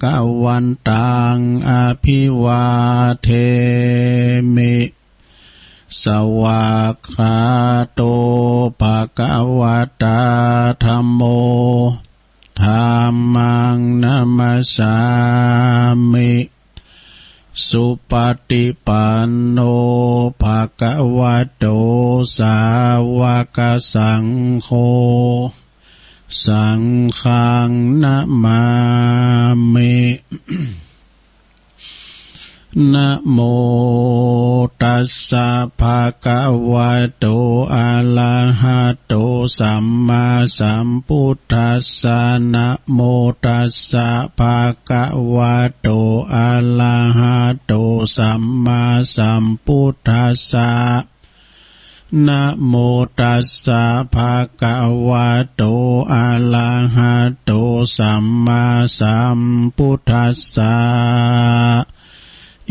กวันตังอภิวาเทมิสวากขาโตภะคะวะตาธัมโมธัมมังนัมมัสสามิสุปฏิปันโนภะคะวะโตสาวกสังโฆสังฆังนะมามินะโมตัสสะภะคะวะโตอะระหะโตสัมมาสัมพุทธัสสะนะโมตัสสะภะคะวะโตอะระหะโตสัมมาสัมพุทธัสสะนะโมตัสสะภะคะวะโตอะระหะโตสัมมาสัมพุทธัสสะ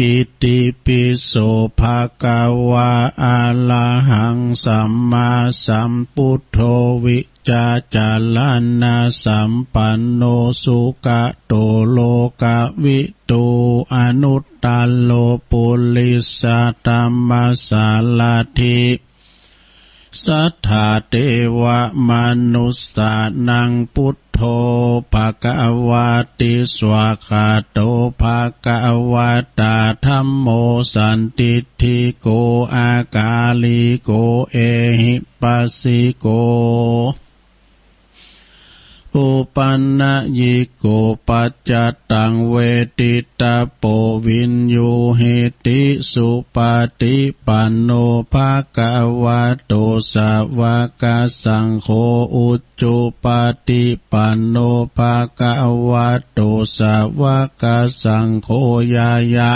อิติปิโสภะคะวะอะระหังสัมมาสัมพุทโธวิจาจารณะสัมปันโนสุขโตโลกวิตูอนุตตโลปุริสธัมมัสสาลาธิสัทธาเทวมนุสสานังพุทโธภะคะวะติสวากขาโตภะคะวะตาธัมโมสันติทิโกอากาลิโกเอหิปัสสิโกอุปันนะยิโกปัจจตังเวทิตาโปวินยูหิติสุปฏิปันโนภะคะวะโตสาวกสังโฆอุจจุปฏิปันโนภะคะวะโตสาวกสังโฆยายะ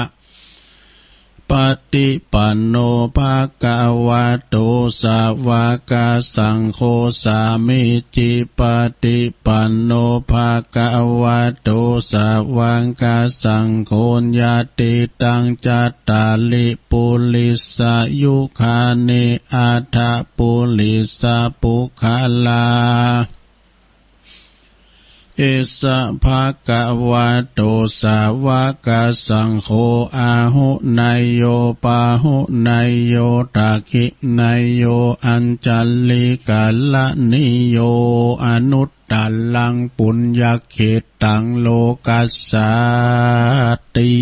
ปฏิปันโนภะคะวะโตสาวกสังโฆสามิจิปฏิปันโนภะคะวะโตสาวกสังโฆญาติตังจัตตาลิปุลิสายุคานิอัฏฐปุลิสาปุคลาเอสะภะคะวะโตสาวกสังโฆอาหุนายโยปาหุนายโยตาคินายโยอัญจัลลิกาลนิโยอนุตตลังปุญญเขตังโลกัสสาติ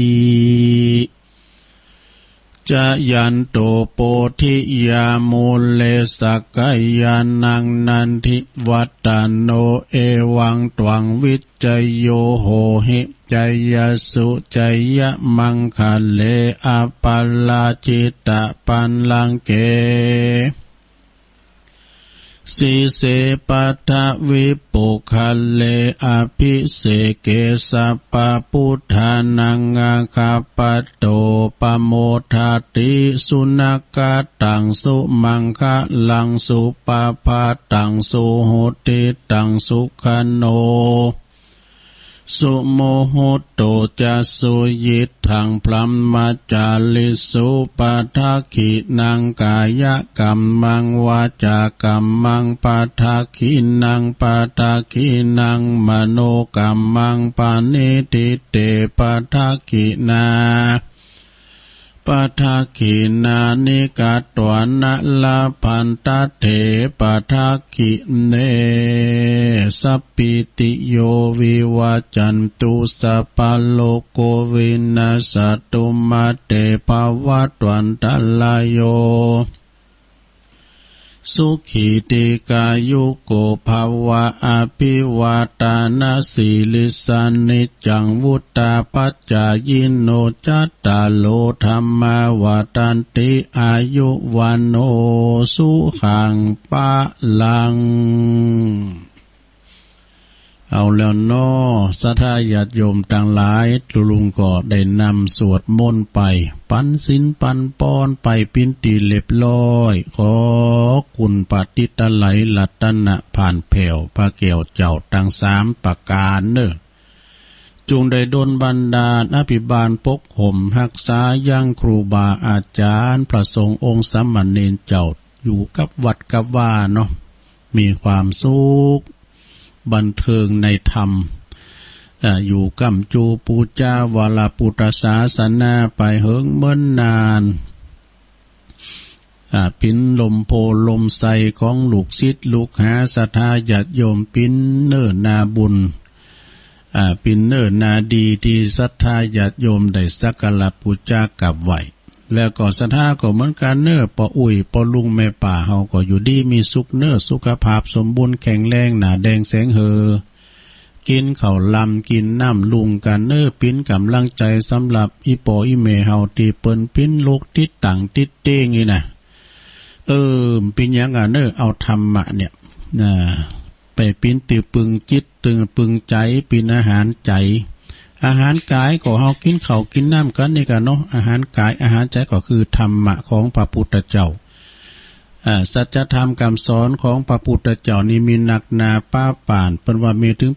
จะยันโตโปธิยามูเลสักยานังนันทิวัตตโนเอวังตวังวิจัยโยโหหิจัยยสุจัยยมังคะเลอปัลลาจิตตปันลังเกสีเสปัทวิปุคะเลอภิเสเกสัพพพุทธานังอาคาปโตปโมทาติสุนักตังสุมังคะลังสุปภาตังสุโหติตังสุขโนสุโมโหโตจะสุยิทังพลัมมาจาลิสุปะทักขินังกายกัมมังวาจากัมมังปะทักขินังปะทักขินังมโนกัมมังปานิทิเตปะทักขินาปะทักขินานิกัตตวนะละพันตเถปะทักขิเนสัพพิติโยวิวัจจันตุสัพพะโลกโควินาศตุมาเตภวัตวันตลายโยสุขีติกายุโกภาวะอภิวาตานาสีลิสานิจังวุตตาปัจจายินโนจัตตาโลธรรมาวาตันติอายุวันโนสุขังปะลังเอาแล้วน้อสัทธาญาติโยมต่างหลายลุงก็ได้นำสวดมนต์ไปปันสินปันปอนไปปินตีเรียบร้อยขอคุณปฏิตไหลลัตนะผ่านแผ่วพระเกี่ยวเจ้าตั้ง3ประการเนอจุงได้ดลบันดาลอภิบาลปกห่มรักษายังครูบาอาจารย์พระสงฆ์องค์สามเณรเจ้าอยู่กับวัดกับว่าเนาะมีความสุขบันเทิงในธรรม อยู่กำจูปูจาวลาปุตศาสนาไปเหิงเมื่อนนานปินลมโพลมใสของลูกศิษย์ลูกหาศรัทธาญาติโยมปินเนิ่นนาบุญปินเนิ่นนาดีที่ศรัทธาญาติโยมได้สักการะบูชากับไหวแล้วก็ศรัทธาก็เหมือนกันเน้อปออุ้ยปอลุงแม่ป่าเฮาก็อยู่ดีมีสุขเน้อสุขภาพสมบูรณ์แข็งแรงหน้าแดงแสงเฮอกินข้าวลำกินน้ำลุงกันเน้อปิ้นกำลังใจสำหรับอีปออีเมเฮาที่เปิ้นปิ้นลูกติดต่างติดเต้งนี่นะปิ้นยังอ่ะเน้อเอาธรรมะเนี่ยไปปิ้นตือปึงจิตตึงปึงใจปิ้นอาหารใจอาหารกายก็เฮากินข้าวกินน้ำกันนี่กันเนาะอาหารกายอาหารใจก็คือธรรมะของพระพุทธเจ้าสัจธรรมคำสอนของพระพุทธเจ้านี่มีหนักหนาป้าป่านเป็นว่ามีถึง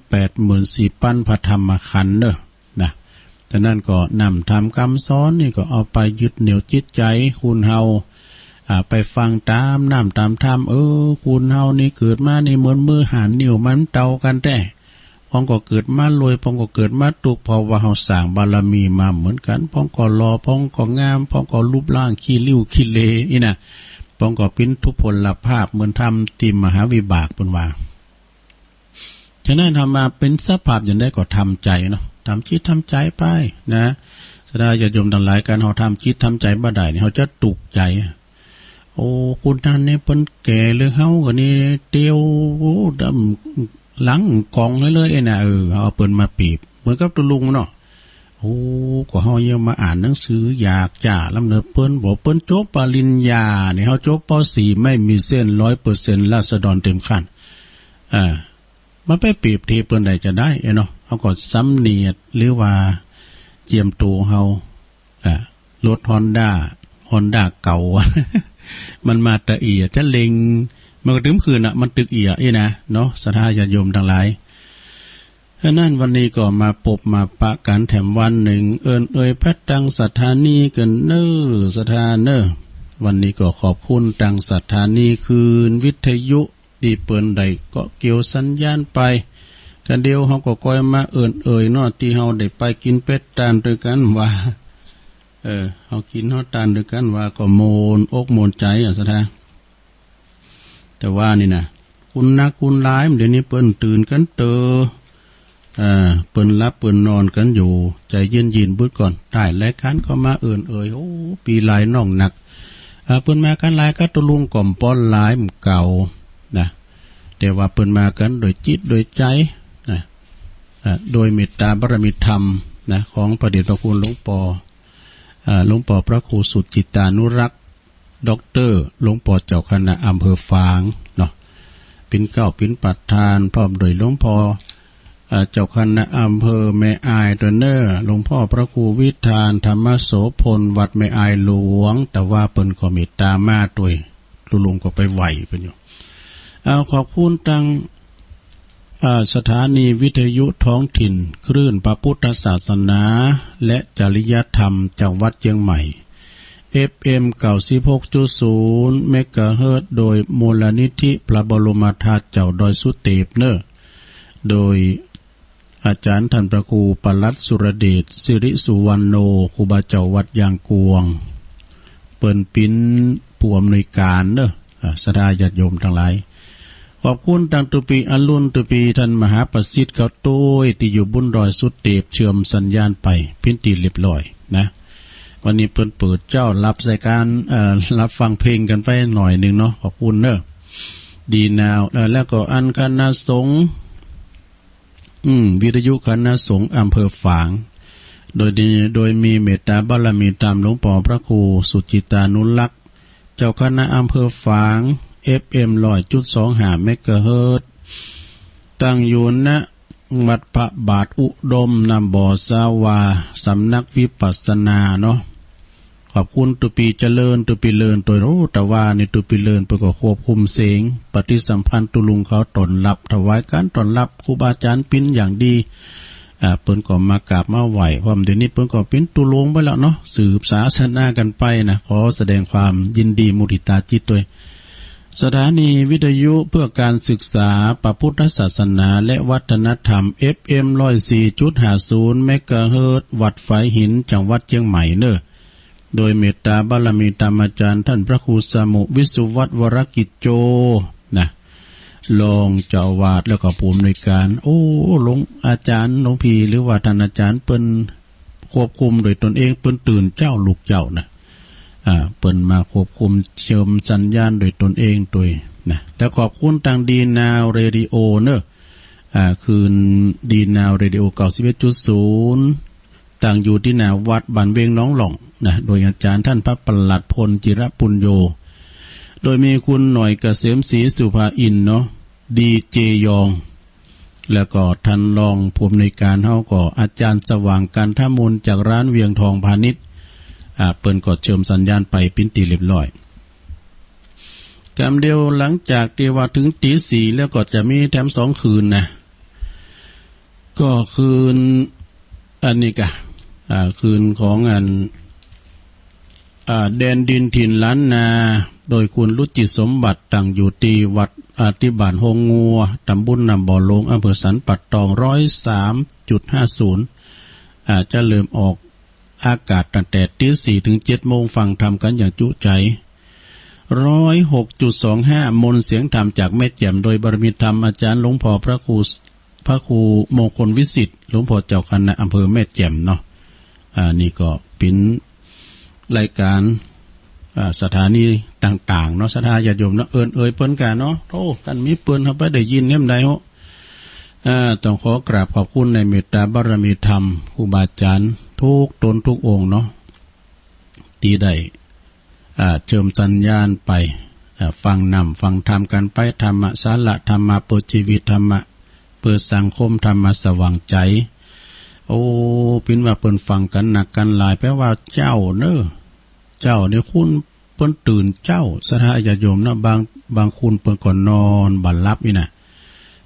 84,000พระธรรมขันธ์เด้อนะฉะนั้นก็นำธรรมคำสอนนี่ก็เอาไปยึดเหนี่ยวจิตใจคุณเฮาไปฟังตามน้ำตามธรรมคุณเฮานี่เกิดมานี่เหมือนมือหานนิ้วมันเตากันแต่พองก็เกิดมารวยพองก็เกิดมาตุกเพราะว่าเฮาสร้างบารมีมาเหมือนกันพองก็รอพองก็งามพองก็รูปร่างขี้ริ้วขี้เลนี่นะพองก็เป็นทุพพลภาพเหมือนทำติมหาวิบากปนว่าฉะนั้นทำมาเป็นสภาพอย่างได้ก็ทำใจเนาะทำจิตทำใจไปนะสดาญาติโยมทั้งหลายกันเฮาทำจิตทำใจบ่ได้นี่เฮาจะตุกใจโอ้คุณท่านนี่เปิ้นแก่เลยเฮาก็นี่เตียวดำหลังกองเลยๆน่ะเอาเปิ้นมาปีบเหมือนกับตุลุงเนาะโอ้ก็เฮายังมาอ่านหนังสืออยากจ่าลำเนิดเปิ้นบอกเปิ้นจบปริญญานี่เฮาจบป.4 ไม่มีเส้น 100% ราษฎรเต็มขั้นมาไปปีบที่เปิ้นได้จะได้เนาะเฮาก็สำเนียดหรือว่าเจียมตัวเฮารถ Honda เก่า มันมาตะเอียจะเล็งมันก็ถึงคืนมันตึกเอียนะเนาะศรัทธาญาติโยมทั้งหลายนั่นวันนี้ก็มาปบมาปะกันแถมวันหนึ่งแพทตังศรัทธานีกันเน้อศรัทธาเน้อวันนี้ก็ขอบคุณตังศรัทธานีคืนวิทยุที่เปิ้นได้ก็เกี่ยวสัญญาณไปกันเดียวเฮาก็ก้อยมาเนาะที่เฮาได้ไปกินเป็ดตานด้วยกันว่าเฮากินเฮาตานด้วยกันว่าก็โมนอกโมนใจศรัทธาแต่ว่านี่นะคุณนักคุณร้ายเดี๋ยวนี้เปิ้นตื่นกันเเปิ้นรับเปิ้นนอนกันอยู่ใจเย็นยินบึดก่อนใต้รายการก็มาโอ้ปีหลายน้องหนักเปิ้นมากันหลายก็ตุลุงก่อมป้อนหลายเก่านะแต่ว่าเปิ้นมากันโดยจิตโดยใจนะโดยเมตตาบารมีธรรมนะของพระเดชพระคุณหลวงพ่อพระครูสุจิตานุรักษ์ด็อกเตอร์หลวงพ่อเจ้าคณะอำเภอฝางเนาะเป็นเก้าเป็นประธานพร้อมโดยหลวงพ่อเจ้าคณะอำเภอแม่อายตัวเนอร์หลวงพ่อพระครูวิธานธรรมโสพลวัดแม่อายหลวงแต่ว่าเปิ้นก็เมตตามาด้วยลุงก็ไปไหวเปิ้นอยู่ขอบคุณตังสถานีวิทยุท้องถิ่นคลื่นพระพุทธศาสนาและจริยธรรมจังหวัดเชียงใหม่ FM 96.0 เมกะเฮิรตซ์โดยมูลนิธิพระบรมธาตุเจ้าดอยสุเทพเนอร์โดยอาจารย์ท่านพระครูปลัดสุรเดชสิริสุวรรณโนครูบาเจ้าวัดยางกวงเปิ้นปิ้นผู้อำนวยการเนอะศรัทธาญาติโยมทั้งหลายขอบคุณตังตุปีอรุณตุปีท่านมหาประสิทธิ์เขาต้วยที่อยู่บุญดอยสุเทพเชื่อมสัญญาณไปพินตีเรียบร้อยนะวันนี้เปิ้นเปิดเจ้ารับรายการรับฟังเพลงกันไปหน่อยนึงเนาะขอบคุณเนอะดีนาวแล้วก็อันคณะสงฆ์วิทยุคณะสงฆ์อำเภอฝางโดยมีเมตตาบารมีตามหลวงพ่อพระครูสุจิตานุรักษ์เจ้าคณะอำเภอฝาง FM 100.25 เมกะเฮิรตซ์ตั้งอยู่ณวัดพระบาทอุดมนำบ่อสาวาสำนักวิปัสสนาเนาะขอบคุณตุปีเจริญตุปีเลินตัวแต่ว่าในตุปีเลินเปิดก็ควบคุมเสียงปฏิสัมพันธ์ตุลุงเขาตนรับถวายการตนรับครูบาอาจารย์ปิ้นอย่างดีเปิ้นก็มากราบมาไหวความเดี๋ยวนี้เปิ้นก็ปิ้นตุลุงไปแล้วเนาะสืบศาสนากันไปนะขอแสดงความยินดีมุทิตาจิตด้วย สถานีวิทยุเพื่อการศึกษาพระพุทธศาสนาและวัฒนธรรม FM 104.50 เมกะเฮิรตซ์วัดฝายหินจังหวัดเชียงใหม่เนอะโดยเมตตาบารมีธรรมอาจารย์ท่านพระครูสมุวิสุวัฒน์วรกิจโจนะรองเจ้าอาวาสแล้วก็ผู้อำนวยการหลวงอาจารย์หลวงพี่หรือว่าท่านอาจารย์เปิ้นควบคุมโดยตนเองเปิ้นตื่นเจ้าลูกเจ้านะเปิ้นมาควบคุมเชื่อมสัญญาณโดยตนเองตัวนะแล้วขอบคุณทางดีนาวเรดิโอเนอะคืนดีนาวเรดิโอ 91.0 ตั้งอยู่ที่หน้าวัดบ้านเวงน้องหล่องนะโดยอาจารย์ท่านพระปลัดพลจิรปุญโญโดยมีคุณหน่อยเกษมศรีสุภาอินเนาะดีเจยองแล้วก็ท่านรองผู้อำนวยการเฮาก็อาจารย์สว่างกันทมูลจากร้านเวียงทองพาณิชย์เปิ้นก็เชื่อมสัญญาณไปปิ้นตีเรียบร้อยกำเดียวหลังจากที่ว่าถึงตี 4แล้วก็จะมีแถม2คืนนะก็คืนอันนี้กะคืนของแดนดินถิ่นล้านนาโดยคุณรุจิสมบัติตั้งอยู่ที่วัดที่บ้านโฮงงัวตำบลนำบ่อลงอำเภอสันปัดตอง 103.50 จะเริ่มออกอากาศตั้งแต่ตี 4 ถึง 7 โมงฟังทำกันอย่างจุใจ 106.25 มนต์เสียงธรรมจากแม่แจ่มโดยบารมีธรรมอาจารย์หลวงพ่อพระครูมงคลวิสิทธิ์หลวงพ่อเจ้าคณะอำเภอแม่แจ่มเนาะนี่ก็เป็นรายการสถานีต่างๆเนาะสถาญาติโยมเนาะเอ่ยเปิ้นกันเนาะโธ่ท่านมีเปิ้นเฮาไปได้ยินแนมใดโหต้องขอกราบขอบคุณในเมตตาบารมีธรรมครูบาอาจารย์ทุกตนทุกองค์เนาะที่ได้เชิมสัญญาณไปฟังนำฟังธรรมกันไปธรรมะสาระธรรมะเปิดชีวิตธรรมะเปิดสังคมธรรมะสว่างใจปินว่าเปิ้นฟังกันหนักกันหลายแปลว่าเจ้าเนอะเจ้าเนี่ยคุณเปิ้นตื่นเจ้าสถาญาติโยมนะบางคุณเปิ้นก่อนนอนบัดลับนี่นะ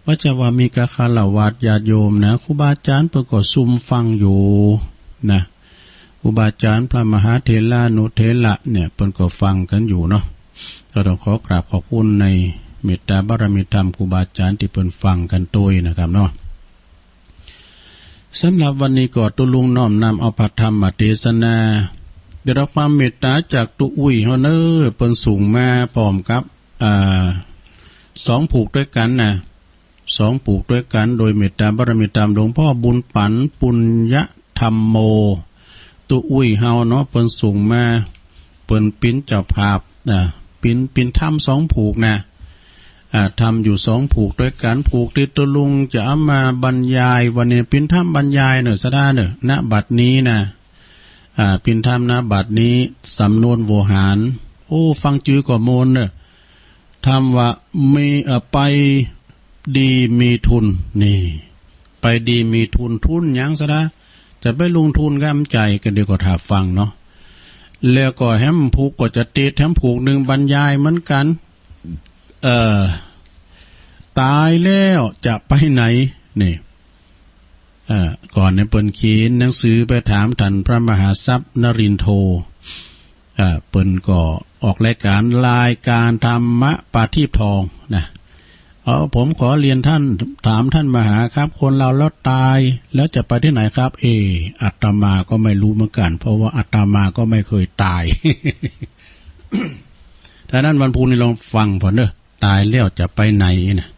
ว่าจะว่ามีกะคารวะญาติโยมนะครูบาอาจารย์เปิ้นก็ซุ่มฟังอยู่นะครูบาอาจารย์พระมหาเถระนุเถระเนี่ยเปิ้นก็ฟังกันอยู่เนาะก็ต้องขอกราบขอบคุณในเมตตาบารมีธรรมครูบาอาจารย์ที่เปิ้นฟังกันโดยนะครับเนาะสำหรับวันนี้ก็ตุลุงน้อมนำเอาพระธรรมมาเทศนาได้รับความเมตตาจากตุอุ้ยเฮาเนอเปิ้นสูงมาพร้อมกับ2ผูกด้วยกันนะ2ผูกด้วยกันโดยเมตตาบารมีธรรมหลวงพ่อบุญปันปุญญธรรมโมตุอุ้ยเฮาเนาะเปิ้นสูงมาเปิ้นปิ้นเจ้าภาพปิ้นทำ2ผูกนะทำอยู่2ผูกด้วยกันผูกที่ตุลุงจะเอามาบรรยายวันนี้ปิ้นทำบรรยายเนอะซะได้เนอะณบัดนี้นะปินธรรมนะบัดนี้สำนวนโวหารฟังจื้อก่อโมนเนอะทำว่ามีไปดีมีทุนนี่ไปดีมีทุนยังซะนะจะไปลงทุนกำใจกันเดี๋ยวก็ถ้าฟังเนาะแล้วก็แฮมผูกก็จะติดแฮมผูกหนึ่งบรรยายเหมือนกันตายแล้วจะไปไหนนี่ก่อนในเปิ้นเขียนหนังสือไปถามท่านพระมหาทรัพย์นรินทร์โทเปิ้นก็ออกรายการธรรมะปาทีปทองนะผมขอเรียนท่านถามท่านมหาครับคนเราแล้วตายแล้วจะไปที่ไหนครับอาตมาก็ไม่รู้เหมือนกันเพราะว่าอาตมาก็ไม่เคยตาย ถ้านั้นวันพุธนี้ลองฟังพอเด้อตายแล้วจะไปไหนนะ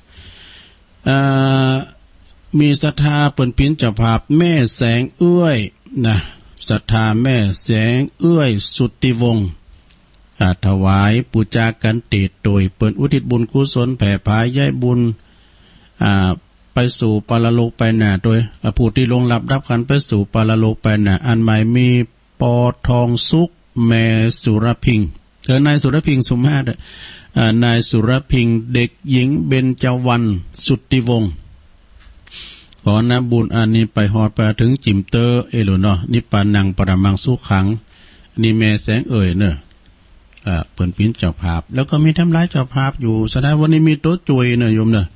มีศรัทธาเปิ้นปิ้นเจ้าภาพแม่แสงเอื้อยนะศรัทธาแม่แสงเอื้อยสุทธิวงศ์ถวายปูจากันเตดโดยเปิ้นอุทิศบุญกุศลแผ่พายย้ายบุญไปสู่ปรโลกไปหน้าโดยผู้ที่ลงรับขันไปสู่ปรโลกไปหน้าอันหมายมีปอทองสุขแม่สุรพิงค์นายสุรพิงค์สุมาศนายสุรพิงค์เด็กหญิงเบญจวรรณสุทธิวงศ์ขอนะบุญอันนี้ไปฮอดไปถึงจิมเตอร์หรือเนาะนิพพานังปรมังสุขังนี่แม่แสงเนอะเปิ้นปิ้นเจ้าภาพแล้วก็มีทำลายเจ้าภาพอยู่แสดงวันนี้มีโต๊ะจุยเนอะโยมเนอะ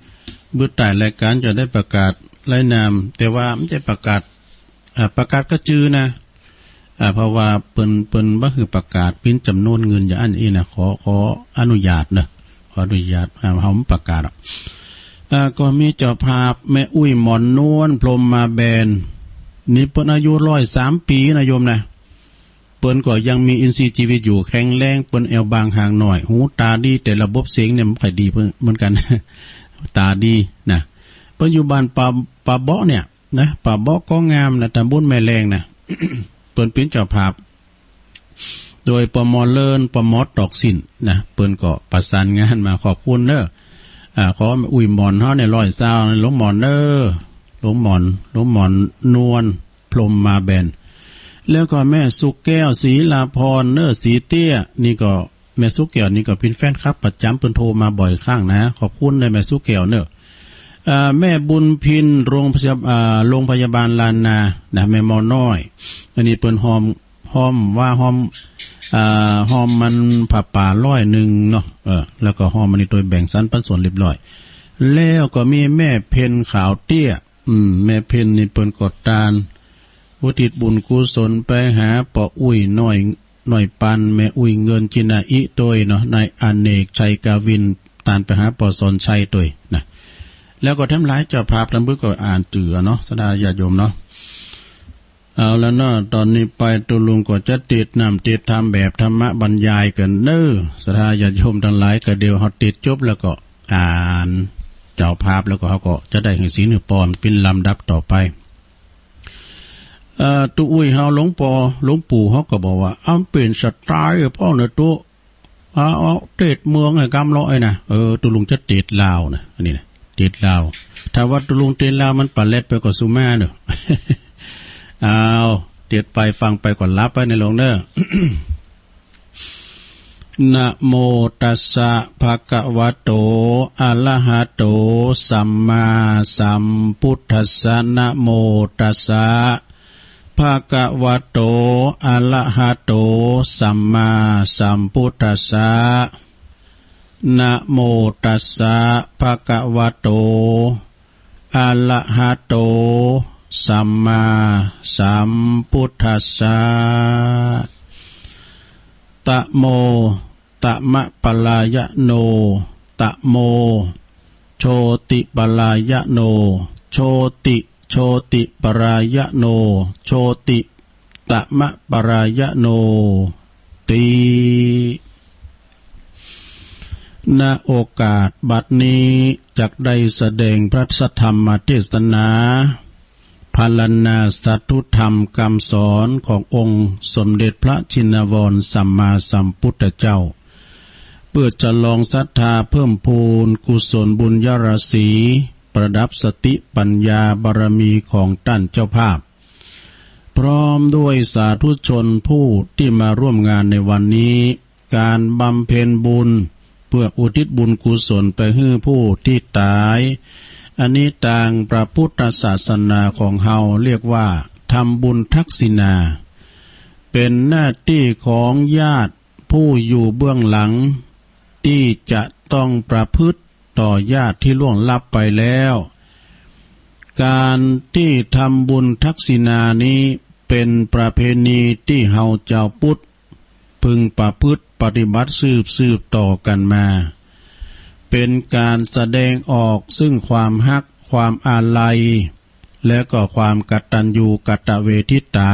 เบื้องใต้รายการจะได้ประกาศรายนามแต่ว่าไม่ใช่ประกาศก็จื้อนะเพราะว่าเปิ้นบ่คือประกาศปิ้นจำนวนเงินอย่างอันนี้นะขออนุญาตเนอะขอ ออนุญาตเขาประกาศก็มีเจ้าภาพแม่อุ้ยหมอนนวลพรหมมาแบนนี่เปิ้นอายุ103 ปีนะโยมนะเปิ้นก็ยังมีอินทรีย์ชีวิตอยู่แข็งแรงเปิ้นเอวบางห่างหน่อยหูตาดีแต่ระบบเสียงเนี่ยมันค่อยดีเหมือนกัน ตาดีนะเปิ้นอยู่บ้านป่าเบาะเนี่ยนะป่าเบาะก็งามนะตำบลแม่แรงนะ เปิ้นเป็นเจ้าภาพโดยปมเลินปมดดอกสินนะเปิ้นก็ประสานงานมาขอบคุณเด้อขออุ้ยหมอนเฮาใน120หลวงหมอนเด้อหลวงหมอนนวลพรหมมาแบนแล้วก็แม่สุกแก้วศรีลาพรเน้อสีเตี้ยนี่ก็แม่สุกแก้วนี่ก็เป็นแฟนคลับประจำเปิ้นโทรมาบ่อยครั้งนะขอบคุณเลยแม่สุกแก้วเน้อแม่บุญพินโรงพยาบาลลานนานะแม่หมอน้อยอันนี้เปิ้นหอมมันผับป่า100เนาะแล้วก็หอมมันนี่โดยแบ่งสรรปันส่วนเรียบร้อยแล้วก็มีแม่เพ็ญขาวเตี้ยแม่เพ็ญนี่เปิ้นกดตานอุทิศบุญกุศลไปหาปออุ้ยน้อยปันแม่อุ้ยเงินจินาอิโดยเนาะนายอเนกชัยกาวินตานไปหาปอสอนชัยโดยนะแล้วก็ทั้งหลายเจ้าภาพทั้งเบิดก็อ่านจื่อเนาะสดาญาติโยมเนาะเอาแล้วเนาะตอนนี้ไปตุลุงก็จะติดนำติดทำแบบธรรมะบรรยายกันเน้อสดาญาติโยมทั้งหลายก็เดี๋ยวเฮาติดจบแล้วก็อ่านเจ้าภาพแล้วก็เฮาก็จะได้ให้ศีลปอนเป็นลำดับต่อไปตุอุ้ยเฮาหลวงปู่เฮาก็บอกว่าเอาเป็นสไตล์พ่อเนอะตุเอาเตดเมืองให้กำร้อยนะตุลุงจะเตดลาวนะอันนี้นะเตดลาวถ้าว่าตุลุงเตดลาวมันปะเล็ดไปกว่าสุมาเนอะ เอาเตดไปฟังไปก่อนรับไปในหลวงเด้อ นะโมตัสสะภะคะวะโตอะระหะโตสัมมาสัมพุทธัสสะนะโมตัสสะภะคะวะโตอะระหะโตสัมมาสัมพุทธัสสะนะโมตัสสะภะคะวะโตอะระหะโตสัมมาสัมพุทธัสสะตะโมตะมะปลายะโนตะโมโชติปลายะโนโชติปรายะโนโชติตะมะปรายะโนติณโอกาสบัดนี้จักได้แสดงพระสัทธรรมเทศนาพรรณนาสัตถุธรรมคำสอนขององค์สมเด็จพระชินวรสัมมาสัมพุทธเจ้าเพื่อจะลองศรัทธาเพิ่มพูนกุศลบุญญาราศีประดับสติปัญญาบารมีของท่านเจ้าภาพพร้อมด้วยสาธุชนผู้ที่มาร่วมงานในวันนี้การบำเพ็ญบุญเพื่ออุทิศบุญกุศลไปให้ผู้ที่ตายอันนี้ต่างพระพุทธศาสนาของเฮาเรียกว่าทำบุญทักษิณาเป็นหน้าที่ของญาติผู้อยู่เบื้องหลังที่จะต้องประพฤติต่อญาติที่ล่วงลับไปแล้วการที่ทำบุญทักษิณานี้เป็นประเพณีที่เฮาเจ้าพุทธพึงประพฤติปฏิบัติสืบต่อกันมาเป็นการแสดงออกซึ่งความฮักความอาลัยและก็ความกตัญญูกตเวทิตา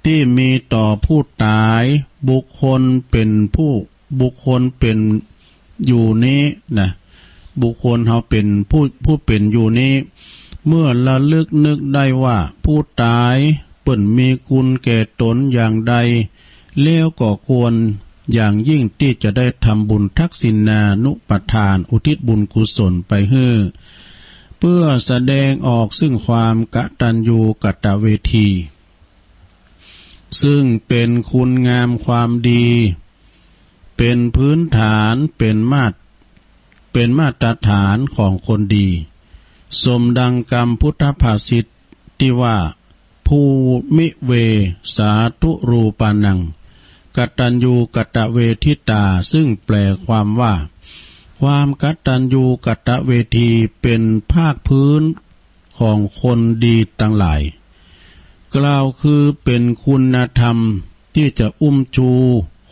ที่มีต่อผู้ตายบุคคลเป็นอยู่นี้นะบุคคลเขาเป็นผู้เป็นอยู่นี้เมื่อระลึกนึกได้ว่าผู้ตายเปิ่นมีคุณแก่ตนอย่างใดแล้วก็ควรอย่างยิ่งที่จะได้ทำบุญทักษิณานุปทานอุทิศบุญกุศลไปให้เพื่อแสดงออกซึ่งความกตัญญูกตเวทีซึ่งเป็นคุณงามความดีเป็นพื้นฐานเป็นมาตรฐานของคนดีสมดังกรรมพุทธภาษิตที่ว่าภูมิเวสาธุรูปานังกตัญญูกตเวทิตาซึ่งแปลความว่าความกตัญญูกตเวทีเป็นภาคพื้นของคนดีทั้งหลายกล่าวคือเป็นคุณธรรมที่จะอุ้มชู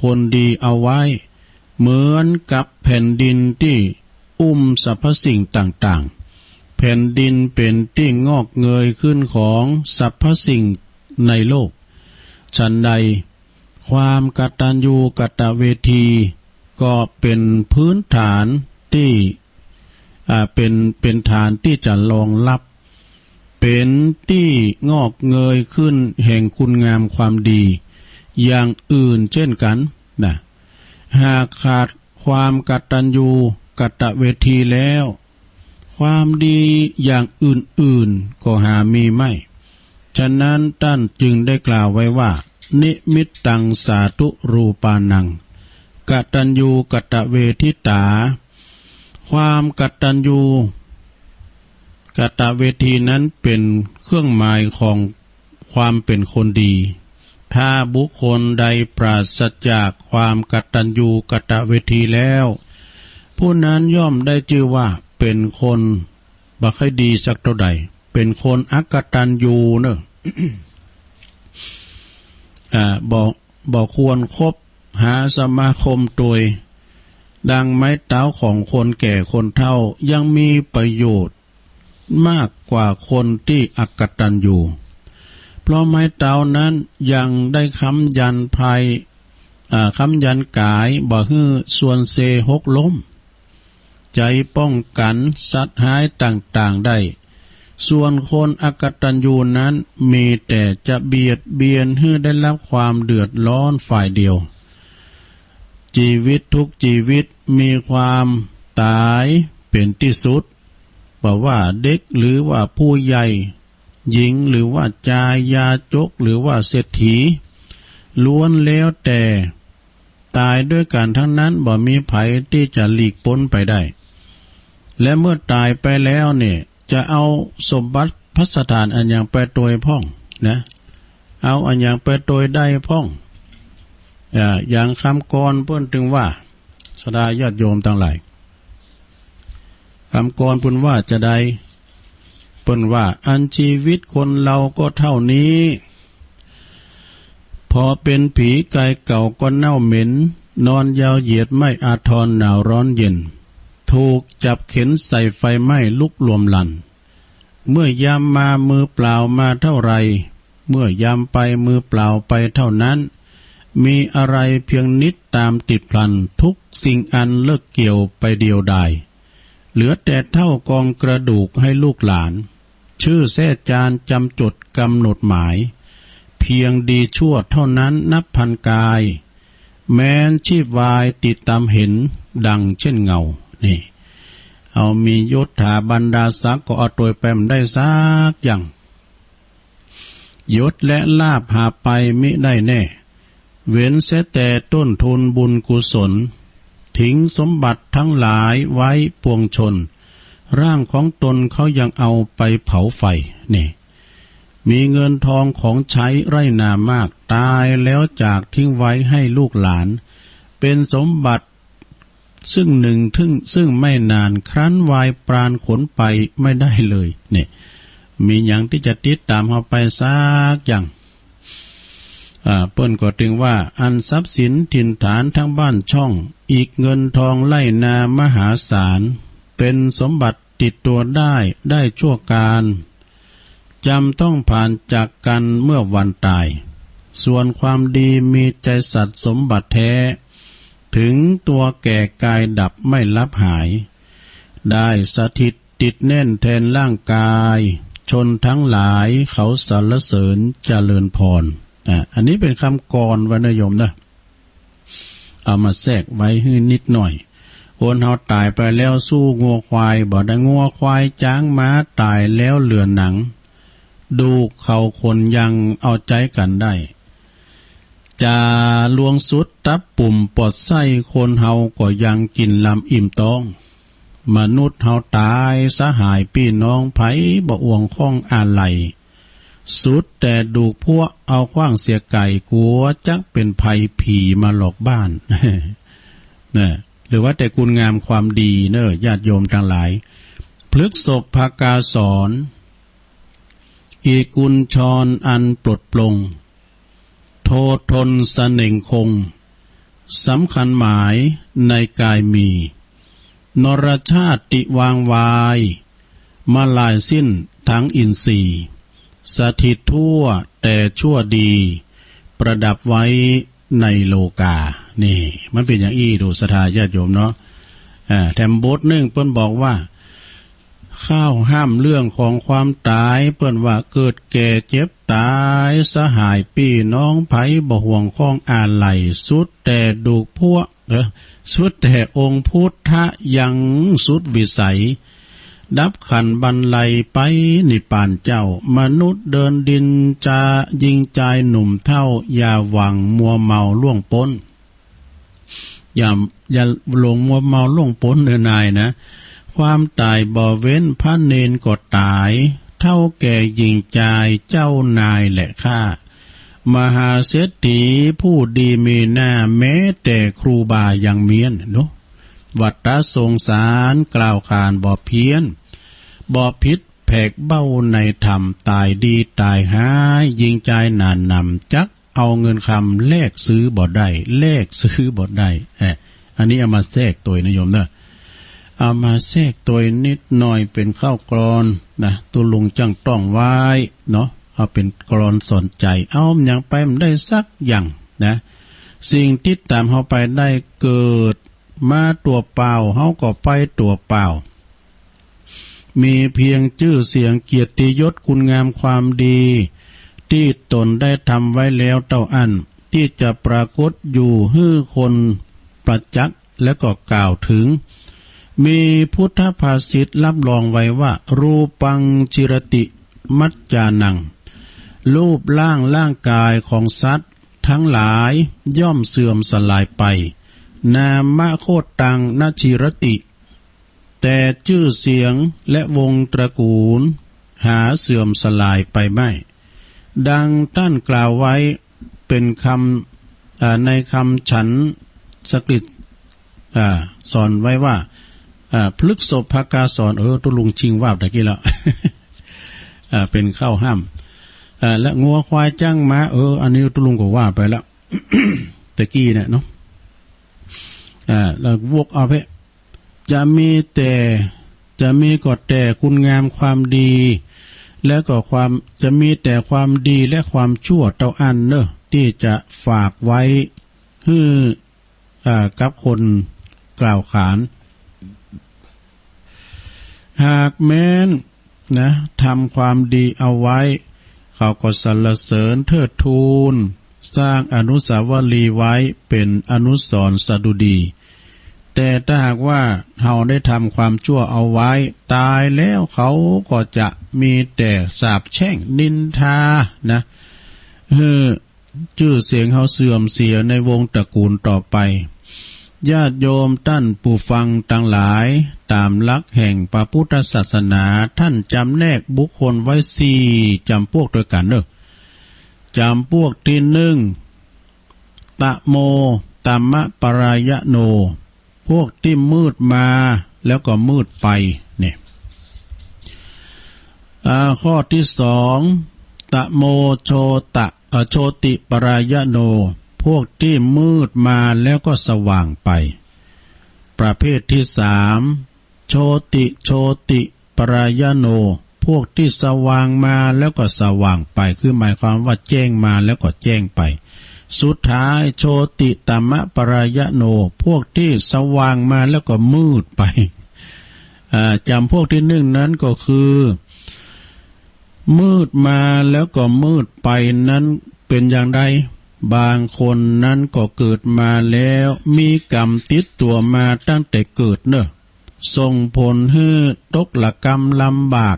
คนดีเอาไว้ เหมือนกับแผ่นดินที่สรรพสิ่งต่างๆแผ่นดินเป็นที่งอกเงยขึ้นของสรรพสิ่งในโลกฉันใดความกตัญญูกตเวทีก็เป็นพื้นฐานที่เป็นฐานที่จะรองรับเป็นที่งอกเงยขึ้นแห่งคุณงามความดีอย่างอื่นเช่นกันนะหากขาดความกตัญญูกตเวทีแล้วความดีอย่างอื่นๆก็หามีไม่ฉะนั้นท่านจึงได้กล่าวไว้ว่านิมิตตังสาธุรูปานังกตัญญูกตเวทิตาความกตัญญูกตเวทีนั้นเป็นเครื่องหมายของความเป็นคนดีถ้าบุคคลใดปราศจากความกตัญญูกตเวทีแล้วผู้นั้นย่อมได้ชื่อว่าเป็นคนบ่ค่อยดีสักเท่าใดเป็นคนอกตัญญูเนอะ บ่ควรคบหาสมาคมโดยดังไม้เท้าของคนแก่คนเฒ่ายังมีประโยชน์มากกว่าคนที่อกตัญญูเพราะไม้เท้านั้นยังได้ค้ำยันภัยค้ำยันกายบ่ฮื้อส่วนเซหกล้มใจป้องกันสัตว์หายต่างๆได้ส่วนคนอกตัญญูนั้นมีแต่จะเบียดเบียนให้ได้รับความเดือดร้อนฝ่ายเดียวชีวิตทุกชีวิตมีความตายเป็นที่สุดบ่ว่าเด็กหรือว่าผู้ใหญ่หญิงหรือว่าจายาจกหรือว่าเศรษฐีล้วนแล้วแต่ตายด้วยกันทั้งนั้นบ่มีไผที่จะหลีกพ้นไปได้และเมื่อตายไปแล้วเนี่ยจะเอาสมบัติพัสถานอันอย่างไปโดยพ่องนะเอาอันอย่างไปโดยได้พ่องอย่างคำกรเพิ่นถึงว่าสดาญาติโยมทั้งหลายคำกรเพิ่นว่าจะได้เพิ่นว่าอันชีวิตคนเราก็เท่านี้พอเป็นผีกายเก่าก็เน่าเหม็นนอนยาวเหยียดไม่อาทรหนาวร้อนเย็นถูกจับเข็นใส่ไฟไหม้ลุกรวมลันเมื่อยามมามือเปล่ามาเท่าไรเมื่อยามไปมือเปล่าไปเท่านั้นมีอะไรเพียงนิดตามติดพลันทุกสิ่งอันเลิกเกี่ยวไปเดียวดายเหลือแต่เท่ากองกระดูกให้ลูกหลานชื่อแท้จานจำจดกำหนดหมายเพียงดีชั่วเท่านั้นนับพันกายแม้นชีพวายติดตามเห็นดังเช่นเงานี่เอามียศถาบรรดาศักดิ์ก็เอาตัวแปมได้สักอย่างยศและลาภหาไปมิได้แน่เว้นเสียแต่ต้นทุนบุญกุศลทิ้งสมบัติทั้งหลายไว้ปวงชนร่างของตนเขายังเอาไปเผาไฟนี่มีเงินทองของใช้ไร่นามากตายแล้วจากทิ้งไว้ให้ลูกหลานเป็นสมบัติซึ่งซึ่งไม่นานครั้นวายปราณขนไปไม่ได้เลยนี่มีอย่างที่จะติดตามเขาไปสักอย่างเปิ้นก็ถึงว่าอันทรัพย์สินถิ่นฐานทั้งบ้านช่องอีกเงินทองไล่นามหาศาลเป็นสมบัติติดตัวได้ชั่วการจำต้องผ่านจากกันเมื่อวันตายส่วนความดีมีใจสัตย์สมบัติแท้ถึงตัวแก่กายดับไม่ลับหายได้สถิตติดแน่นแทนร่างกายชนทั้งหลายเขาสรรเสริญเจริญพรอันนี้เป็นคำกรวรรณยมนะเอามาแทรกไว้ให้นิดหน่อยคนเฮาตายไปแล้วสู้งัวควายบ่ได้งัวควายจ้างม้าตายแล้วเหลือหนังดูเขาคนยังเอาใจกันได้จะลวงสุดตับปุ่มปอดไส้คนเฮาก็ยังกินลำอิ่มต้องมนุษย์เฮาตายสหายพี่น้องไผบ่อ่วงข้องอาลัยสุดแต่ดูพวกเอาขว้างเสียไก่กลัวจักเป็นภัยผีมาหลอกบ้าน เนี่ยหรือว่าแต่คุณงามความดีเนอะญาติโยมทั้งหลายพฤกษภภากาสอนอีกุญชรอันปลดปลงโททนเสน่งคง สำคัญหมายในกายมีนรชาติวางวายมาลายสิ้นทั้งอินทรีย์สถิตทั่วแต่ชั่วดีประดับไว้ในโลกานี่มันเป็นอย่างอี้ดูศรัทธาญาติโยมเนาะแถมบทหนึ่งเปิ้นบอกว่าข้าวห้ามเรื่องของความตายเปิ้นว่าเกิดแก่เจ็บตายสหายพี่น้องไผบ่ห่วงข้องอาไหลสุดแต่ดูพวกสุดแต่องค์พุทธะยังสุดวิสัยดับขันบรรลัยไปนิพพานเจ้ามนุษย์เดินดินจะยิงใจหนุ่มเท่าอย่าหวังมัวเมาล่วงพ้นอย่าหลงมัวเมาล่วงพ้นเด้อนายนะความตายบ่เว้นพระเนนก็ตายเท่าแก่ยิงใจเจ้านายแหละข้ามหาเศรษฐีผู้ดีมีหน้าแม้แต่ครูบายังเมียนเนาะวัฏสงสารกล่าวขานบ่เพี้ยนบ่พิษแผกเบ้าในธรรมตายดีตายหายยิงใจนานนำจักเอาเงินคำแลกซื้อบ่ได้แลกซื้อบ่ได้อันนี้เอามาแทรกตัวนะโยมเนอะเอามาแทรกตัวนิดหน่อยเป็นข้าวกรอนนะตัวลุงจังต้องไว้เนาะเอาเป็นกรอนสอนใจเอาอย่างไปมันได้สักอย่างนะสิ่งที่ตามเฮาไปได้เกิดมาตัวเปล่าเฮาก็ไปตัวเปล่ามีเพียงชื่อเสียงเกียรติยศคุณงามความดีที่ตนได้ทำไว้แล้วเต้าอันที่จะปรากฏอยู่ให้คนประจักษ์และก็กล่าวถึงมีพุทธภาษิตรับรองไว้ว่ารูปังจิรติมัจจานังรูปร่างกายของสัตว์ทั้งหลายย่อมเสื่อมสลายไปนามโคตังนชิรติแต่ชื่อเสียงและวงตระกูลหาเสื่อมสลายไปไม่ดังท่านกล่าวไว้เป็นคำในคำฉันสกฤตสอนไว้ว่าพฤกษภกาสอนตุลุงชิงว่าตะกี้แล้ว เป็นข้าวห้ามและงัวควายจ้างม้าอันนี้ตุลุงก็ว่าไปแล้ว ตะกี้เนี่ยเนาะแล้ววกเอาไปจะมีก็แต่คุณงามความดีและก็จะมีแต่ความดีและความชั่วเต้าอันเนอะที่จะฝากไว้ให้กับคนกล่าวขานหากแม้นนะทำความดีเอาไว้เขาก็สรรเสริญเทิดทูนสร้างอนุสาวรีย์ไว้เป็นอนุสรณ์สดุดีแต่ถ้าหากว่าเราได้ทำความชั่วเอาไว้ตายแล้วเขาก็จะมีแต่สาปแช่งนินทานะชื่อเสียงเขาเสื่อมเสียในวงตระกูลต่อไปญาติโยมท่านผู้ฟังทั้งหลายตามหลักแห่งพระพุทธศาสนาท่านจำแนกบุคคลไว้4จำพวกด้วยกันจำพวกที่1ตะโมตัมมะปรายโนพวกที่มืดมาแล้วก็มืดไปเนี่ยข้อที่2ตะโมโชติปรายโนพวกที่มืดมาแล้วก็สว่างไปประเภทที่3โชติปรายโนพวกที่สว่างมาแล้วก็สว่างไปคือหมายความว่าแจ้งมาแล้วก็แจ้งไปสุดท้ายโชติตัมมะปรายโนพวกที่สว่างมาแล้วก็มืดไปจำพวกที่1นั้นก็คือมืดมาแล้วก็มืดไปนั้นเป็นอย่างไรบางคนนั้นก็เกิดมาแล้วมีกรรมติดตัวมาตั้งแต่เกิดเนอะส่งผลให้ตกละกรรมลำบาก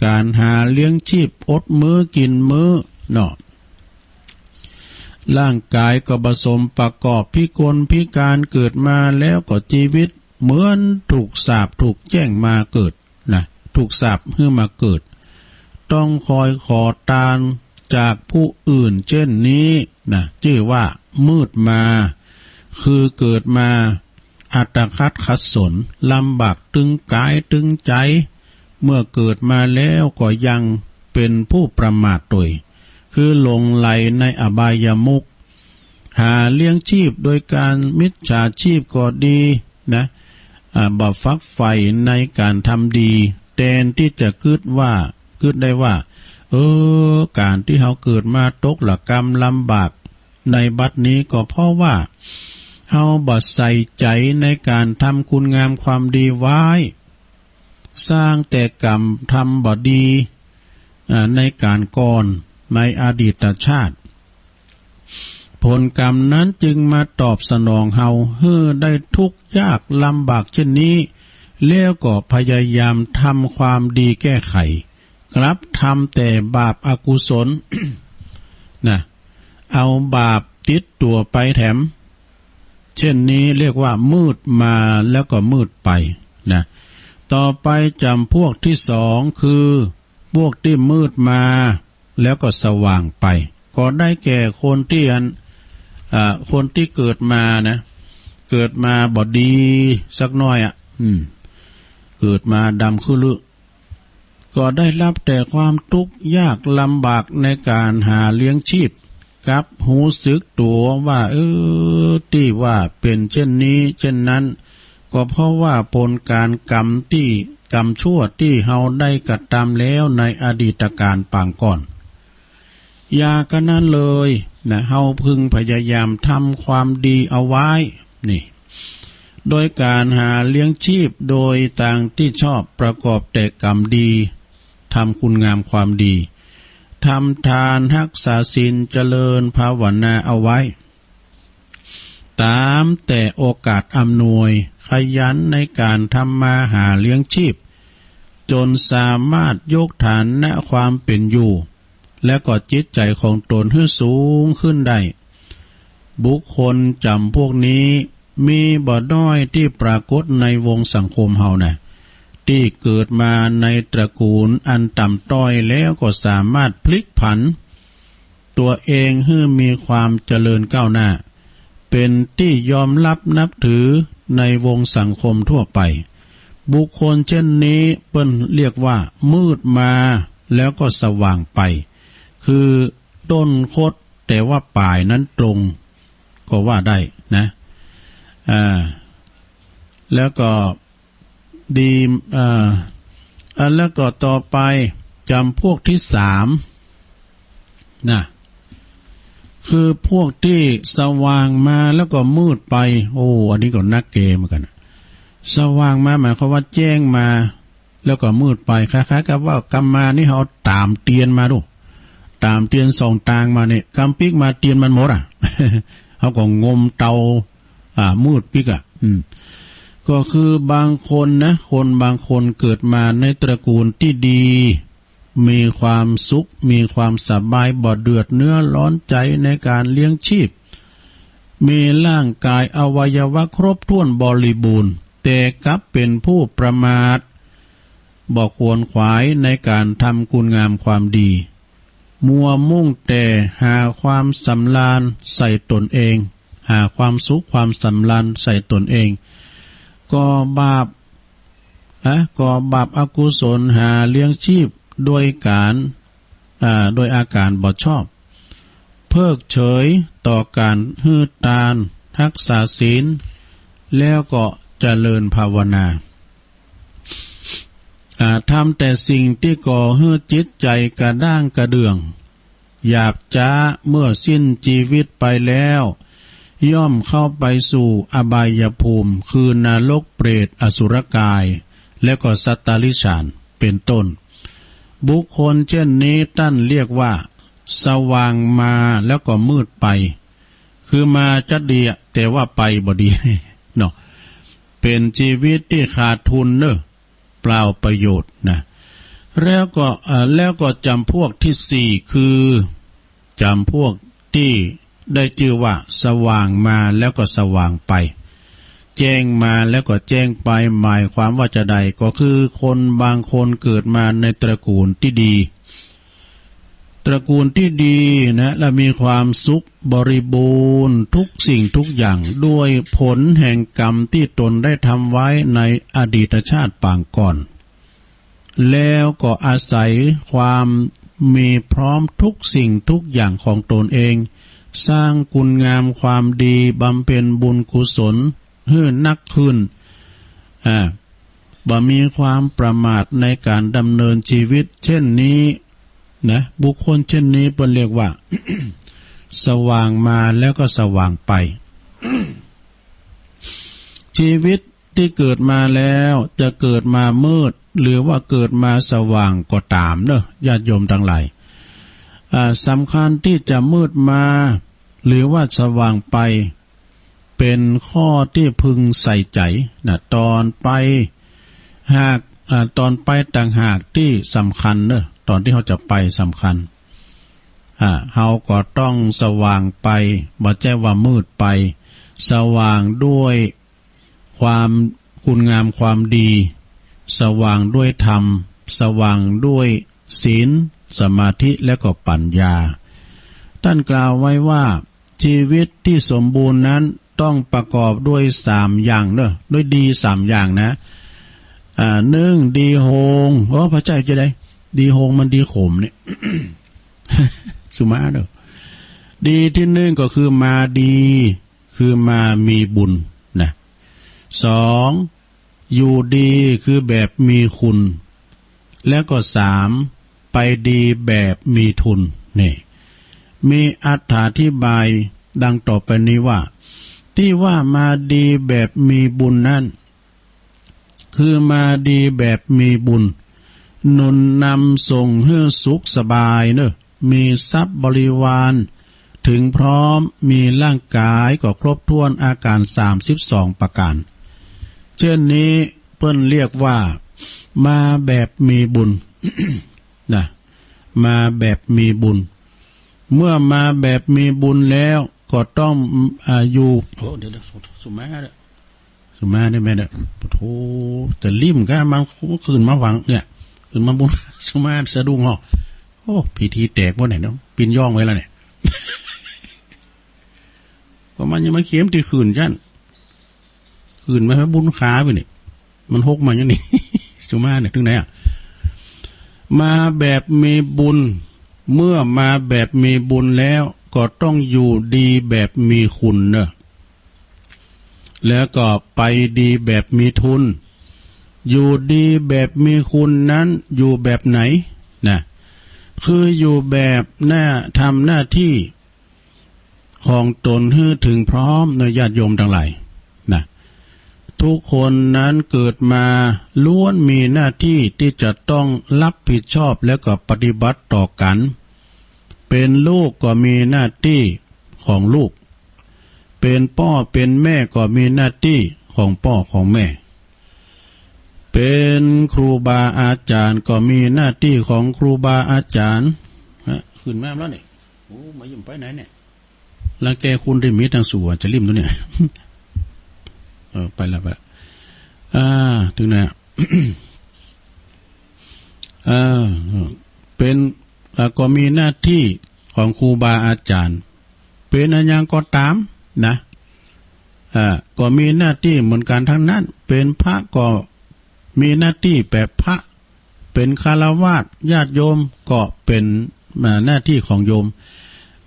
การหาเลี้ยงชีพอดมื้อกินมื้อเนาะร่างกายก็ผสมประกอบพิกลพิการเกิดมาแล้วก็ชีวิตเหมือนถูกสาปถูกแจ้งมาเกิดนะถูกสาปให้มาเกิดต้องคอยขอทานจากผู้อื่นเช่นนี้นะชื่อว่ามืดมาคือเกิดมาอัตคัดขัดสนลำบากตึงกายตึงใจเมื่อเกิดมาแล้วก็ยังเป็นผู้ประมาทตัวคือหลงไหลในอบายมุข หาเลี้ยงชีพโดยการมิจฉาชีพก็ดีนะบ่ฟักใฝ่ในการทำดีแทนที่จะคิดได้ว่าการที่เฮาเกิดมาตกละกรรมลำบากในบัดนี้ก็เพราะว่าเฮาบ่ใส่ใจในการทำคุณงามความดีไว้สร้างแต่กรรมทำบ่ดีในการก่อนในอดีตชาติผลกรรมนั้นจึงมาตอบสนองเฮาให้ได้ทุกข์ยากลำบากเช่นนี้แล้วก็พยายามทำความดีแก้ไขกลับทำแต่บาปอกุศล นะเอาบาปติดตัวไปแถมเช่นนี้เรียกว่ามืดมาแล้วก็มืดไปนะต่อไปจำพวกที่สองคือพวกที่มืดมาแล้วก็สว่างไปก็ได้แก่คนที่คนที่เกิดมานะเกิดมาบ่ดีสักน้อยเกิดมาดำคือลึก็ได้รับแต่ความทุกข์ยากลำบากในการหาเลี้ยงชีพกับหูสึกตัวว่าที่ว่าเป็นเช่นนี้เช่นนั้นก็เพราะว่าผลการกรรมชั่วที่เฮาได้กระทำแล้วในอดีตการปางก่อนอย่ากันนั้นเลยนะเฮาพึงพยายามทำความดีเอาไว้นี่โดยการหาเลี้ยงชีพโดยต่างที่ชอบประกอบแต่กรรมดีทำคุณงามความดีทำทานรักษาศีลเจริญภาวนาเอาไว้ตามแต่โอกาสอำนวยขยันในการทำมาหาเลี้ยงชีพจนสามารถยกฐานณความเป็นอยู่และก็จิตใจของตนให้สูงขึ้นได้บุคคลจำพวกนี้มีบ่น้อยที่ปรากฏในวงสังคมเฮานะที่เกิดมาในตระกูลอันต่ำต้อยแล้วก็สามารถพลิกผันตัวเองให้มีความเจริญก้าวหน้าเป็นที่ยอมรับนับถือในวงสังคมทั่วไปบุคคลเช่นนี้เปิ้นเรียกว่ามืดมาแล้วก็สว่างไปคือต้นคดแต่ว่าปลายนั้นตรงก็ว่าได้นะแล้วก็ดีแล้วก็ต่อไปจำพวกที่สามนะคือพวกที่สว่างมาแล้วก็มืดไปอันนี้ก็นักเกมเหมือนกันสว่างมาหมายความว่าแจ้งมาแล้วก็มืดไปคล้ายๆกับว่ากรรมมานี่เขาตามเตียนมาดูตามเตียนส่องตางมาเนี่ยกำปิกมาเตียนมันหมดเขาก็งมเตามืดปิกก็คือบางคนนะคนบางคนเกิดมาในตระกูลที่ดีมีความสุขมีความสบายบ่เดือดเนื้อร้อนใจในการเลี้ยงชีพมีร่างกายอวัยวะครบถ้วนบริบูรณ์แต่กลับเป็นผู้ประมาทบ่ควรขวายในการทำคุณงามความดีมัวมุ่งแต่หาความสำราญใส่ตนเองหาความสุขความสำราญใส่ตนเองก็บาปอกุศลหาเลี้ยงชีพโดยอาการบ่ชอบเพิกเฉยต่อการฮืดตานรักษาศีลแล้วก็เจริญภาวนาทำแต่สิ่งที่ก่อให้จิตใจกระด้างกระเดื่องหยาบช้าเมื่อสิ้นชีวิตไปแล้วย่อมเข้าไปสู่อบายภูมิคือนรกเปรตอสุรกายและก็สัตตริฉานเป็นต้นบุคคลเช่นนี้ท่านเรียกว่าสว่างมาแล้วก็มืดไปคือมาจะดีแต่ว่าไปบ่ดีเนาะเป็นชีวิตที่ขาดทุนเนอะเปล่าประโยชน์นะแล้วก็จำพวกที่สี่คือจำพวกที่ได้ชื่อว่าสว่างมาแล้วก็สว่างไปแจ้งมาแล้วก็แจ้งไปหมายความว่าจะใดก็คือคนบางคนเกิดมาในตระกูลที่ดีตระกูลที่ดีนะและมีความสุขบริบูรณ์ทุกสิ่งทุกอย่างด้วยผลแห่งกรรมที่ตนได้ทำไว้ในอดีตชาติปางก่อนแล้วก็อาศัยความมีพร้อมทุกสิ่งทุกอย่างของตนเอง สร้างคุณงามความดีบำเพ็ญบุญกุศลให้นักขึ้นบ่มีความประมาทในการดำเนินชีวิตเช่นนี้นะบุคคลเช่นนี้เพิ่นเรียกว่า สว่างมาแล้วก็สว่างไป ชีวิตที่เกิดมาแล้วจะเกิดมามืดหรือว่าเกิดมาสว่างก็ตามเนอะญาติโยมทั้งหลายสำคัญที่จะมืดมาหรือว่าสว่างไปเป็นข้อที่พึงใส่ใจนะตอนไปหากตอนไปต่างหากที่สำคัญเนอะตอนที่เขาจะไปสำคัญเฮาก็ต้องสว่างไปบ่ใช่ว่ามืดไปสว่างด้วยความคุณงามความดีสว่างด้วยธรรมสว่างด้วยศีลสมาธิและก็ปัญญาท่านกล่าวไว้ว่าชีวิตที่สมบูรณ์นั้นต้องประกอบด้วย3อย่างเนอะด้วยดี3อย่างนะ1ดีโฮงพระเจ้าจะได้ดีโฮงมันดีขมเนี่ย สุมาเด้อดีที่1ก็คือมาดีคือมามีบุญนะ2อยู่ดีคือแบบมีคุณแล้วก็3ไปดีแบบมีทุนนี่มีอธิบายดังต่อไปนี้ว่าที่ว่ามาดีแบบมีบุญนั้นคือมาดีแบบมีบุญหนุนนำส่งให้สุขสบายเนอะมีทรัพย์บริวารถึงพร้อมมีร่างกายก็ครบถ้วนอาการ32ประการเช่นนี้เพิ่นเรียกว่ามาแบบมีบุญ นะมาแบบมีบุญเมื่อมาแบบมีบุญแล้วก็ต้องอยู่เดี๋ยวสุมาเด้อสุมาได้ไหมเด้อโธ่แต่ริมก็มันคืนมาหวังเนี่ยคืนมาบุญ สุมาสะดุ้งเหรอโอ้พิธีแตกบ่ไหนเนาะปินย่องไว้แล้วเนี่ย เพราะมันยังมาเข็มที่คืนจั่นคืนมาให้บุญขาไปนี่มันหกมาอย่างนี้ สุมาเนี่ยถึงไหนมาแบบมีบุญเมื่อมาแบบมีบุญแล้วก็ต้องอยู่ดีแบบมีคุณเนอะแล้วก็ไปดีแบบมีทุนอยู่ดีแบบมีคุณนั้นอยู่แบบไหนนะคืออยู่แบบทำหน้าที่ของตนให้ถึงพร้อมในญาติโยมทั้งหลายนะทุกคนนั้นเกิดมาล้วนมีหน้าที่ที่จะต้องรับผิดชอบและก็ปฏิบัติต่อกันเป็นลูกก็มีหน้าที่ของลูกเป็นพ่อเป็นแม่ก็มีหน้าที่ของพ่อของแม่เป็นครูบาอาจารย์ก็มีหน้าที่ของครูบาอาจารย์ขึ้นมาแล้วเนี่ยโอ้มายิ่มไปไหนเนี่ยลังแกคุณได้มีทางสู่จะริมตัวเนี่ย ไปแล้วถึงไหน เป็นก็มีหน้าที่ของครูบาอาจารย์เป็นอะไรอย่างก็ตามนะก็มีหน้าที่เหมือนกันทั้งนั้นเป็นพระก็มีหน้าที่แบบพระเป็นฆราวาสญาติโยมก็เป็นหน้าที่ของโยม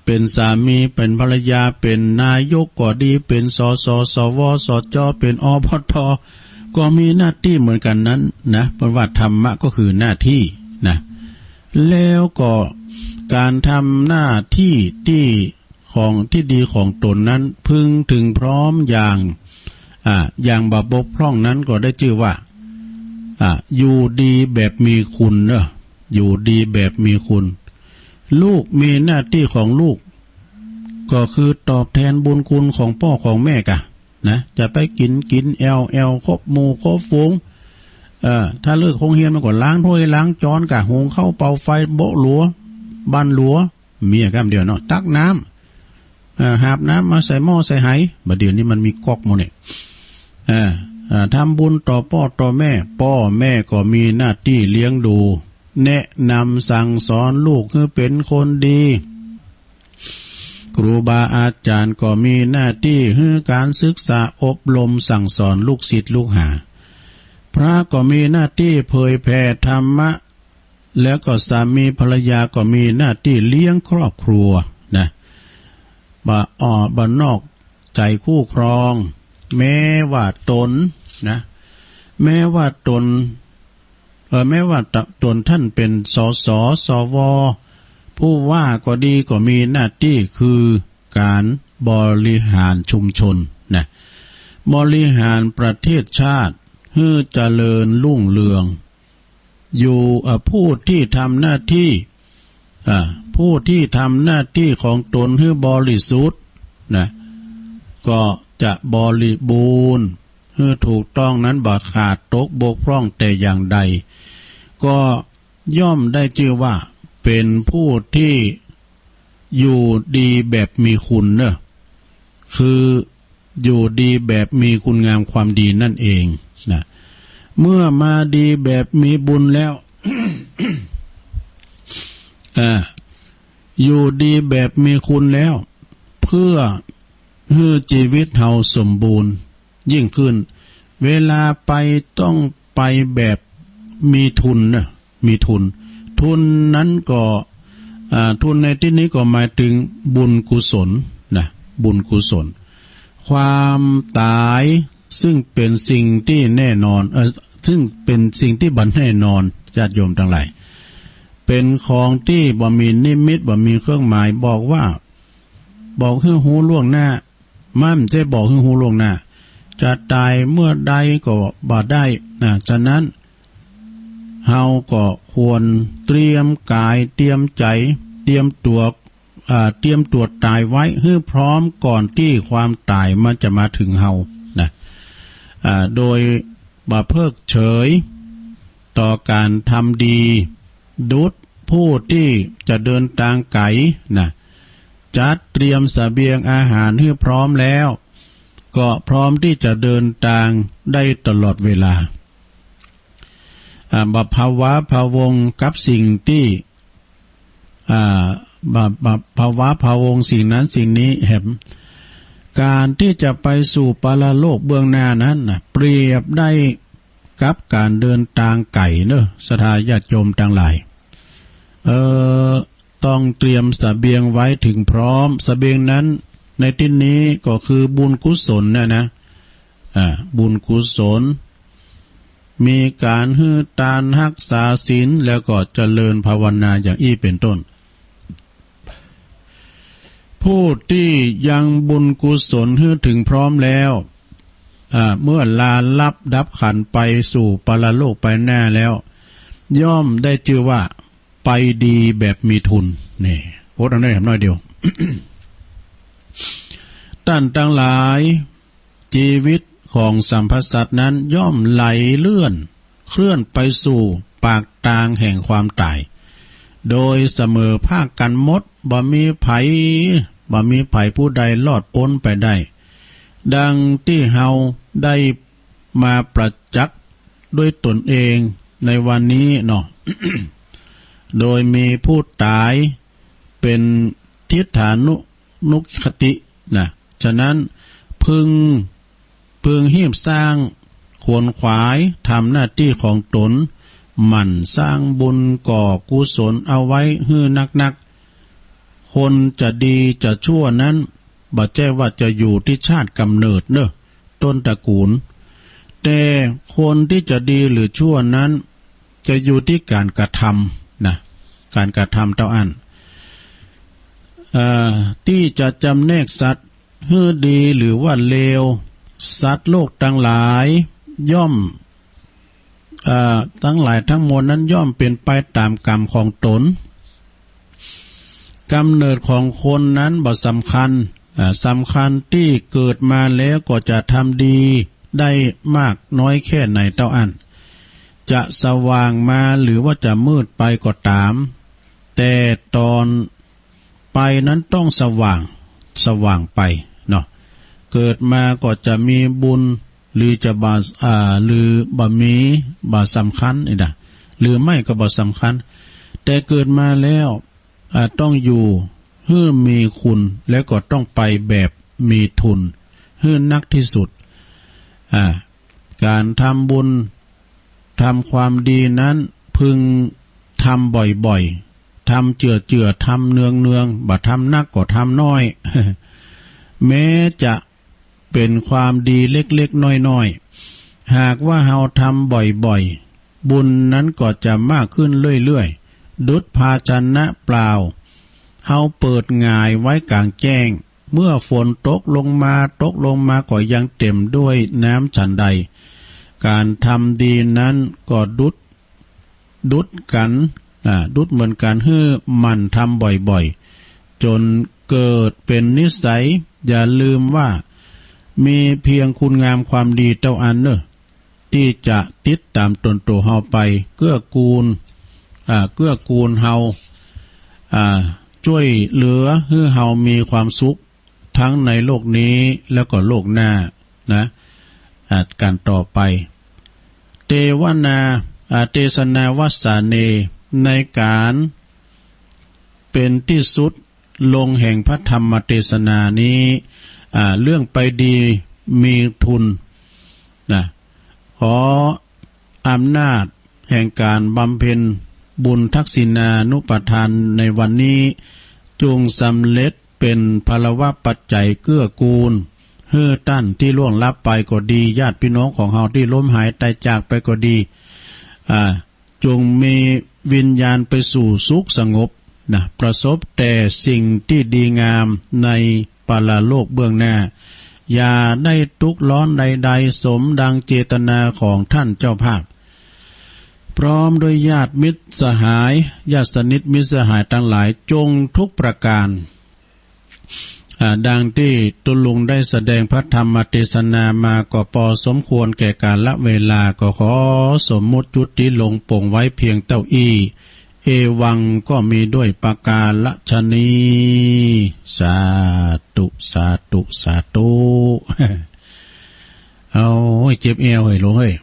เป็นสามีเป็นภรรยาเป็นนายกก็ดีเป็นสสสวสจเป็นอบทก็มีหน้าที่เหมือนกันนั้นนะเพราะว่าธรรมะก็คือหน้าที่นะแล้วก็การทำหน้าที่ของที่ดีของตนนั้นพึงถึงพร้อมอย่างบกพร่องนั้นก็ได้ชื่อว่าอยู่ดีแบบมีคุณเนอะอยู่ดีแบบมีคุณลูกมีหน้าที่ของลูกก็คือตอบแทนบุญคุณของพ่อของแม่กะนะจะไปกินแอลครบหมู่ครบฝูงถ้าเลิกโรงเรียนมาก่อนล้างถ้วยล้างจานกะหุงข้าวเป่าไฟโบะหลัวบ้านหลัวเมียกันเดียวเนาะตักน้ำหาบน้ำมาใส่หม้อใส่ไหบัดเดี๋ยวนี้มันมีก๊อกหมดเนี่ยทำบุญต่อพ่อต่อแม่พ่อแม่ก็มีหน้าที่เลี้ยงดูแนะนำสั่งสอนลูกให้เป็นคนดีครูบาอาจารย์ก็มีหน้าที่ให้การศึกษาอบรมสั่งสอนลูกศิษย์ลูกหาพระก็มีหน้าที่เผยแผ่ธรรมะแล้วก็สามีภรรยาก็มีหน้าที่เลี้ยงครอบครัวนะ บ่นอกใจคู่ครองแม้ว่าตนนะแม้ว่าตนแม้ว่าตนท่านเป็นสสสวผู้ว่าก็ดีก็มีหน้าที่คือการบริหารชุมชนนะบริหารประเทศชาติให้เจริญรุ่งเรืองอยู่ผู้ที่ทำหน้าที่ผู้ที่ทำหน้าที่ของตนให้บริสุทธิ์นะก็จะบริบูรณ์ให้ถูกต้องนั้นบ่ขาดตกบกพร่องแต่อย่างใดก็ย่อมได้ชื่อว่าเป็นผู้ที่อยู่ดีแบบมีคุณเนอะคืออยู่ดีแบบมีคุณงามความดีนั่นเองนะเมื่อมาดีแบบมีบุญแล้ว อยู่ดีแบบมีคุณแล้วเพื่อให้ชีวิตเราสมบูรณ์ยิ่งขึ้นเวลาไปต้องไปแบบมีทุนนะมีทุนนั้นก็ทุนในที่นี้ก็หมายถึงบุญกุศลนะบุญกุศลความตายซึ่งเป็นสิ่งที่แน่นอนซึ่งเป็นสิ่งที่บันแน่นอนญาติโยมทั้งหลายเป็นของที่บ่มีนิมิตบ่มีเครื่องหมายบอกให้หูล่วงหน้ามั่นจะบอกให้หูล่วงหน้าจะตายเมื่อใดก็บ่ได้ฉะนั้นเฮาก็ควรเตรียมกายเตรียมใจเตรียมตัวตายไว้ให้พร้อมก่อนที่ความตายมันจะมาถึงเฮานะโดยบ่เพิกเฉยต่อการทำดีดุจผู้ที่จะเดินทางไกลนะจัดเตรียมเสบียงอาหารให้พร้อมแล้วก็พร้อมที่จะเดินทางได้ตลอดเวลาบัพภาวะภาวงกับสิ่งที่ภาวะภาวงสิ่งนั้นสิ่งนี้แหมการที่จะไปสู่ปรโลกเบื้องหน้านั้นเปรียบได้กับการเดินทางไก่เนอะศรัทธาญาติโยมทั้งหลายต้องเตรียมเสบียงไว้ถึงพร้อมเสบียงนั้นในที่นี้ก็คือบุญกุศลนะบุญกุศลมีการฮือตานรักษาศีลแล้วก็เจริญภาวนาอย่างอี้เป็นต้นผู้ที่ยังบุญกุศลฮือถึงพร้อมแล้วเมื่อลาลับดับขันไปสู่ปรโลกไปหน้าแล้วย่อมได้ชื่อว่าไปดีแบบมีทุนนี่โอ๊ตเอาได้ทำน้อยเดียว ท่านทั้งหลายชีวิตของสัมพสัตว์นั้นย่อมไหลเลื่อนเคลื่อนไปสู่ปากทางแห่งความตายโดยเสมอภาคกันหมดบ่มีไผผู้ใดรอดพ้นไปได้ดังที่เฮาได้มาประจักษ์ด้วยตนเองในวันนี้เนาะ โดยมีผู้ตายเป็นทิฏฐานุคตินะฉะนั้นพึงหีบสร้างขวนขวายทำหน้าที่ของตนหมั่นสร้างบุญก่อกุศลเอาไว้ให้นักคนจะดีจะชั่วนั้นบ่แจ้ว่าจะอยู่ที่ชาติกำเนิดเนอะต้นตระกูลแต่คนที่จะดีหรือชั่วนั้นจะอยู่ที่การกระทำนะการกระทำเท่าอันที่จะจำแนกสัตว์ให้ดีหรือว่าเลวสัตว์โลกทั้งหลายย่อมทั้งหลายทั้งมวลนั้นย่อมเป็นไปตามกรรมของตนกำเนิดของคนนั้นบ่สำคัญที่เกิดมาแล้วก็จะทำดีได้มากน้อยแค่ไหนเท่าอันจะสว่างมาหรือว่าจะมืดไปก็ตามแต่ตอนไปนั้นต้องสว่างไปเนาะเกิดมาก็จะมีบุญหรือจะหรือบ่มีบ่สำคัญนี่นะหรือไม่ก็บ่สำคัญแต่เกิดมาแล้วต้องอยู่ให้มีคุณแล้วก็ต้องไปแบบมีทุนให้นักที่สุดการทำบุญทำความดีนั้นพึงทำบ่อยๆทำเจือทำเนืองบ่ทำนักก็ทำน้อย แม้จะเป็นความดีเล็กๆน้อยๆหากว่าเฮาทำบ่อยๆบุญนั้นก็จะมากขึ้นเรื่อยๆดุจภาชนะเปล่าเฮาเปิดง่ายไว้กลางแจ้งเมื่อฝนตกลงมาก็ยังเต็มด้วยน้ำฉันใดการทำดีนั้นก็ดุดกันดุดเหมือนกันให้มันทำบ่อยๆจนเกิดเป็นนิสัยอย่าลืมว่ามีเพียงคุณงามความดีเท่าอันเนอะที่จะติดตามตนตัวเฮาไปเกื้อกูลเฮาช่วยเหลือให้เฮามีความสุขทั้งในโลกนี้แล้วก็โลกหน้านะการต่อไปเทศนาวสาเนในการเป็นที่สุดลงแห่งพระธรรมเทศนานี้เรื่องไปดีมีทุนนะขออำนาจแห่งการบำเพ็ญบุญทักษิณานุปทานในวันนี้จงสำเร็จเป็นพลวะปัจจัยเกื้อกูลเฮือตั้นที่ล่วงลับไปก็ดีญาติพี่น้องของเฮาที่ล้มหายตายจากไปก็ดีจงมีวิญญาณไปสู่สุขสงบนะประสบแต่สิ่งที่ดีงามในปรโลกเบื้องหน้าอย่าได้ทุกข์ร้อนใดๆสมดังเจตนาของท่านเจ้าภาพพร้อมด้วยญาติมิตรสหายญาติสนิทมิตรสหายทั้งหลายจงทุกประการดังที่ตุลุงได้แสดงพระธรรมเทศนามาก็พอสมควรแก่กาลเวลาก็ขอสมมุติยุติลงปงไว้เพียงเต้าอี้เอวังก็มีด้วยประกาศชนีสาธุสาธุสาธุเอาเจ็บเอวเฮ้ยลงเฮ้ย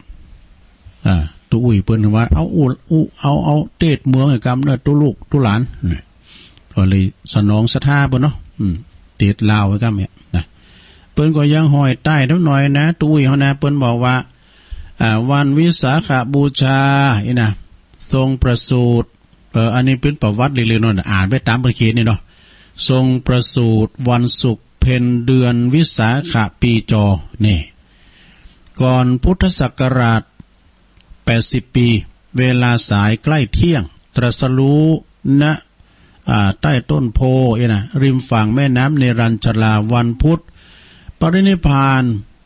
ตุอุ้ยเปิ้นว่าเอาเตดเมืองไอ้กำเนตุลูกตุหลานก็เลยสนองศรัทธาเปิ้นเนาะเตดลาวไอ้กำเนี่ยนะเปิ้นก็ยังห้อยใต้ทั้งหน่อยนะตุอุ้ยเฮานะเปิ้นบอกว่าวันวิสาขบูชานะทรงประสูติอันนี้เป็นประวัติเล็กๆน้อยๆอ่านไปตามประเขียนนี่เนาะทรงประสูติวันศุกร์เพ็ญเดือนวิสาขปีจอนี่ก่อนพุทธศักราช80 ปีเวลาสายใกล้เที่ยงตรัสรู้ณใต้ต้นโพนะริมฝั่งแม่น้ำเนรัญชราวันพุธปรินิพพาน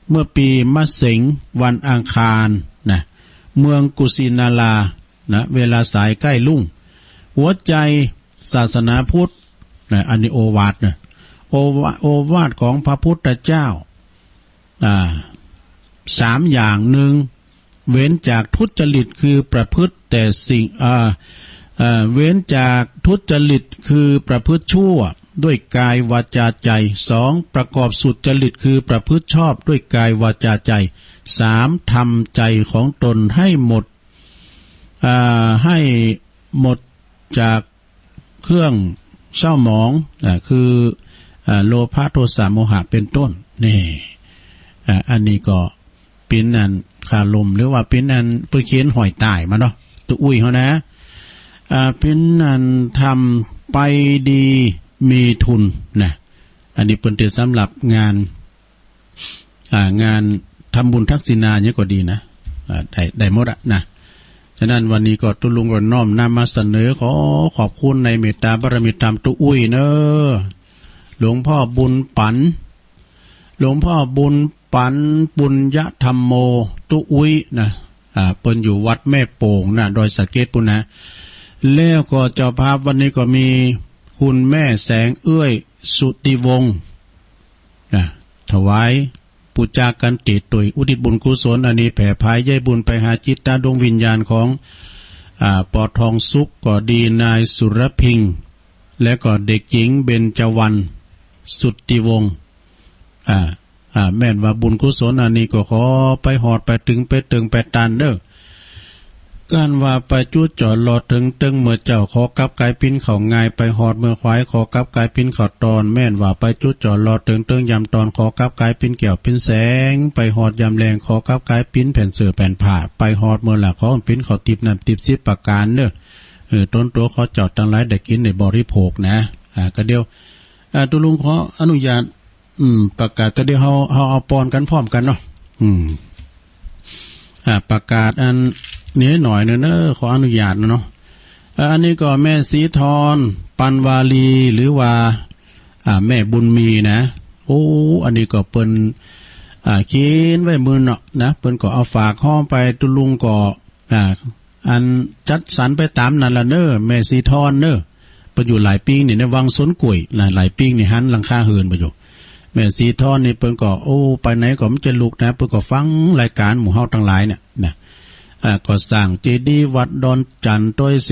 เมื่อปีมะเสงวันอังคารนะเมืองกุสินารานะเวลาสายใกล้ลุ่งหัวใจศาสนาพุทธนะอันนี้โอวาทนะโอวาทของพระพุทธเจ้า3 อย่างหนึ่งเว้นจากทุจริตคือประพฤติแต่สิ่งเว้นจากทุจริตคือประพฤติชั่วด้วยกายวาจาใจ 2. ประกอบสุจริตคือประพฤติชอบด้วยกายวาจาใจ 3. ทำใจของตนให้หมดจากเครื่องเศร้าหมองคือโลภะโทสะโมหะเป็นต้นนี่อันนี้ก็เป็นอันคาลมหรือว่าเป็นอันเพื่อเขียนหอยตายมาเนาะตัวอุ้ยเขานะเป็นอันทำไปดีมีทุนนะอันนี้เป็นเตือนสำหรับงานทำบุญทักษิณาเนี่ยก็ดีนะได้หมดอะนะฉะนั้นวันนี้ก็ตุลุงก็น้อมนำมาเสนอขอบคุณในเมตตาบารมีธรรมตุอุ้ยเนอหลวงพ่อบุญปันปุญญธรรมโมตุอุ้ยนะเปิ้นอยู่วัดแม่โป่งนะโดยสะเก็ดปุ่นนะแล้วก็เจ้าภาพวันนี้ก็มีคุณแม่แสงเอื้อยสุติวงศ์นะถวายปูจากันติดตุยอุทิศบุญกุศลอันนี้แผ่พายใยบุญไปหาจิตตาดวงวิญญาณของปอทองสุขก็ดีนายสุรพิงค์และก็เด็กหญิงเบญจวรรณสุติวงศ์แม่นว่าบุญกุศลอันนี้ก็ขอไปหอดไปถึงไปตึงไปตันเด้อการว่าไปจุดจอดรอถึงตึงเมื่อเจ้าขอกับกายปิ้นเขาง่ายไปหอดเมื่อควายขอกับกายปิ้นเขาตอนแม่นว่าไปจุดจอดรอถึงตึงยำตอนขอกับกายปิ้นเกี่ยวปิ้นแสงไปหอดยำแรงขอกับกายปิ้นแผ่นเสือแผ่นผ้าไปหอดเมื่อหลักของปิ้นเขาติบน้ำติบ10 ประการเด้อต้นตัวเขาจอดตั้งหลายได้กินในบริโภคนะก็เดียวตุลุงขออนุญาต ประกาศก็เดี๋ยวเขาเอาปอนกันพร้อมกันเนาะประกาศอันนี้หน่อยเนอะขออนุญาตเนาะอันนี้ก็แม่สีทรปันวาลีหรือว่าแม่บุญมีนะโอ้อันนี้ก็เปิ้นเขียนไว้มือเนาะนะเปิ้นก็เอาฝากห้องไปตุลุงก็อันจัดสรรไปตามนั่นละเนอะแม่สีทรเนอะไปอยู่หลายปีนี่ในวังสวนกุ่ยหลายปีนี่หันหลังคาเฮือนไปอยู่แม่สีทรนี่เปิ้นก็โอ้ไปไหนก็มันจะลุกนะเปิ้นก็ฟังรายการหมู่เฮาทั้งหลายเนี่ยนะก็สร้างเจดีย์วัดดอนจันทร์ต้อยเส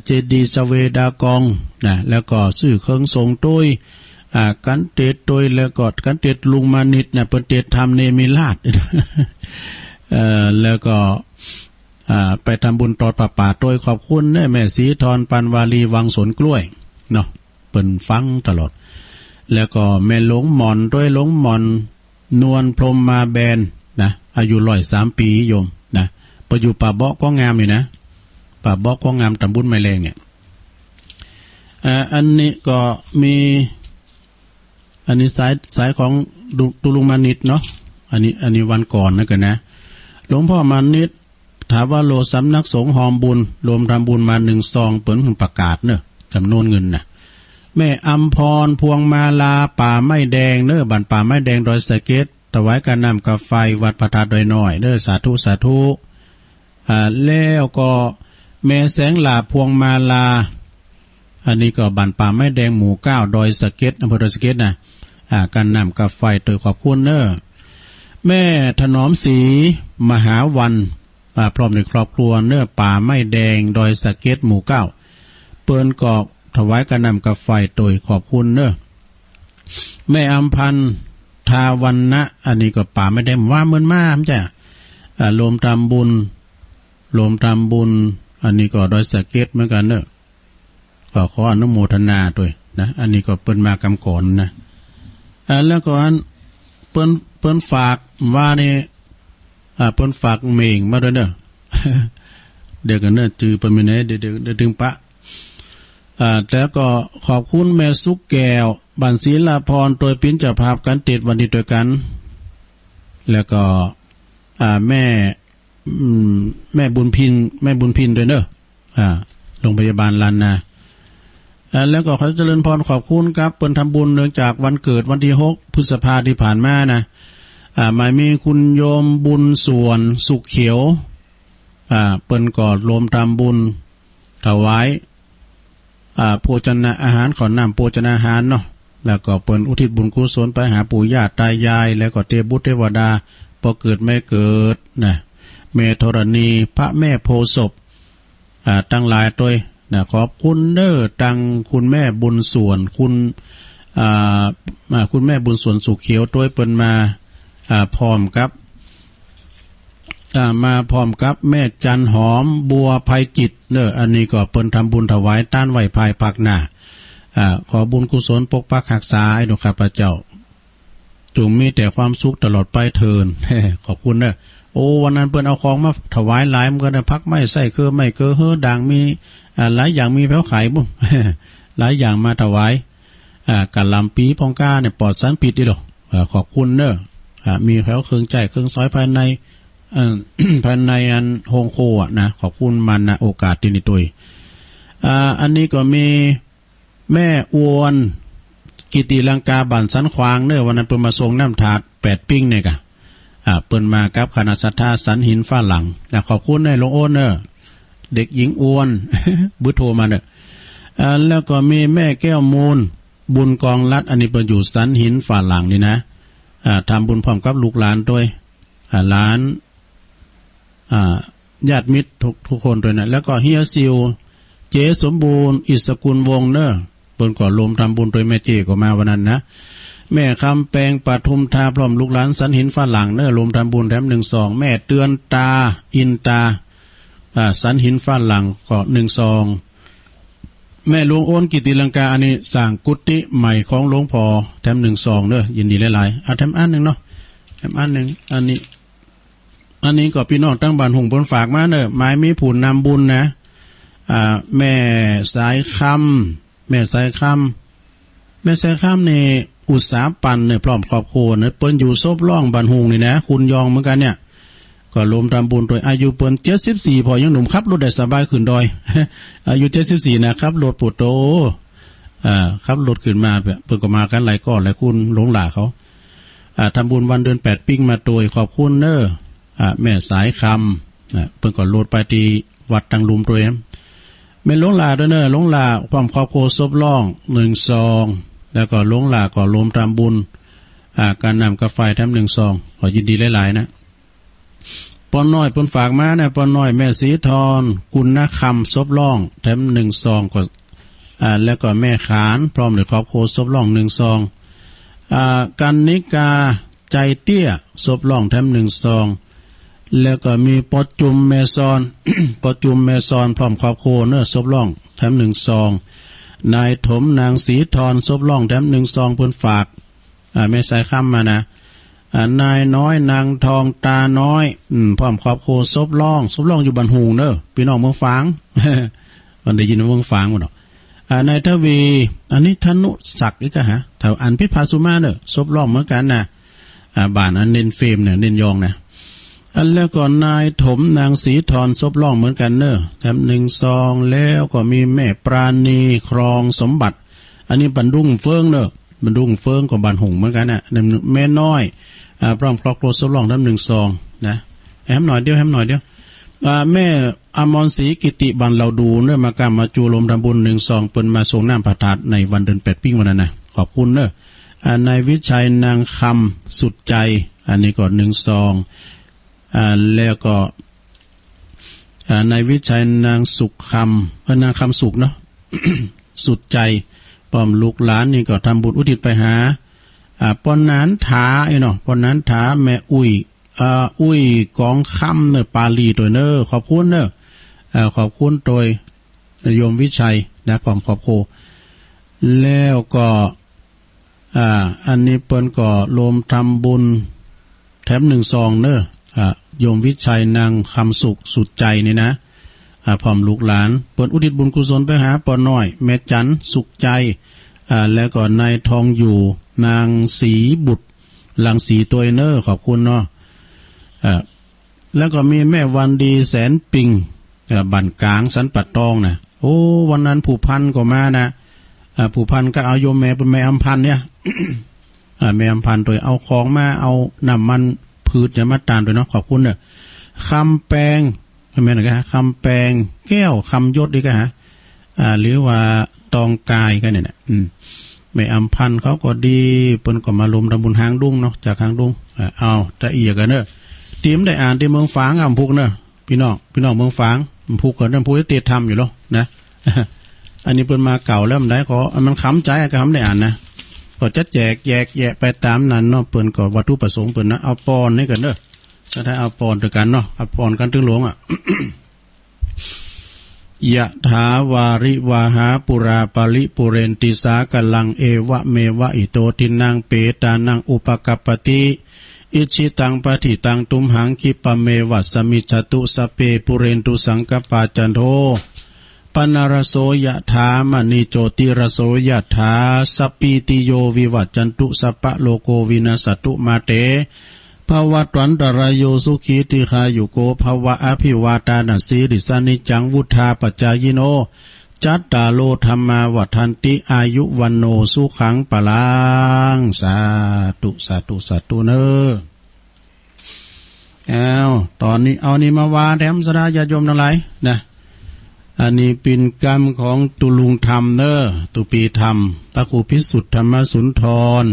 เจดีย์สเวดากองนะแล้วก็ซื้อเครื่องทรงต้อยกันเตดต้อยแล้วก็กันเตดลุงมานิดเนี่ยเปิ้นเตดทำเนมิราช แล้วก็ไปทำบุญตอดป่าต้อยขอบคุณแม่สีทรปันวาลีวังสวนกล้วยเนาะเปิ้นฟังตลอดแล้วก็แม่หลงหม่อนต้อยหลงหม่อนนวลพรหมมาแบนนะอายุ103 ปีโยมนะไปอยู่ป่าเบาะก็งามอยู่นะป่าเบาะก็งามตำบลไม้แรงเนี่ยอันนี้ก็มีอันนี้สายของตุลุงมานิดเนาะอันนี้วันก่อนนะกันนะหลวงพ่อมานิดถามว่าโลสำนักสงฆ์หอมบุญรวมทำบุญมา1 ซองเปิ่นประกาศเนอะจำนวนเงินนะแม่อัมพรพวงมาลาป่าไม้แดงเนอะบ้านป่าไม้แดงดอยสะเก็ดถวายการนำกาไฟวัดพระธาตุดอยน้อยเนอะสาธุสาธุแล้วก็แม่แสงหลาพวงมาลาอันนี้ก็บ้านป่าไม้แดงหมู่9ดอยสะเก็ดอำเภอดอยสะเก็ดนะการนำกาไฟโดยขอบคุณเนอะแม่ถนอมศรีมหาวันพร้อมในครอบครัวเนื้อป่าไม้แดงดอยสะเก็ดหมู่9เปิ้นกอกถวายการนำกาไฟโดยขอบคุณเนอะแม่อัมพันธ์ทาวันนะอันนี้ก็ป่าไม้แดงว่าเหมือนมากจ้ะรวมทำบุญอันนี้ก็ดอยสะเก็ดเหมือนกันเนอะก็ขออนุโมทนาด้วยนะอันนี้ก็เปิ้นมากำก่อนนะแล้วก็อันเปิ้นฝากว่านี่เปิ้นฝากเมงมาด้วยเนอะ เดี๋ยวกันเนอะจือเปิ้นมีไหนเดี๋ยวถึงปะแล้วก็ขอบคุณแม่สุกแก้วบันศีลาพรโดยปิ้นเจ้าภาพกันติดวันนี้ด้วยกันแล้วก็แม่บุญพินด้วยเนอะโรงพยาบาลลานนาแล้วก็ขอเจริญพรขอบคุณครับเปิ้นทำบุญเนื่องจากวันเกิดวันที่6 พฤษภาคมที่ผ่านมานะหมายมีคุณโยมบุญส่วนสุขเขียวเปิ้นก็รวมทำบุญถวายโภชนาอาหารขอนำโภชนาอาหารเนาะแล้วก็เปิ้นอุทิศบุญกุศลไปหาปู่ย่าตายายแล้วก็เทพบุตรเทวดาพอเกิดไม่เกิดนะเมธรณีพระแม่โพศพตั้งหลายตัวนะขอบคุณเด้อตังคุณแม่บุญส่วนคุณแม่บุญส่วนสุขเขียวตัวเปิ้นมาพร้อมกับแม่จันหอมบัวภัยจิตเนอะอันนี้ก็เปิ้นทำบุญถวายต้านไหวภายภาคหน้าขอบุญกุศลปกปักรักษาไอ้ดอกข้าพเจ้าจงมีแต่ความสุขตลอดไปเถิด ขอบคุณเนอะโอ้วันนั้นเปิ้นเอาของมาถวายหลายมันก็ได้พักไม่ใส่คือไม่เกอเฮอด่างมีหลายอย่างมีแผวไข่บุ้ม หลายอย่างมาถวายกะลำปีพองก้าเนี่ยปลอดสารพิษดิหรอขอบคุณเนอะมีแผวเครื่องใจเครื่องซอยภายใน ภายในอันโฮงโคนะขอบคุณมันนะโอกาสที่นี่ตัวอันนี้ก็มีแม่อวนกิติลังกาบันสันควางเนอะวันนั้นเปิ้นมาส่งน้ำถาด8 ปิ้งเนี่ยกะเปิ้นมากับคณะศรัทธาสันหินฟ้าหลังนะขอบคุณในหลวงโอนเนอะเด็กหญิงอวน บุโทรมาเนอะแล้วก็มีแม่แก้วมูลบุญกองรัดอันนี้เปิ้นอยู่สันหินฟ้าหลังนี่นะทำบุญพร้อมกับลูกหลานด้วยหลานญาติมิตรทุกคนด้วยนะแล้วก็เฮียซิวเจสมบูรณ์อิสกุลวงเนอะเปิ้นก็รวมทำบุญโดยแม่เจก็มาวันนั้นนะแม่คำแปงปทุมทาพร้อมลูกหลานสันหินฝรั่งเนอะรวมทำบุญแถม1 ซองแม่เตือนตาอินตาสันหินฝรั่งก็1 ซองแม่หลวงโอนกิติลังกาอันนี้สร้างกุฏิใหม่ของหลวงพ่อแถม1 ซองเนอะยินดีหลายๆแถมอันนึงเนาะแถมอันนึงอันนี้ก็พี่น้องตั้งบ้านหุงบนฝากมาเนอะหมายมีผู้นำบุญนะแม่สายคำนี่ อุตสาหปันเนี่ยพร้อมครอบครัวเนี่ยเปิ้นอยู่ซบล่องบันหุงนี่นะคุณยองเหมือนกันเนี่ยก็รวมทำบุญโดยอายุเปิ้น74พอยังหนุ่มขับรถได้สบายขึ้นดอย อายุ74นะครับรถปุโตขับรถขึ้นมาเปิ้นก็มากันหลายก้อนหลายคุณหลงหลาเขาทำบุญวันเดือน8ปิ้งมาโดยขอบคุณเน้อแม่สายคำเปิ้นก็โลดไปที่วัดตังลุมตัวเองแม่หลงหลาด้วยเน้อหลงหลาความครอบครัวซบล่อง1ซองแล้วก็หลงหลาก็รวมทำบุญการนำกาแฟแถม1ซองขอยินดีหลายๆนะปอนน้อยปนฝากมานะปอนน้อยแม่สีทอนกุณคำซบล่องแถม1ซองก็แล้วก็แม่ขานพร้อมด้วยครอบครัวซบล่อง1ซองกันนิกาใจเตี้ยซบล่องแถม1ซองแล้วก็มีปอจุมเมซอน ปอจุมเมซอนพร้อมครอบครัวเนื้อซบล่องแถม1ซองนายถมนางสีทอนซบล่องแถม1ซองเพิ่นฝากแม่สายค่ำมานะนายน้อยนางทองตาน้อยพร้อมครอบครัวซบล่องอยู่บันหุงเด้อพี่น้องเมืองฝาง มันได้ยินว่าเมืองฝางบ่ดอกนายทวีอันนี้ธนุศักดิ์อีกฮะแถวอันพิพาสุมาเด้อซบล่องเหมือนกันนะบ้านอันเน้นเฟรมเนี่ยเน้นยองนะแล้วก็นายถมนางสีทอนซบล่องเหมือนกันเนอะแถม1ซองแล้วก็มีแม่ปราณีครองสมบัติอันนี้บรรดุงเฟิงเนอะบรรดุงเฟิงกับบันหงเหมือนกันน่ะแม่น้อยพร้อมครอบครัวซบล่องแถม1ซองนะแฮมหน่อยเดียวแม่อมรศรีกิติบันเราดูเนอะมากรรมมาจูลมทำบุญ1ซองเปิ้นมาส่งน้ำประทานในวันเดือน8ปิ้งวันนั้นนะขอบคุณเนอะนายวิชัยนางคำสุดใจอันนี้ก็1ซองแล้วก็นายวิชัยนางสุขคำนางคำสุขเนาะ สุดใจป้อมลูกหลานนี่ก็ทำบุญอุทิศไปหาปอนนั้นถาไอ้เนาะปอนนั้นถาแม่อุ้ยกองคำเนอะปาลีตัวเนอะขอบคุณเนอะขอบคุณโดยโยมวิชัยนะป้อมขอบโคแล้วก็อันนี้เปิ้นก็รวมทำบุญแถม1ซองเนอะโยมวิชัยนางคำสุขสุดใจนี่นะพร้อมลูกหลานเปิดอุทิศบุญกุศลไปหาปอน้อยแม่จันสุขใจแล้วก็นายทองอยู่นางสีบุตรหลังสีตัวเนอร์ขอบคุณเนาะแล้วก็มีแม่วันดีแสนปิงบั่นกลางสันปัดตองนะโอ้วันนั้นผู้พันก็มานะผู้พันก็เอาโยมแม่เป็นแม่อำพันเนี่ย แม่อำพันโดยเอาของมาเอาน้ำมันพืชเนี่ยมาตานด้วยเนาะขอบคุณเนอะคำแปลงใช่ไหมนะคำแปลงแก้วคำยศดีก็ฮะหรือว่าตองกายกันเนี่ยแม่อำพันเขาก็ดีเปิ้นก็มาลมทำบุญหางดุ้งเนาะจากหางดุ้งเอาแต่เอียกันเนอะทีมได้อ่านที่เมืองฝางอ่ำพุกเนอะพี่น้องเมืองฝางพุกกันนั่นพุกที่เตะทำอยู่หรอนะ อันนี้เปิ้นมาเก่าแล้วมันได้ขอมันค้ำใจก็ค้ำได้อ่านนะก็จะแจกแยกแยะไปตามนั้นเนาะเปิ้นก็วัตถุประสงค์เปิ้นนะเอาปอนนี่กันเด้อถ้าเอาปอนด้วยกันเนาะเอาปอนกันถึงหลวง ยะถาวาริวาหาปุราปาริปุเรนติสากลังเอวะเมวะอิโตทินังเปตานังอุปกัปปติอิชิตังปฏิตังตุมหังคิปะเมวะสมิจตุสเปปุเรนตุสังกปาจันโทปนารโสยะถามณีโจติรโสยะถาสปีติโยวิวัจจันตุสัพพะโลโกวินาสตุมาเตภวัตวันตรายโยสุขีติขายุโกภวะอภิวาตานัสสิริสานิจังวุธาปัจจายโนจัตตาโลธรรมาวัฏันติอายุวันโนสุขังปะลังสาธุสาธุสาธุเนอตอนนี้เอานี่มาวาแถมสดาญาโยมทั้งหลายนะอันนี้เป็นกรรมของตุลุงธรรมเนอตุปีธรรมพระครูพิสุทธิ์ธรรมสุนทร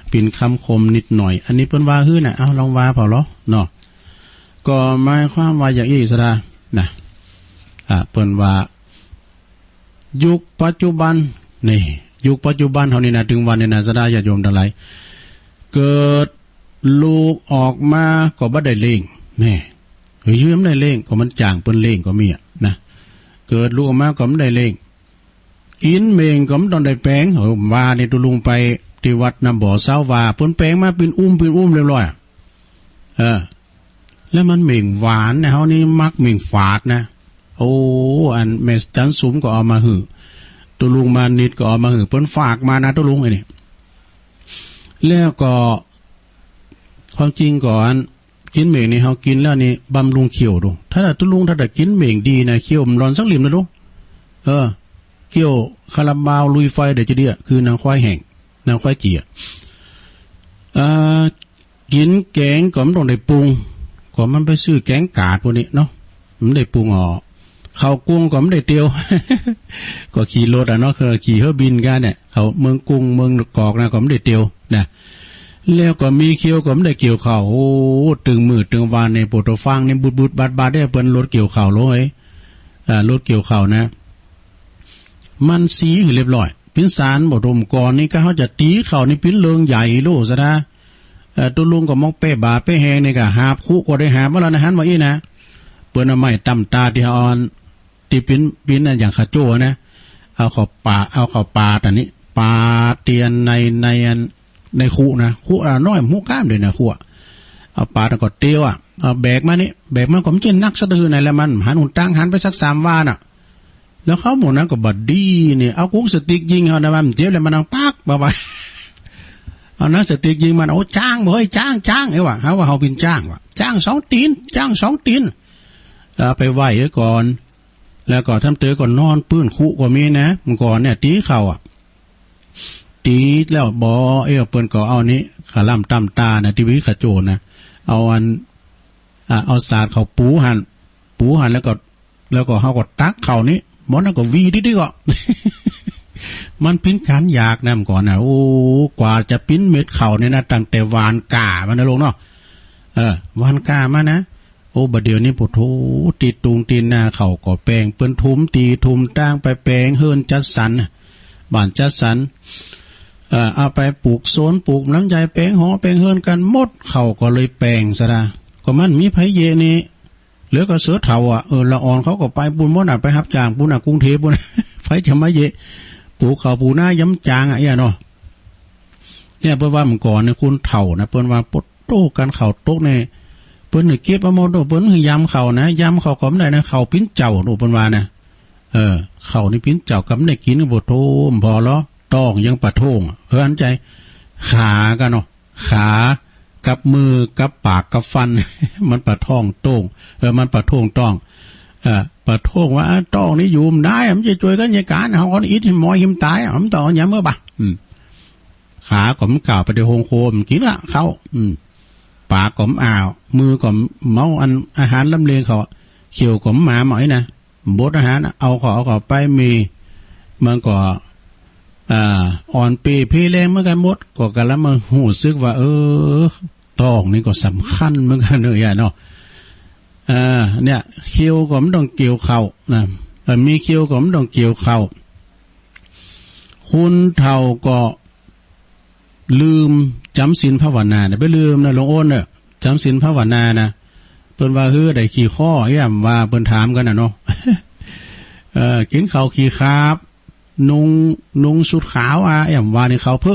เป็นคำคมนิดหน่อยอันนี้เปิ้นว่าฮื้อน่ะเอาลองว่าเปล่าเหรอเนาะก็หมายความว่าอย่างอีกซะดานะเปิ้นว่ายุคปัจจุบันนี่ยุคปัจจุบันเฮานี่นะถึงวันนี้นะซะดาญาติโยมทั้งหลายเกิดลูกออกมาก็บ่ได้เลี้ยงแม่ยืมได้เลี้ยงก็มันจ้างเปิ้นเลี้ยงก็มีนะเกิดลูกออกมาก็ไม่ได้เลี้ยงกินเมงก็ไม่ต้องได้แปลงว่านี่ตุลุงไปที่วัดน้ำบ่อเสาว่าเปิ้นแปลงมาเป็นอุ้มเรียบร้อยแล้วมันเหม่งหวานนะเฮานี่มักเหม่งฝาดนะโอ้อันแม่จันสุมก็เอามาหือตุลุงมานิดก็เอามาหือเปิ้นฝากมานะตุลุงไอ้นี่ แล้วก็ความจริงก่อนกินเหม่งนี่เฮากินแล้วนี่บำรุงเขียวดูถ้าตุลุงถ้ากินเหม่งดีนะเขียวมันร้อนสักลิ่มนะดูเขียวคาราบาวลุยไฟเดี๋ยวจะเดียคือนางควายแห้งนางควายเจี๋ยกินแกงก็ไม่ต้องได้ปรุงก็มันไปซื้อแกงกาดพวกนี้เนาะมันได้ปรุงข้าวกุ้งก็ไม่ได้เตียว ก็ขี่รถเนาะคือขี่เฮอบินกันเนี่ยเขาเมืองกุ้งเมืองกอกนะก็ไม่ได้เตียวนะแล้วก็มีเคี้ยวก็ไม่ได้เกี่ยวข้าวโอ้ตึงมือตึงวานในปวดฟังในบุดบาดได้เปิ้นรถเกี่ยวข้าวเลยรถเกี่ยวข้าวนะมันสีเรียบร้อยปิ้นสารบ่ดมก่อนนี่ก็เขาจะตีข้าวนี่ปิ้นเลิงใหญ่โลซะนะตัวลุงก็มองเป้บาเป้แหงนี่ก็หาบคู่ก็ได้หาบ่แล้วนะหันว่าอีนะเปิ้นเอาไม้ตำตาที่อ่อนที่ปิ้นน่ะอย่างขาโจ้นะเอาเข้าป่าตอนนี้ปลาเตียนในคู่นะคู่น้อยหมูก้ามด้วยนะคู่เอาปลาตะกอดเตียวเอาแบกมานี่แบกมาก็มันจะนักสะดือไหนแล้วมันหันหุ่นตั้งหันไปสัก3 วันแล้วเขาหมดนั้นก็บัดดีนี่เอากุ้งสติ๊กยิงเขานะมันเจ็บเลยมันดังปักบ่ไปเอานักสติ๊กยิงมันโอ้จ้างบ่เฮ้ยจ้างไอ้วะเขาว่าเขาเป็นจ้างวะจ้าง2 ตีนจ้าง2 ตีนไปไหวก่อนแล้วก็ทำเตยก่อนนอนปื้นคู่ก็มีนะมันก่อนเนี่ยตีเข่าตีแล้วบอเปิ้นก็เอานี้ขาล่ำตำตานะที่วิขโจนะเอาศาสตร์เขาปูหันแล้วก็เขาก็ตักเข่านี้หมอนั่นก็วีดิก็ มันปิ้นขันอยากนะมันก่อนนะโอ้กว่าจะปิ้นเม็ดเข่าเนี่ยนะตั้งแต่วานกามันนะลงเนาะวานกามานะโอ้บัดเดี๋ยวนี้ปุถุติดตุงตีนนาเข่าก็แปลงเปิ้นทุ้มตีทุ้มตั้งไปแปลงเฮิรนจัดสรรบ้านจัดสรรเอาไปปลูกโซนปลูกน้ำใจแปลงหอแปลงเฮิรนกันหมดเขาก็เลยแปลงซะนะก็มันมีไผเยนี่เหลือก็เสือเถาละอ่อนเขาก็ไปบุญมดไปรับจ้างบุญกรุงเทพบุญ ไผจะมาเยปลูกเขาปลูกหน้าย้ำจางเนาะเนี่ยเปิ้นว่ามันก่อนเนี่ยคุณเถานะเปิ้นว่าปดโตกันเข่าตกเนี่ยเปิ้นเก็บเอาหมดเปิ้นคือยำเข่านะยำเข่าก็ไม่ได้นะเข่าปิ้นเจ้าโเปิ้นว่านะเข่านี่ปิ้นเจ้าก็ไม่ได้กินบ่โทมพอล้อต้องยังปะโท่งอันใจขากันเนาะขากับมือกับปากกับฟัน มันปะท่องโต้งมันปะท่งต้องปะท่งว่าต้องนี่อยู่มได้มันจะช่วยกันยการเฮาคนอิดหิมอยหิมตายมันต่ออย่าเมื่อบ่ขาก็มกล่าวไปในโฮงโคมกินละเข้าปากก็มอ่าวมือก็เมาอันอาหารลำเลียงเขาเขียวก็หมาหมอยนะบดอาหารเอาเขาไปมีมันก็อ่อนปีพี่แรงเมื่อกันหมดก็กันแล้วมันหูซึกว่าตองนี่ก็สำคัญเหมือนกันเลยเนาะเนี่ยเคี้ยวก็ไม่ต้องเกี่ยวเข่านะมีเคี้ยวก็ไม่ต้องเกี่ยวเข่าคุณเท่าก็ลืมจำศีลภาวนาเนี่ยไปลืมนะหลวงโอนเนี่ยจำศีลภาวนานะเปิ้นว่าได้ขี่ข้ว่าเปิ้นถามกันนะเนาะ กินข้าวขี่คาบนุ่งชุดขาวว่านี่เขาเ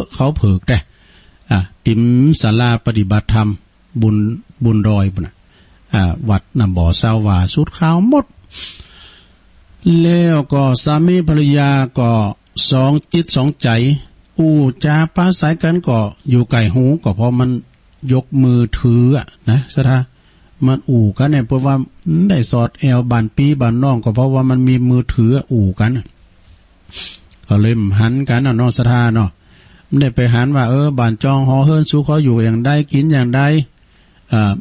ผิกแต่ติ๋มศาลาปฏิบัติธรรมบุญรอยปุ่นวัดน้ำบ่อสาวว่าชุดขาวหมดแล้วก็สามีภรรยาก็2 จิต 2 ใจจาป้าสายกันก็อยู่ไก่หูก็เพราะมันยกมือถือนะสถามันกันเนี่ยเพราะว่าได้สอดแอวบานปีบานน้องก็เพราะว่ามันมีมือถือกันก็เลยหันกันเนาะสถาเนาะไม่ได้ไปหันว่าบานจองหอเฮิรนสูเขาอยู่อย่างใดกินอย่างใด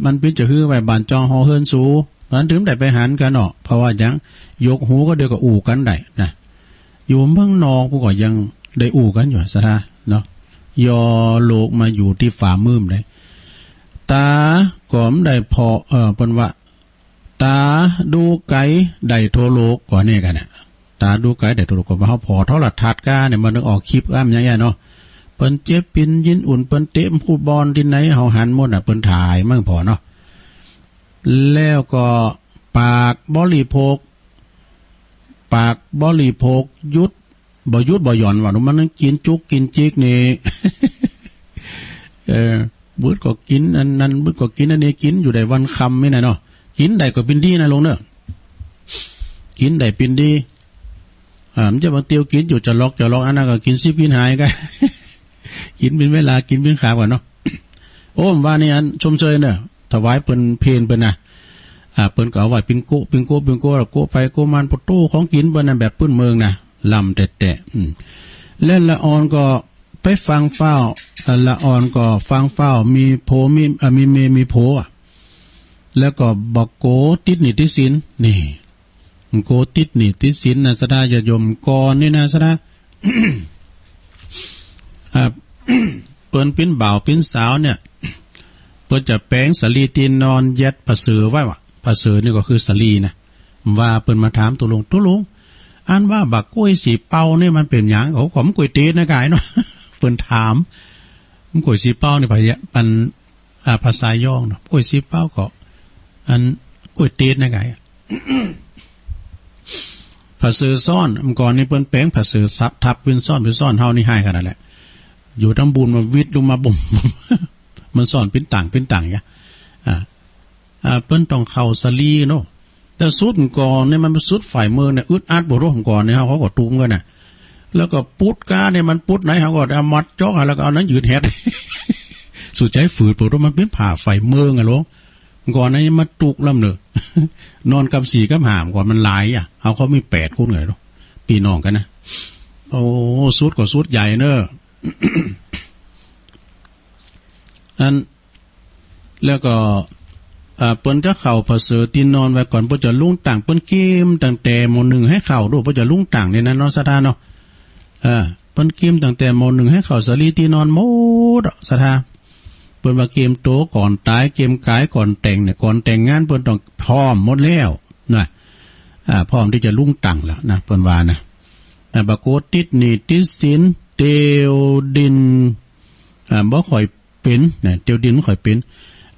มันเป็นจะฮื้อไว้บานจองหอเฮิรนสูมันถึงได้ไปหันกันเนาะเพราะว่ายังยกหูก็เดียวก็กันได้นะอยู่เมืองนอกพวกก็ยังได้กันอยู่สถาเนาะยอโลกมาอยู่ที่ฝ่ามือได้ตาก็ไม่ได้พอเปิ้นว่าตาดูไกได้โทโลกก่อนนี่กันน่ะตาดูไกได้โทโลกก็ว่าเฮาพอโทรทัศน์กันเนี่ยมันนึกออกคลิปอย่างเงี้ยเนาะเปิ้นเจ็บปินยินอุ่นเปิ้นเตะฟุตบอลที่ไหนเฮาหันหมดเปิ้นถ่ายมั่งพอเนาะแล้วก็ปากบริโภคยุดบ่หย่อนว่ามันกินจุกกินจิกนี่ บุดก็กินอันนั้นบุดก็กินอันนี้กินอยู่ได้วันคำไม่ไหนเนาะกินได้ก็เป็นดีนะลงเนอะกินได้เป็นดีมันจะมาเตียวกินอยู่จะล็อกอันนั้นก็กินซิกินหายกัน กินเป็นเวลากินเป็นขาวก่อนเนาะ โอ้มว่านี่อันชมเชยเนี่ยถวายเปิ้นเพนเปิ้นน่ะเปิ้นก็เอาไว้ปิงโก้แล้วโก้ไปโก้มันปะตู้ของกินเปิ้นน่ะแบบปื้นเมืองน่ะลำแตะเล่นละออนก็ไปฟังเฝ้าละออนก็ฟังเฝ้ามีโพมีโพอ่ะแล้วก็บอกโกติดหนีติสินนี่โกติดหนีติสินนะสดาญาโยมก่อนนี่นะสดา เปิ้นปิ้นบ่าวปิ้นสาวเนี่ยเปิ้นจะแปลงสลีตีนนอนยัดผาเสือไว้ว่ะผาเสือนี่ก็คือสลีนะว่าเปิ้นมาถามตุลุงอันว่าบักกล้วยสีเป้านี่มันเป็นหยังเขาขมกล้วยตีนะกายเนาะ เปิ้นถามกล้วยสีเป้านี่ปันภาษาย่องเนาะกล้วยสีเป้าก็อันกล้วยตีนะกาย ผาเสือซ่อนก่อนนี่เปิ้นแปลงผาเสือซับทับเป็นซ่อนเฮานี่ให้ขนาดแหละอยู่ทั้งบุญมาวิทย์ลงมาบ่ม มันซ่อนเป็นต่างอย่างเปิ้นต้องเข้าสลีเนาะแต่สุดก่อนเนี่ยมันเป็นสุดฝ่ายมือเนี่ยอึดอัดบ่รู้ก่อนเนี่ยเขาก็ตุ้มกันน่ะแล้วก็ปุดกาเนี่ยมันปุดไหนเขาก็เอามัดจ้องแล้วก็เอานั้นยืดเฮ็ด สุดใจฝืดบ่รู้มันเป็นผ่าฝ่ายมือไงลูกก่อนนี้มาตุกลำเนอะ นอนกับ4กับ5ก่อนมันหลายเอาเขามี8คนไงลูกพี่น้องกันนะโอ้สุดก็สุดใหญ่เนอะ อันแล้วก็เปิ้นจะเข้าผาเสือตีนนอนไว้ก่อนเปิ้นจะลุ่งต่างเปิ้นเกมตั้งแต่ม.1ให้เข้าดูเปิ้นจะลุ่งต่างเนี่ยนะเนาะสถานเนาะเปิ้นเกมตั้งแต่ม.1ให้เข้าสลีตีนอนหมดสถานเปิ้นว่าเกมโตก่อนตายเกมกายก่อนแต่งเนี่ยก่อนแต่งงานเปิ้นต้องพร้อมหมดแล้วนะพร้อมที่จะลุ่งต่างแล้วนะเปิ้นว่านะบากโกติดนี่ติดสินเตียวดินบ่ค่อยเป็นเนี่ยเตียวดินบ่ค่อยเป็น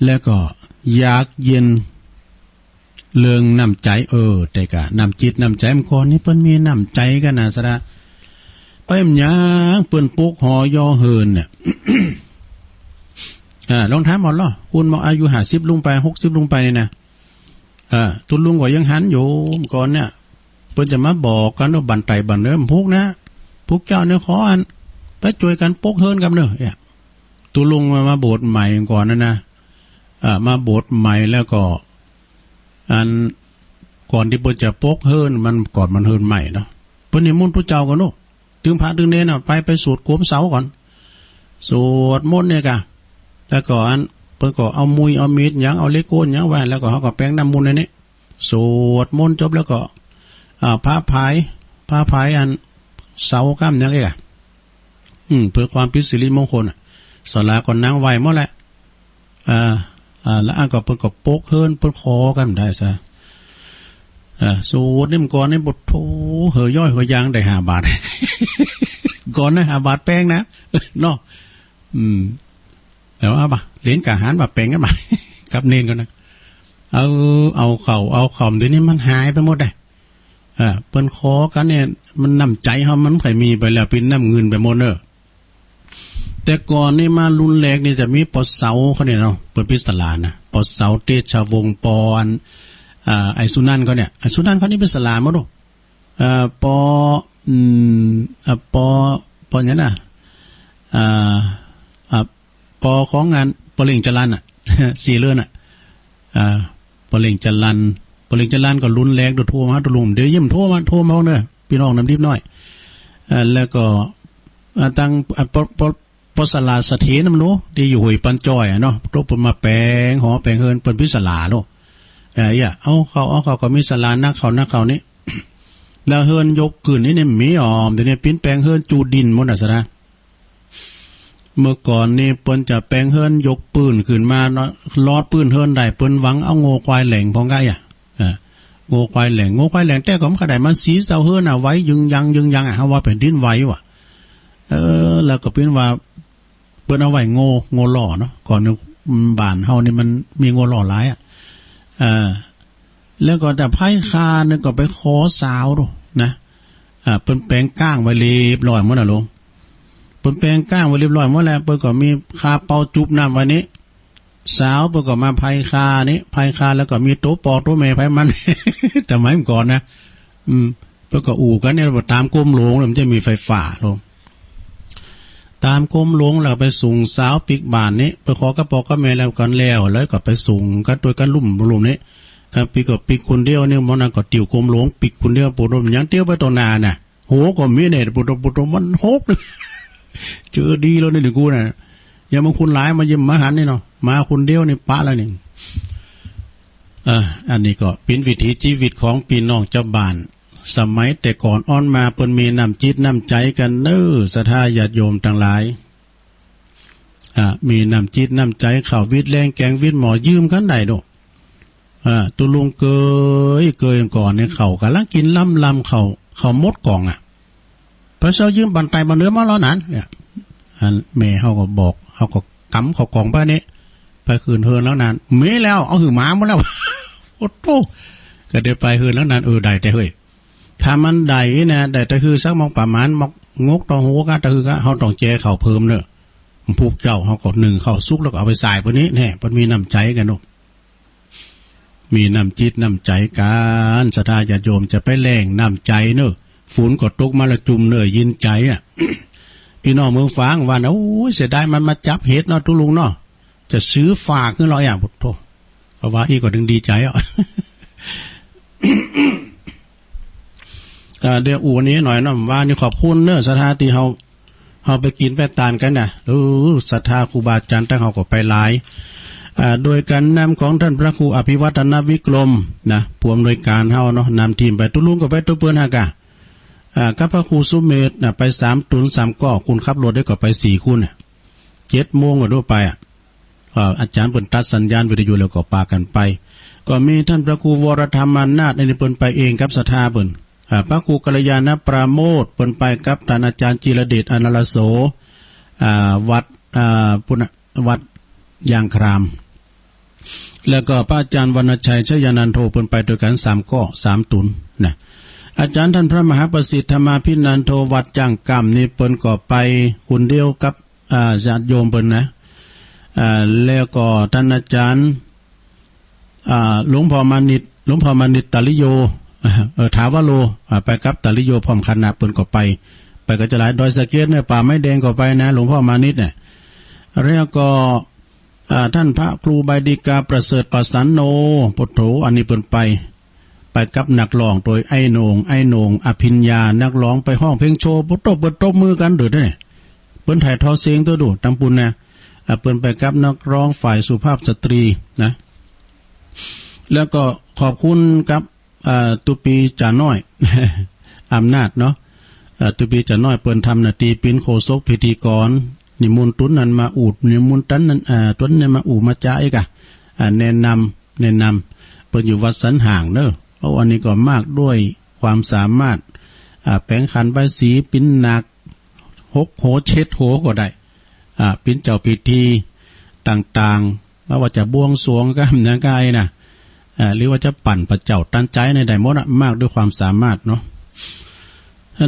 แล้วก็อยากเย็นเรื่องน้ำใจแต่กะน้ำจิตน้ำใจมันก่อนนี่เปิ้นมีน้ำใจกันนะสระไปมันยังเปิ้นปุกหอยอเฮินเนี่ย ลองถามหมดล่ะคุณบอกอายุ50ลุงไป60ลุงไปนี่นะตุลุงก็ยังหันอยู่ก่อนเนี่ยเปิ้นจะมาบอกกันว่าบันไตบันเริ่มพุกนะพุกเจ้าเนี่ยขออันไปช่วยกันปุกเฮินกันเนอะตุลุงมาโบสถ์ใหม่ก่อนนะมาโบสถ์ใหม่แล้วก็อันก่อนที่เปิ้นจะปกเฮิรนมันก่อนมันเฮิรนใหม่เนาะเปิ้นนิมนต์พระเจ้ากันเนาะถึงพระถึงเนรไปสวดโกมเสาก่อนสวดมนต์เนี่ยกะแล้วก็อันเปิ้นก็เอามุยเอามีดหยังเอาเลโก้หยังไว้แล้วก็เฮาก็แป้งน้ำมนต์ในนี้สวดมนต์จบแล้วก็พระพายอันเสาก้ามหยังอีกเพื่อความเป็นสิริมงคลศาลาก็นั่งไหวหมดแหละแล้วอันก็เปิ้นก็ปกเฮิรนเปิ้นขอกันได้ซะสูตรนี่มันก่อนนี่บทโธเหย่อยเหยางได้5 บาท ก่อนนะ5 บาทแป้งนะเนาะแล้วป่ะเหรียญกะหารแบบแป้งกันมา กับเนนกันนะเอาเข่าเดี๋ยวนี้มันหายไปหมดเลยเปิ้นขอกันเนี่ยมันน้ำใจเฮามันไผมีไปแล้วเป็นน้ำเงินไปหมดเนอะแต่ก่อนนี่มารุนแรงนี่จะมีปอเสาเขาเนี่ยเนาะเปิดพิศลานะปอเสาเตชะวงศ์ปอนไอสุนันเขาเนี่ยไอสุนันเขานี่เป็นสลามั้งลูกปออย่างนั้นปอของงานปอเล่งจรัน4 เรือนปอเล่งจรันก็รุนแรงโทรมาตุลุมเดี๋ยวยิ้มโทรมาเนอะพี่น้องน้ำดิบน้อยแล้วก็ตั้งปสลาสถีน้ำรู้ที่อยู่ห้วยปันจ้อยเนาะรบเปิ้นมาแปลงหอแปลงเฮินเปิ้นพิศลาโลเอาเขาก็มีศาลานักเขานี่ แล้วเฮินยกขึ้นนี่เนี่ยมีเดี๋ยวนี้ปิ้นแปลงเฮินจูดินหมดซะนะเมื่อก่อนนี่เปิ้นจะแปลงเฮินยกปืนขึ้นมาลอดปืนเฮินได้เปิ้นหวังเอาโง่ควายแหล่งพองไงโง่ควายแหล่งแต่ก็มันก็ได้มันสีเสาเฮินไว้ยึงยังเฮาว่าแผ่นดินไหวว่ะแล้วก็เป็นว่าเปิ้นเอาไว้โง่หล่อเนาะก่อนบ้านเฮานี่มันมีโง่หล่อหลายแล้วก็แต่ไพ่คาเนี่ยก็ไปขอสาวดูนะเปิ้นแปลงก้างไว้เรียบร้อยหมดน่ะลุงเปิ้นแปลงก้างไว้เรียบร้อยหมดแล้วเปิ้นก็มีคาเป่าจุบน้ำไว้นี้สาวเปิ้นก็มาไพ่คาแล้วก็มีโต๊ะปอโต๊ะแม่ไพ่มัน แต่หมายก่อนนะเปิ้นก็อู่กันเนี่ยตามก้มโลงมันจะมีไฟฟ้าลง ตามกรมหลวงแล้วไปส่งสาวปิกบ้านนี้ไปขอกระปอกก็แม่แล้วกันแล้วก็ไปส่งกันตัวกันลุ่มนี้ครับปีก็ปีคนเดียวเนี่ยมันก็ติวกรมหลวงปีคนเดียวปุถุมยังเตี้ยวไปต่อนาน่ะโหก็มีเนี่ยปุถุมมันโหกเจอดีแล้วนี่กูน่ะอย่ามาคุณหลายมาเยี่ยมมาหันนี่เนาะมาคนเดียวนี่ปะแล้วนี่อันนี้ก็เป็นวิถีชีวิตของพี่น้องเจ้าบ้านสมัยแต่ก่อนอ้อนมาเปิ้นมีน้ำจิตน้ำใจกันเน้อศรัทธาญาติโยมทั้งหลายมีน้ำจิตน้ำใจข้าววิทย์แรงแกงวิทย์หมอยืมกันได้ดอกตุลุงเกยก่อนเนี่ยเขากำลังกินลำเขามดกล่องพระเจ้ายืมบันไตบันเนื้อมาแล้วนั้นเนี่ยแม่เขาก็บอกเขาก็กำเขากล่องไปนี้ไปคืนเฮินแล้วนานเมื่อแล้วเอาหือหมาหมดแล้วโอ้โหก็เดี๋ยวไปคืนแล้วนานได้แต่เฮ้ยถ้ามันได้นะได้แต่คือสักมองประมาณมองงกตองหัวก็แต่คือก็เขาต้องแจเขาเพิ่มเนอะพวกเจ้าเขาก็หนึ่งเขาซุกแล้วก็เอาไปใส่พวกนี้เนี่ยมันมีน้ำใจกันเนอะมีน้ำจิตน้ำใจกันศรัทธาญาติโยมจะไปแรงน้ำใจเนอะฝนก็ตกมาละจุ่มเนอะยินใจพี่น้องเมืองฟ้างว่าโอ้เสียดายมันมาจับเห็ดเนาะทุลุงเนาะจะซื้อฝากขึ้นเราอย่างพุทโธเพราะว่าอีกก็ดึงดีใจเดี๋ยววันนี้หน่อยน้ำว่านี่ขอบคุณเนอะศรัทธาที่เขาไปกินไปตานกันนะศรัทธาครูบาอาจารย์ตั้งเขาก็ไปหลายโดยการนำของท่านพระครูอภิวัฒนวิกรมนะผู้อำนวยการเฮาเนาะนำทีมไปตุลุงก็ไปตุเปื้อนฮากะกับพระครูสุเมธไป3 ตุน 3 ก้อคุณขับรถได้ก็ไป4 คุณ7 โมงก็ด้วยไปอาจารย์เปิ่นตัดสัญญาณวิทยุแล้วก็ปากันไปก็มีท่านพระครูวรธรรมานาถในเปิ่นไปเองครับศรัทธาเปิ่นพระครูกัลยาณปราโมทย์เปิ่นไปกับท่านอาจารย์จิรเดชอนัลโสวัดวัดยางครามแล้วก็พระอาจารย์วรรณชัยชยานันโทเปิ่นไปด้วยกัน3 ก้อ 3 ตุนนะอาจารย์ท่านพระมหาประสิทธิ์ธรรมาภินันโทวัดจ้างกรรมนี่เปิ่นก็ไปคนเดียวกับญาติโยมเปิ่นนะแล้วก็ท่านอาจารย์หลวงพ่อมานิตตลิโยถาวโลไปกับตลิโยพร้อมคณะเปิ่นก็ไปก็จะหลายดอยสะเก็ดเนี่ยป่าไม้แดงก็ไปนะหลวงพ่อมานิตเนี่ยแล้วก็ท่านพระครูใบดิกาประเสริฐประสันโนปุถโธอันนี้เปิ่นไปกับนักร้องโดยไอ้โหนงอภิญญานักร้องไปห้องเพลงโชว์ปุถโธเปิดตบมือกันเดือดเนี่ยเปิ่นถ่ายทอดเสียงตัวดูตำปุนนะเปิ่นไปกับนักร้องฝ่ายสุภาพสตรีนะแล้วก็ขอบคุณกับตุปีจ่าน้อย อำนาจเนาะตุปีจ่าน้อยเปิ่นทำนาทีปินโคศกพิธีกรนิมนต์ตุนนั้นมาอูดนิมนต์ตันนั้นตุนนั้นมาอูมาจ่าอีกแนะนำเปิ่นอยู่วัดสันห่างเนอะเพราะวันนี้ก็มากด้วยความสามารถแปลงขันใบสีปิ้นหนัก6 โหเช็ดโหก็ได้ปิ้นเจ้าพิธีต่างๆไม่ว่าจะบวงสรวงก็ยังไงนะหรือว่าจะปั่นพระเจ้าตั้นใจในใดหมดมากด้วยความสามารถเนาะ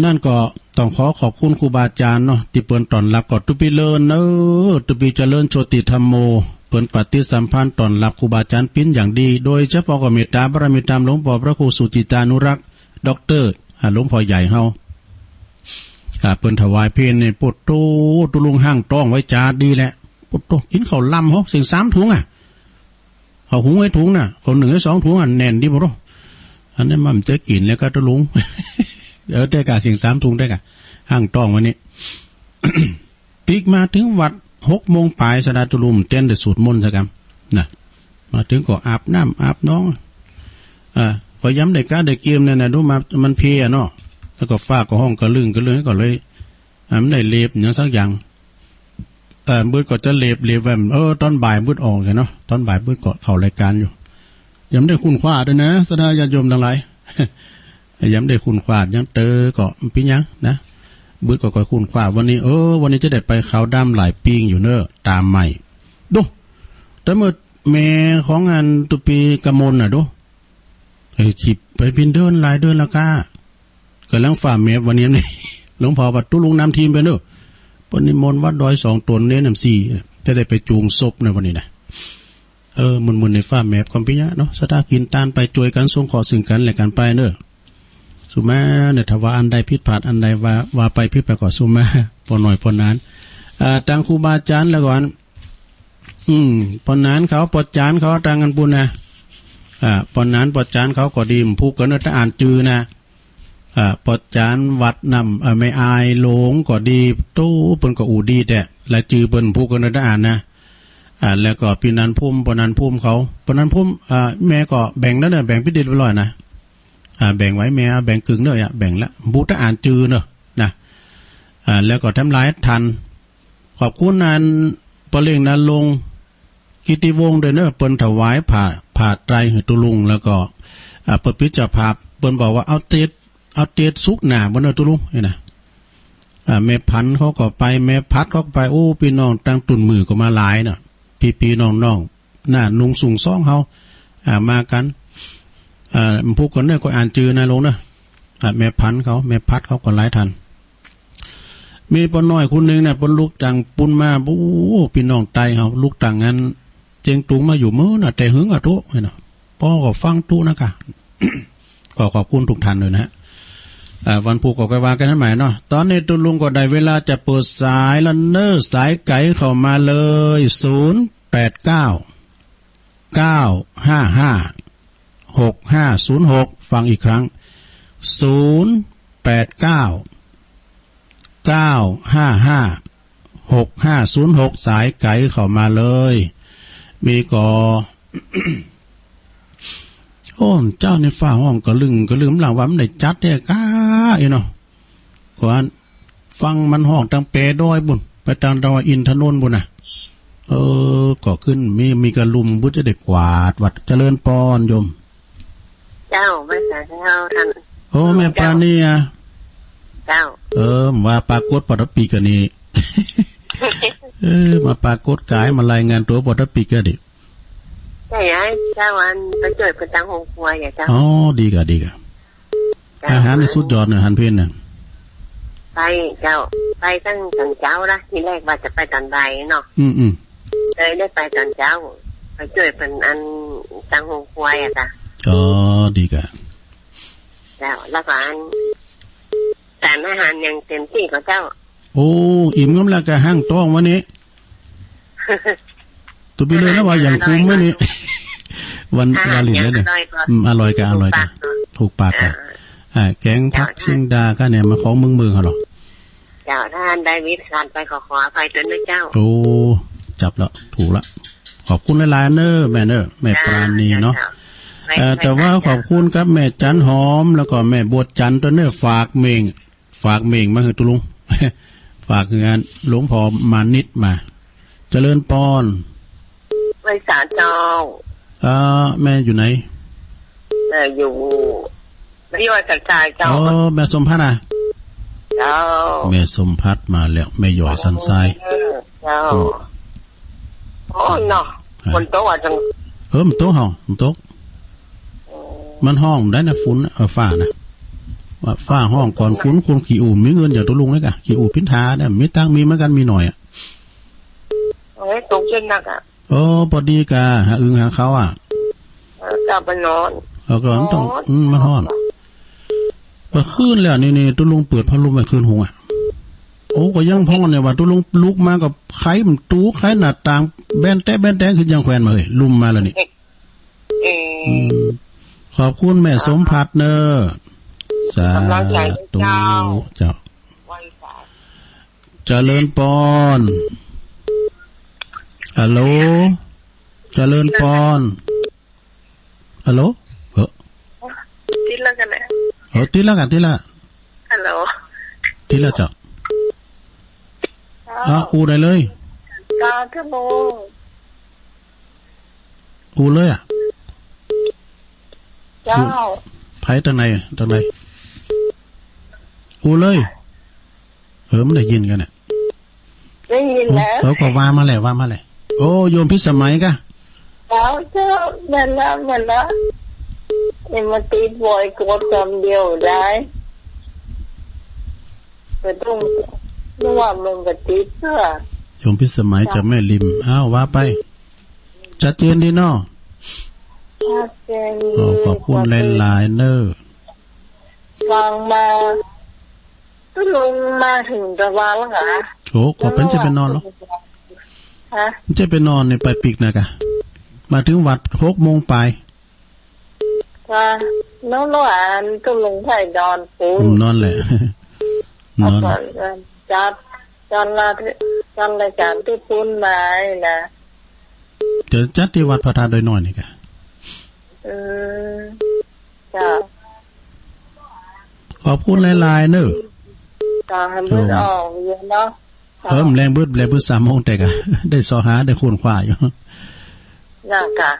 นั่นก็ต้องขอบคุณครูบาอาจารย์เนาะที่เปิ่นตอนรับก็ตุปีเลินตุปีเจริญโชติธรรมโมเปิ่นปฏิสัมพันธ์ตอนรับครูบาอาจารย์ปิ้นอย่างดีโดยเฉพาะก็เมตตาบารมีตามหลวงพ่อพระครูสุจิตานุรักษ์ด็อกเตอร์หลวงพ่อใหญ่เฮาเปิ่นถวายเพลงในปุตโตตุลุงห้างต้องไว้จาดีแหละปุตโตกินข้าวลำเขาสิ่ง3 ถุงเขาหุงไว้ถุงน่ะคน1 หรือ 2 ถุงแน่นดีบ่รู้อันนั้นมันจะกินแล้วก็ตุลุงได้กะสิ่ง3 ถุงได้กะห้างต้องวันนี้ ปีกมาถึงวัด6 โมงปลายสดาตุลุมเต้นได้สูตรมนต์ซะกันนะมาถึงก็อาบน้ำอาบน้องพอย้ำได้กะได้เกมเนี่ยนะดูมามันเพลียเนาะแล้วก็ฟ้าก็ห้องก็ลึงก็เลยมันได้เล็บอย่างสักอย่างมืดก็จะเล็บแวมตอนบ่ายมืดออกกันเนาะตอนบ่ายมืดก็เข้ารายการอยู่ย้ำได้คุณคว้าด้วยนะศรัทธาญาติโยมทั้งหลายย้ำได้คุณคว้ายังเตอก็พี่ยังนะมืดก็คุณคว้าวันนี้วันนี้จะได้ไปเขาดำหลายปีงอยู่เนอะตามใหม่ดูแต่เมื่อแม่ของงานตุปีกมลดูขีบไปพินเดินหลายเดินแล้วก็ลังฝ่าเมฟวันนี้นี่หลวงพ่อวัดตุลุงนำทีมไปเนอะปนิมนต์วัดดอย2 ตนเน้น4จะได้ไปจูงศพในวันนี้นะมุนในฝ่าเมฟความพิญญาเนาะสตากินตานไปจวยกันส่งขอสิ่งกันแหละกันไปเนอะสุมาเนี่ยถ้าว่าอันใดผิดพลาดอันใดว่าไปผิดไปก่อสุมาพอหน่อยพอนาน ตังครูบาอาจารย์แล้วก่อนปนนั้นเขาปดจานเขาตังกันปุนนะปนนั้นปดจานเขาก็ดีมผู้กันถ้าอ่านจือนะปดจานวัดนำไม่อายหลงก็ดีตู้เปิ้นก็อูดีแต่และจือเปิ้นผู้กันถ้าอ่านนะแล้วก็ปีนันพุ่มปนันพุ่มเขาปนันพุ่มแม่ก็แบ่งแล้วเนี่ยแบ่งพิเศษไว้ลอยนะแบ่งไว้แม่แบ่งกึ่งเนอะแบ่งละผู้ถ้าอ่านจือเนอะนะแล้วก็ทำลายทันขอบคุณนันปเล่งนันลงกิติวงศ์เด้อเนอะเปิ้นถวายผ่าไตรให้ตุลุงแล้วก็เปิ้นพิจารณาเปิ้นบอกว่าเอาเตดสุกหน้าบ่เนอะตุลุงนี่นะแม่พันเขาก็ไปแม่พัดเขาก็ไปโอ้พี่น้องตั้งตุ่นมือก็มาหลายเนาะพี่น้องหน้านุ่งสูงซ่องเฮามากันพวกคนเนี่ยก็อ่านจือนะลงเนอะแม่พันเขาแม่พัดเขาก็หลายทันมีปนน้อยคนนึงเนี่ยปนลูกต่างปุนมาโอ้พี่น้องไตเฮาลูกต่างงั้นเจงตุงมาอยู่มื้อน่ะแต่หึงอ่ะทุเนาะพ่อก็ฟังตุนะคะ ก็ขอบคุณทุกท่านด้วยนะวันผูกก็ว่ากันนั้นหมายเนาะตอนนี้ตุลุงก็ได้เวลาจะเปิดสายแล้วเนอสายไก่เข้ามาเลย089 955 6506ฟังอีกครั้ง089 955 6506สายไก่เข้ามาเลยมีก็ โอ้เจ้าในฝ้าห้องก็ลืมหลังว่ามันได้จัดเนี่ยก้าเนาะก่อนฟังมันห้องทางเปดอยบุญไปทางดอยอินทนนท์บุญน่ะก็ขึ้นมีกระลุมบุญจะได้กวาดวัดเจริญปอนโยมเจ้าไม่ใช่เจ้าท่านโอ้แม่ปานี่อ่ะเจ้าว่าปรากฏปฐปีกันนี่มาปรากฏกายมารายงานตัวปฐปีกันดิใช่ไหมเจ้าวันไปเกิดเป็นตังหงครัวอย่าเจ้าอ๋อดีกะอาหารในสุดยอดเนี่ยอาหารเพลนเนี่ยไปเจ้าไปตั้งตอนเช้าละทีแรกว่าจะไปตอนบ่ายเนาะเลยได้ไปตอนเช้าไปเกิดเป็นอันตังหงครัวอ่ะจ้ะอ๋อดีกะเจ้าแล้วก็อันสารอาหารยังเต็มที่กับเจ้าโอ้อิ่มน้ำแล้วก็ห้างต้องวันนี้ตัวไปเลยนะว่าอย่างคุ้มไหมนี่วันวาลินแล้วเนี่ยอร่อยกันถูกปากกันแกงพักซิงดาก็เนี่ยมาของเมืองเขาหรอเจ้าท่านได้วิสานไปขอไปจนนะเจ้าโอ้จับแล้วถูกละขอบคุณหลายๆเนอแม่ปราณีเนาะแต่ว่าขอบคุณครับแม่จันหอมแล้วก็แม่บวชจันตัวเนอฝากเมงมาคือตุลุงฝากงานหลวงพ่อมานิดมาเจริญปอนไว้สารเจ้าแม่อยู่ไหนอยู่ไม่ยอดจัดการเจ้าแม่สมพัฒน์เจ้าแม่สมพัฒน์มาแล้วแม่หย่อยสันทรายเจ้าโอ้เนาะคนโตอ่ะจังมันโตห้องมันโตมันห้องได้นะฟุ้นฝ้านะว่าฝ้าห้องก่อนฟุ้นคุณขี่อู่มีเงินอย่าตัวลุงเลยกะขี่อู่พินทาเนี่ยไม่ตั้งมีเหมือนกันมีหน่อยตกเย็นนักพอดีกะหาหาเขากลับไปนอนแล้วก็ต้องมันห้อนเมื่อคืนแล้วนี่ตุลุงเปิดพัดลมเมื่อคืนหงโอ้ก็ยังพ่อเนี่ยว่าตุลุงลุกมากับไข่มันตู้ไข่หน้าต่างแบนแต้คือยังแขวนมาเลยลุ่มมาแล้วนี่ขอบคุณแม่สมพัฒน์เนอสาธุเจ้าเจริญปอนฮัลโหลเจริญปอนฮัลโหลติดแล้วกันนะติดแล้วฮัลโหลติดแล้วจ้ะอูได้เลยกาทโมอูเลยเจ้าไผ่ตรงไหนอูเลยมันได้ยินกันเนี่ยได้ยินแล้วก็ว่ามาเลยโอ้โยมพิสมัยกะเจ้าเหมือนแล้วมันตีบ่อยกดคำเดียวได้แต่ต้องนึกว่ามึงก็ติดเสื้อโยมพิสมัยจะแม่ริมว่าไปชัดเจนดีเนาะชัดเจนขอบคุณหลายๆเนอฟังมาก็ลงมาถึงตะวันแล้วเหรอ โอ้ก็เป็นจะไปนอนหรอฮะจะไปนอนในไปปิกนะกะมาถึงวัด6:00 นไปว่าน้องหลานก็ลงไทยดอนปูนอนแหละนอนจัดจอนรายการที่ปูนมานะเดี๋ยวจัดที่วัดพระธาตุโดยน้อยนี่กะจ้าขอบคุณหลายๆเนอะจ้าให้เบิ่งออกเยอะเนาะแรงเบิด3 โมงแต่กะได้สอหาได้คูณขวาอยู่น่ะกะ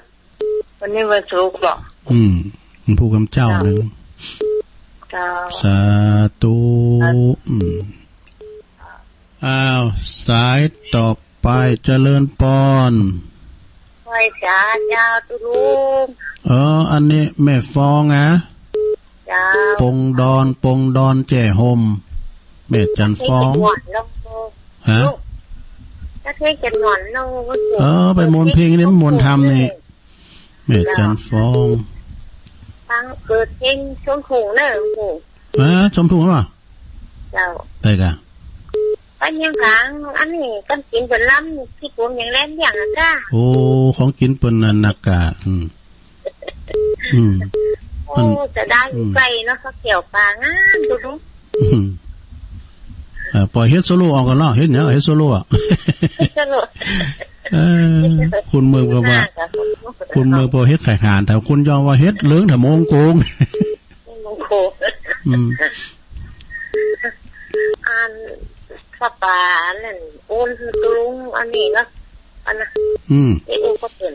วันนี้วันศุกร์หรอผู้กำเจ้าหนึ่งสาธุอ้าวสายต่อไปเจริญปอนไหว้จ้าเจ้าตุลุงอันนี้แม่ฟองอ่ะจ้าปงดอนแจ่ห่มแม่จันฟองฮะถ้าเคยจะนอนลงไปมนเพลงนี้มนทำนี่แม่จันฟองฟังเปิดเพลงชมถุงเนอะโหชมถุงหรอเจ้าได้กะไปยังขังอันนี้กันกินเป็นล้ำที่ผมอย่างแรงอย่างนั้นจ้าโอ้ของกินเป็นนักกะโอ้จะได้ไกลเนาะเขาเกี่ยวปลางามดูดูปล่อยเฮ็ดโซโล่ออกกันเนาะเฮ็ดหยังเฮ็ดโซโล่อะคุณเมืองก็ว่าคุณเมืองพอเฮ็ดไข่หานแต่คุณยอมว่าเฮ็ดเหลืองแต่มงโกงอันสปานั่นโอนตุลุงอันนี้เนาะอันน่ะไอ้โอนก็เป็น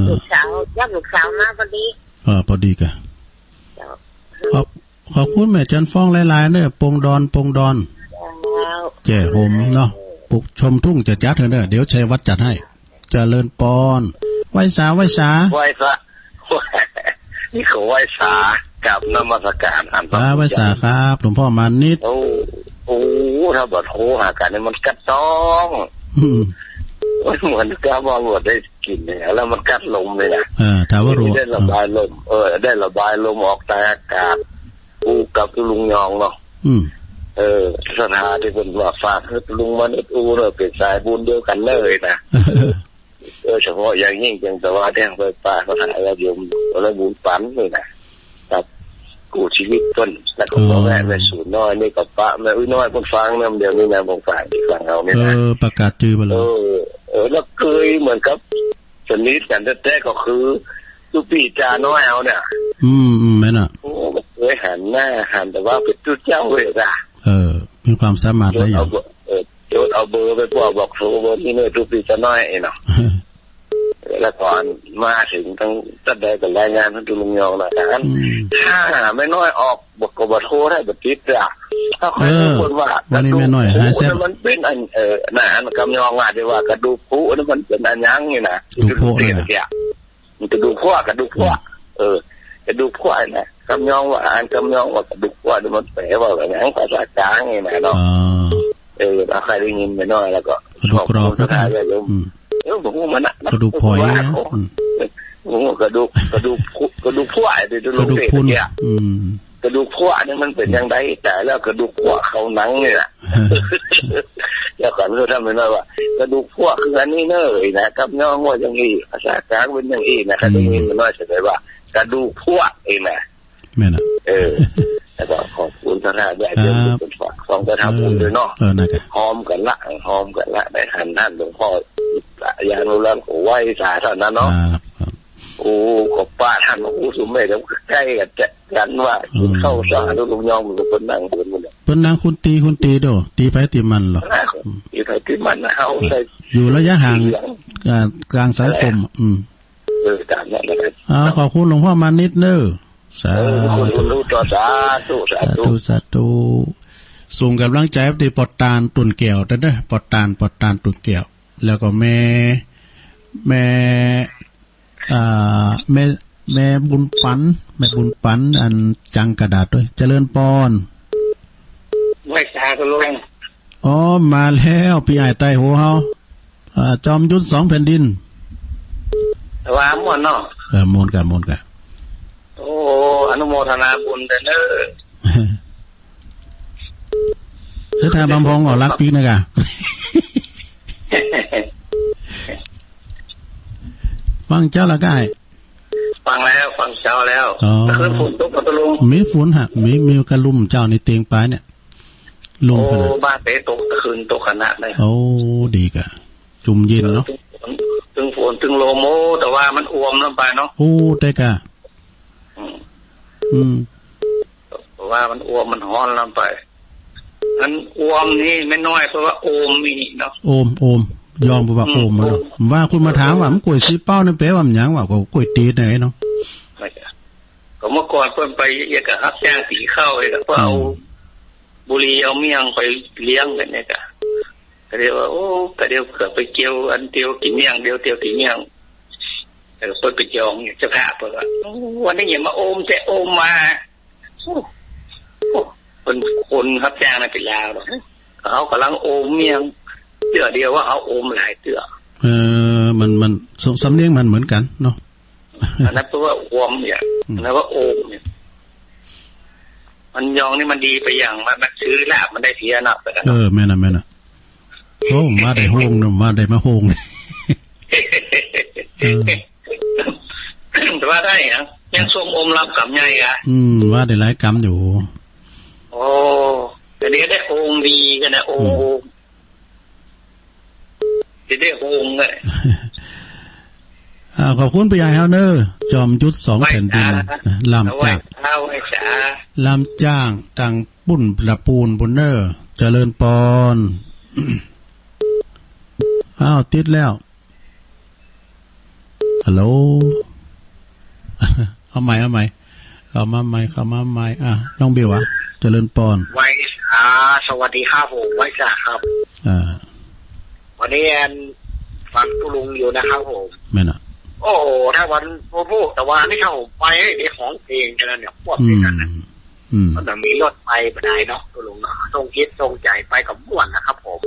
ลูกสาวยับลูกสาวมาพอดีพอดีกะขอบคุณแม่จันฟ้องหลายๆเด้อปงดอนแจ่ห่มเนาะปลุกชมทุ่งจะจัดเถอะเด้อเดี๋ยวชัยวัดจัดให้เจริญปอนไหว้สาไหว้สานี่เขาไหว้สากับนมัสการอันไหว้สาครับหลวงพ่อมานิดโอ้ถ้าบดโหหากันนี่มันกัดต้องเหมือนกระบอกหมดได้กินเนี่ยแล้วมันกัดลมเลยนะถามว่ารู้ได้ระบายลมได้ระบายลมออกแต่อากาศกูกับลุงยองเนาะสถานที่เป็นว่าฝากให้ลุงมันอูเนี่ยเป็นสายบุญเดียวกันเลยนะเฉพาะอย่างยิ่งจังแต่ว่าแท่งไฟฟ้าเขาถ่ายโยมแล้วบุญฝันเลยนะครับกูชีวิตต้นแล้วก็พ่อแม่แม่สูนน้อยนี่กับป้าแม่อุ้ยน้อยคนฟังเนี่ยเดี๋ยวนี้นะบางฝ่ายที่ฟังเราเนี่ยนะประกาศจื่อไปเลยแล้วเคยเหมือนกับสนิทกันแต่ก็คือตุปีจาน้อยเอาเนี่ยแม่น่ะโอ้เคยหันหน้าหันแต่ว่าเป็นตุ้เจ้าเลยจ้ะมีความสามารถได้อย่างโจทย์เอาเบอร์ไปบอกครูเบอร์ที่นี่ตุปีจาน้อยเนาะแล้วก่อนมาถึงต้องตัดได้กับรายงานท่านลุงยองนะท่านถ้าไม่น้อยออกบอกกบโทได้แบบติดจ้ะถ้าใครพูดว่าวันนี้ไม่น้อยหายแซ่บมันเป็นอันอันกำยองอาจจะว่ากระดูกผู้นั่นมันเป็นอันยังนี่นะกระดูกผู้เนี่ยมันกระดูกผู้กระดูกผู้กระดูกผู้นะกำยองว่าอันกำยองว่ากระดูกผู้มันแปลว่าอะไรนะภาษากลางนี่นะเนาะถ้าใครได้ยินไม่น้อยแล้วก็ขอบคุณสุดท้ายเลยผมมันกระดูกพลอยผมกระดูกพวกไอ้ตัวลูกเด็กเนี่ยกระดูกพวกนี่มันเป็นยังไงแต่แล้วกระดูกพวกเขาหนังเนี่ยแล้วก่อนเราทำไม่ได้ว่ากระดูกพวกคืออันนี้เนยนะกับน้องว่าอย่างนี้ภาษากลางเป็นอย่างนี้นะครับตรงนี้มันน้อยเฉยๆว่ากระดูกพวกเองนะแม่น่ะแล้วก็ขอบคุณท่านได้เดี๋ยวเป็นฝากสองจะทำบุญด้วยเนาะหอมกันละได้ทันท่านหลวงพ่อยานุรักษ์ไหว้สาธารณะเนาะโอ้ก็ป้าท่านโอ้สมัยแล้วใกล้กันว่าเข้าสาธุลุงยองมันก็เป็นนางบุญมันเป็นนางคุณตีโดตีไปตีมันหรอตีไปตีมันนะเอาอยู่ระยะห่างกลางสังคมตามนั้นนะครับขอบคุณหลวงพ่อมานิดเนอะสาธุส่งกำลังใจไปปอดตาลตุนแก้วเด้อปอดตาลตุนแก้วแล้วก็แม่บุญปันอันจังกระดาษด้วยเจริญปอนไม่ทราบลุงมาแล้วพี่ไอ้ใต้หัวเฮาจอมยุทธ2 แผ่นดินว่าม่วนเนาะมวนกันโอ้อนุโมทนาบุญเด้อ เสถาบำพงออกรักปีกนะกะฟังเจ้าละก้ายฟังแล้วฟังเจ้าแล้วคือฝนตกตะลุงมีฝนฮะมีกระลุ่มเจ้าในเตียงปลายเนี่ยลุ่มขนาดบ้านเตะตกคืนตกขนาดเลยโอ้ดีกะจุ่มเย็นเนาะถึงฝนถึงโลโมแต่ว่ามันอ้วมลงไปเนาะโอ้ได้กะว่ามันอ้วมมันฮ้อนลงไปอันอ้วมนี่ไม่น้อยเพราะว่าโอมมีเนาะโอมยอมว่าโอมมาว่าคุณมาถามว่ามันกล้วยสีเป้านี่แปลว่ามันหยังว่าก็กล้วยตีไหนเนาะก็เมื่อก่อนเพิ่นไปเอกรับจ้างสีข้าวเลยก็เอาบุรีเอาเมี่ยงไปเลี้ยงกันเนี่ยก็เรียกว่าโอ้ก็เดี๋ยวเกิดไปเกี่ยวอันเดียวกินเมี่ยงเดียวกินเมี่ยงแต่เพิ่นไปจองจะพาเพิ่นว่าวันนี้อย่ามาโอมแต่โอมมาคนรับจ้างน่ะเป็นลาวเนาะเขากำลังโอมเมี่ยงเตื้อเดียวว่าเอาโอมหลายเตื้อมันสำเนียงมันเหมือนกันเนาะอันนั้นเพราะว่าโอมเนี่ยแล้วว่าโอมเนี่ยมันยองนี่มันดีไปอย่างมันซื้อลาบมันได้เสียนะแม่น่ะโอ้มาได้โฮงเนาะมาได้มาโฮงแต่ว่าได้นะยังทรงอมรับกำไงอ่ะว่าได้หลายกำอยู่โอ้แต่นี้ได้โฮงดีกันนะโอ้จะได้โฮงเลยขอบคุณพี่ใหญ่เฮาเนอร์จอมยุทธ2แผ่นดินลำจากลำจ้างตังปุ้นละปูนบุญเนอร์เจริญปอนติดแล้วฮัลโหลเอาใหม่เข้ามาใหม่น้องเบลเจริญปอนไว้สวัสดีครับผมไว้จ้าครับวันนี้ฟังตุลุงอยู่นะครับผมแม่น่ะโอ้ถ้าวันพูดแต่ว่านี่เข้าไปในของเองกันเนี่ยพวกนี้กันนะมันจะมีรถไปไปได้เนาะตุลุงเนาะทรงคิดทรงใจไปกับม่วนนะครับผม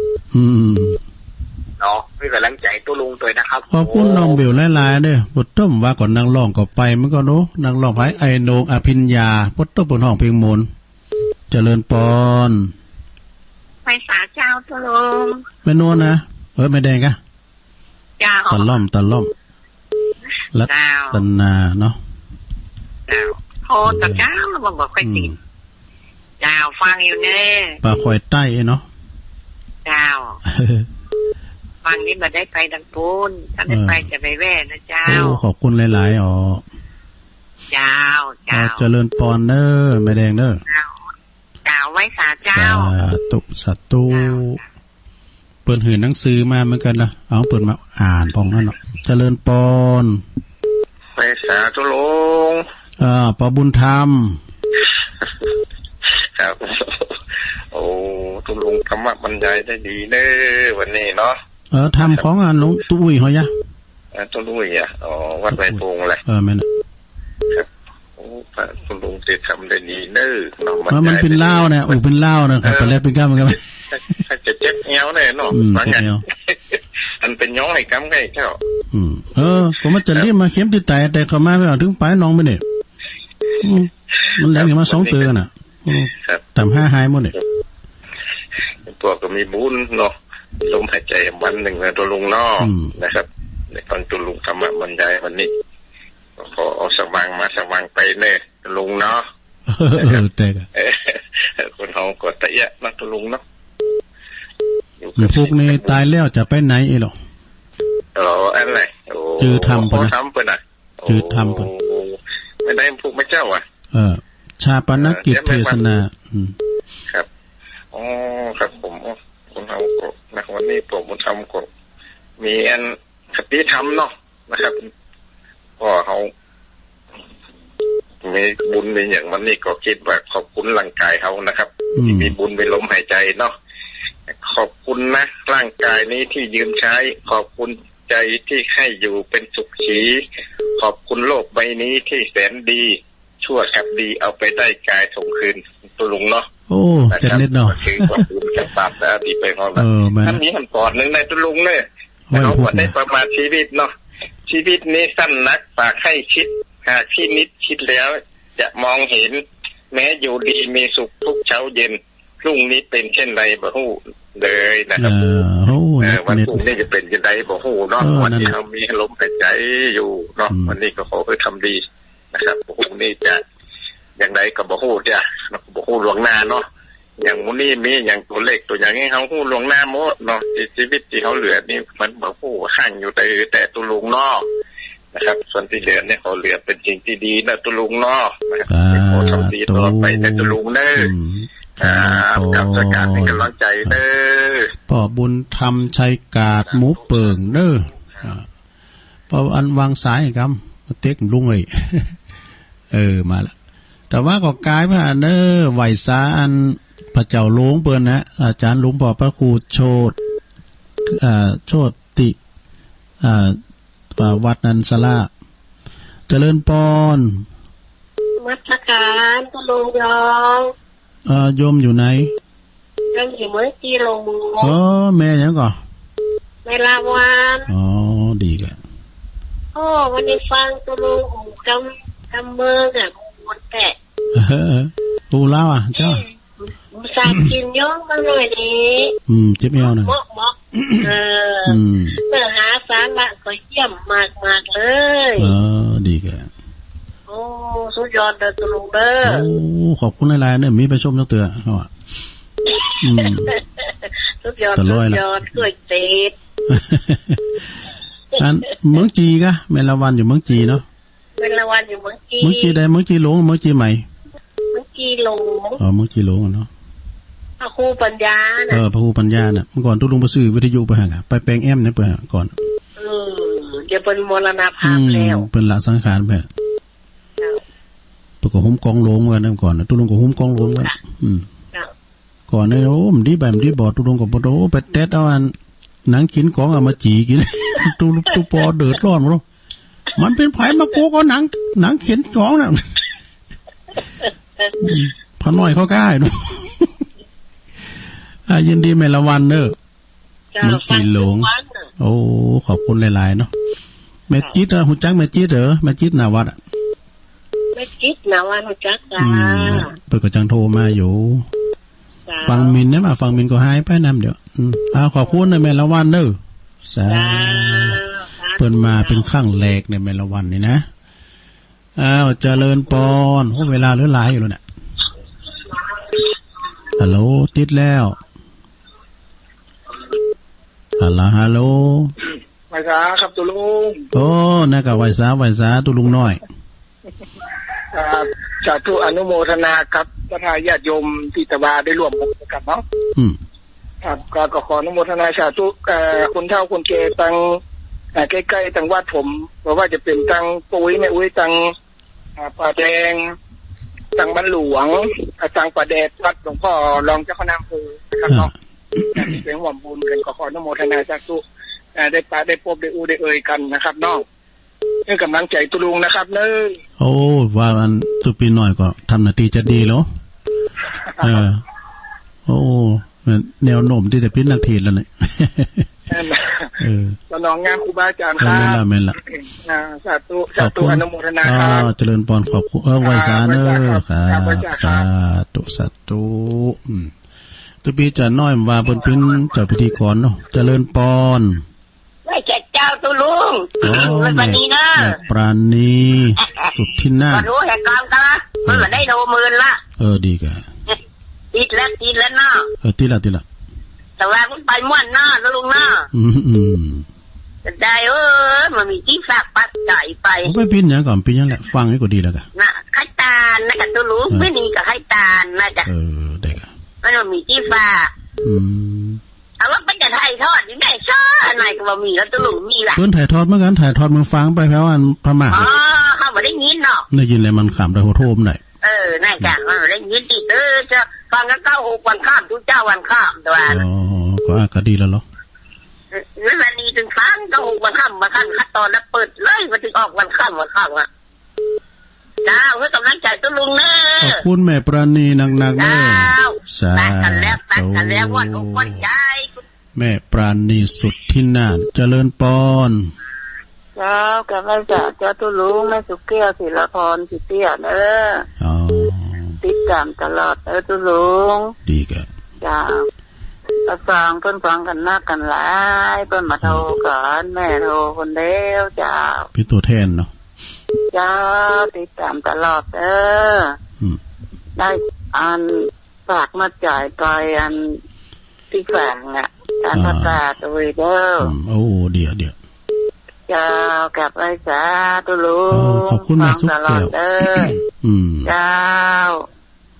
เนาะไม่กำลังใจตุลุงตัวนะครับขอบคุณน้องเบลหลายๆเด้อปดต้มว่าก่อนนางร้องก็ไปมันก็เนาะนางร้องไผไอโหนงอภิญญาปดต้มบนห้องเพลงมนต์เจริญปอนไปสาเจ้าตุลุงไม่โน่นนะไม่แดงกะเจ้าตะล่อมรัตนาเนาะเจ้าโทรตะเจ้าแล้วบอกค่อยติดเจ้าฟังอยู่แน่ปลาคอยใต้เนาะเจ้าฟังนี้มาได้ไปดังปูนถ้าได้ไปจะไปแว่นะเจ้าขอบคุณหลายๆเจ้าเจริญปอนเนอร์ไม่แดงเนอเจ้าไว้สาเจ้าสาธุเปิดหื่นหนังสือมาเหมือนกันนะเอาเปิดมาอ่านพองนั่นเนาะเจริญปอนไปสาธุลงปอบุญธรรมครับโอ้ตุลุงธรรมะบรรยายได้ดีเด้อวันนี้เนาะทำของหลวงตุ้ยเหรอยะตุ้ยวัดไรปงเลยแม่น่ะครับโอ้ตุลุงจะทำได้ดีเด้อเนาะมันเป็นเล่าเนี่ยเป็นเล่านะครับไปแล้วเป็นก้าวมันก็ถ้าจะเจ็บเงี้ยวเลยเนาะมันเนี่ยมันเป็นย้องไอ้กำไงเจ้าผมมาจะเรียกมาเข้มติดแต่เขามาไม่เอาถึงไปน้องไปเนี่ยมันแรงอย่างมา2เตือนน่ะทำ5หายหมดเนี่ยพวกก็มีบุญเนาะลมหายใจวันหนึ่งนะตัวลุงนอกนะครับในตอนตัวลุงธรรมะบรรยายวันนี้ขอเอาสว่างมาสว่างไปเนี่ยลุงเนาะแต่คนเขากดตะเยะนะตัวลุงเนาะพวกนี้ตายแล้วจะไปไหนอีหรออะไรจือทำปะนะจือทำปะไม่ได้พวกไม่เจ้าชาปนกิจเทศนาครับครับผมคุณทำกบนะวันนี้ผมทำกบมีอันคติธรรมเนาะนะครับก็เขามีบุญมีอย่างวันนี้ก็คิดว่าขอบคุณร่างกายเขานะครับมีบุญมีลมหายใจเนาะขอบคุณนะร่างกายนี้ที่ยืมใช้ขอบคุณใจที่ให้อยู่เป็นสุขขีขอบคุณโลกใบนี้ที่แสนดีชั่วกับดีเอาไปได้กายส่งคืนตัวลุงเนาะโอ้จะนิดเนาะคือขอบคุณกับปากนะที่ไปห้องท่านนี้ทำก่อนหนึ่งในตัวลุงเลยเขาบอกได้ประมาณชีวิตเนาะชีวิตนี้สั้นนักฝากให้คิดหากที่นิดคิดแล้วจะมองเห็นแม้อยู่ดีมีสุขทุกเช้าเย็น พรุ่งนี้เป็นเช่นไรบ่ฮู้เลยนะครับวันพรุ่งนี้จะเป็นเช่นไรบ่ฮู้เนาะวันนี้เรามีลมหายใจอยู่เนาะวันนี้ก็ขอให้ทำดีนะครับพรุ่งนี้จะอย่างไรก็บ่ฮู้จ้ะบ่ฮู้ล่วงหน้าเนาะอย่างมื้อนี้มีอย่างตัวเลขตัวอย่างนี้เฮาฮู้ล่วงหน้าหมดเนาะชีวิตที่เฮาเหลือนี่มันบ่ฮู้ห่างอยู่แต่ตัวลุงเนาะนะครับส่วนที่เหลือเนี่ยขอเหลือเป็นสิ่งที่ดีนะตัวลุงเนาะนะครับขอทำดีต่อไปในตัวลุงเด้อกับสกัดเป็นกำลังใจเด้อพ่อบุญธรรมชัยกาดหมูเปิงเด้อพออันวางสายครับมาเต็กลุงเลยมาละแต่ว่าก็กลายว่าเด้อไหวสาอันพระเจ้าหลวงเปิ้นนะอาจารย์หลวงพ่อพระครูโชติวัดนันสลาเจริญปอนมัสการตุลุงยองโยมอยู่ไหนยังอยู่เมื่อกี้ลงแม่ยังก่อเวลาวันดีกันวันนี้ฟังตุลุงกำเมืองอ่ะมันแตะตูเล่าเจ้าสากินย่องมาหน่อยดิเจ็บเอวหน่อยมอกเมื่อหาสาระก็เยี่ยมมากเลยดีกันสุดยอดเลยตุลุงเด้อขอบคุณหลายๆเนี่ยมีไปชมเจ้าเตือเขาอ่ะสุดยอดกล้วยเตี๋ยอันเมืองจีกะเมลวันอยู่เมืองจีเนาะเมลวันอยู่เมืองจีใดเมืองจีหลงเมืองจีใหม่เมืองจีหลงเมืองจีหลงเนาะพระครูปัญญาพระครูปัญญาน่ะเมื่อก่อนตุลุงไปซื้อวิทยุไปหาไปแปลงแอมเนี่ยไปหาก่อนเดี๋ยวเป็นมรณภาพแล้วเป็นละสังขารไปตัวก็หุ้มกองโลงกันนั่นก่อนตุลุงก็หุ้มกองโลงกันก่อนเนี่ยมันดีแบบดีบอดตุลุงก็บอกไปเต็ดเอาอันหนังกินของเอามาจีกินตุปอเดือดร้อนมั้งมันเป็นไผ่มาโกก็หนังเขียนของน่ะพอหน่อยเขากล้าดูยินดีแม่ละวันเนอะมันจีหลงขอบคุณหลายๆเนาะแม่จิตหุ่นจักแม่จิตแม่จิตนาวัดแม่จิตนาวัดหุ่นจักเปิดกระจังโทรมาอยู่ฟังมินเนี่ยมาฟังมินก็หายไปน้ำเดี๋ยวขอบคุณในแม่ละวันเนอะเปิดมาเป็นข้างแหลกในแม่ละวันนี่นะเจริญปอนเวลาเหลือหลายอยู่แล้วเนี่ยฮัลโหลติดแล้วฮัลโหลไวสาครับตุลุงน่ากับไวสาตุลุงน้อยสาธุอนุโมทนาครับพระทายาติโยมที่ตะวาได้ร่วมกันเนาะครับก็ขออนุโมทนาสาธุคนเฒ่าคนแก่ตั้งใกล้ๆตั้งวัดผมเพราะว่าจะเป็นตั้งปุ้ยแม่อุ้ยตั้งป่าแดงตั้งบ้านหลวงตั้งป่าแดดวัดหลวงพ่อรองเจ้าคณะอำเภอครับเนาะเป็นห่วงบุญกันขออนุโมทนาสาธุได้ปะได้พบได้ได้เอ่ยกันนะครับน้องให้กำลังใจตุลุงนะครับเนอะว่าอันตุปีหน่อยก็ทำหน้าที่จะดีแล้วแนวโน้มที่จะเป็นนาทีแล้วเนี่ยน้องงานครูบาอาจารย์ครับแม่นละสาธุอนุโมทนาครับเจริญปอนขอบคุณไว้สาเนอะสาธุตุปีจะน้อยว่าเป็นเจ้าพิธีกรเนาะเจริญปอนไม่ใช่เจ้าตุลุงวันนี้นะปราณีสุดที่น่ารู้เหตุการณ์กันมันได้โดมืนละดีกันติดแล้วเนาะติดละแต่ว่ามันไปม่วนหน้านะลุงหน้าได้มันมีที่ฝากปัดใจไปไม่ปิ้นอย่างก่อนปิ้นอย่างแหละฟังให้ก็ดีแล้วกันน่ะไข่ตาลนะกับตุลุงไม่ดีกับไข่ตาลนะจ๊ะได้กันมันมีที่ฝากเอาว่าเป็นจะถ่ายทอดอยู่ได้ซ้ออะไรก็บ่มีแล้วตุลุงมีล่ะเพิ่นถ่ายทอดเหมือนกันถ่ายทอดมึงฟังไปแพ้ว่าพม่าเขาบ่ได้ยินเนาะได้ยินเลยมันขำได้โหโทมได้น่าจะมันได้ยินติจะฟังกัน96วันข้ามทุกเจ้าวันข้ามตัวก็ดีแล้วเหรอวันนี้ถึงฟัง96วันข้ามคัดตอนแล้วเปิดเลยมาถึงออกวันข้ามอ่ะจ้าเพื่อกำลังใจตุลุงเนอะขอบคุณแม่ปราณีหนักๆเนอะตักกันแล้ววันอกวันใจแม่ปราณีสุดที่น่าเจริญปอนกับแม่จ่าตุลุงแม่สุเกี้ยวศิลพรสิเตี้ยเนอะ ติดตามตลอดตุลุงดีกะจ้าก็ฟังเพิ่นฟังกันนักกันหลายเพิ่นมาโทรกันแม่โทรคนเดียวจ้าพี่ตัวแทนเนาะจ้าติดตามตลอดได้อันฝากมาจ่ายไปอันที่แฝงอ่ะการประกาศตัวเด้อโอ้เดี๋ยวเจ้ากับไอ้สาตุลุงขอบคุณแม่สุขแก้วเจ้า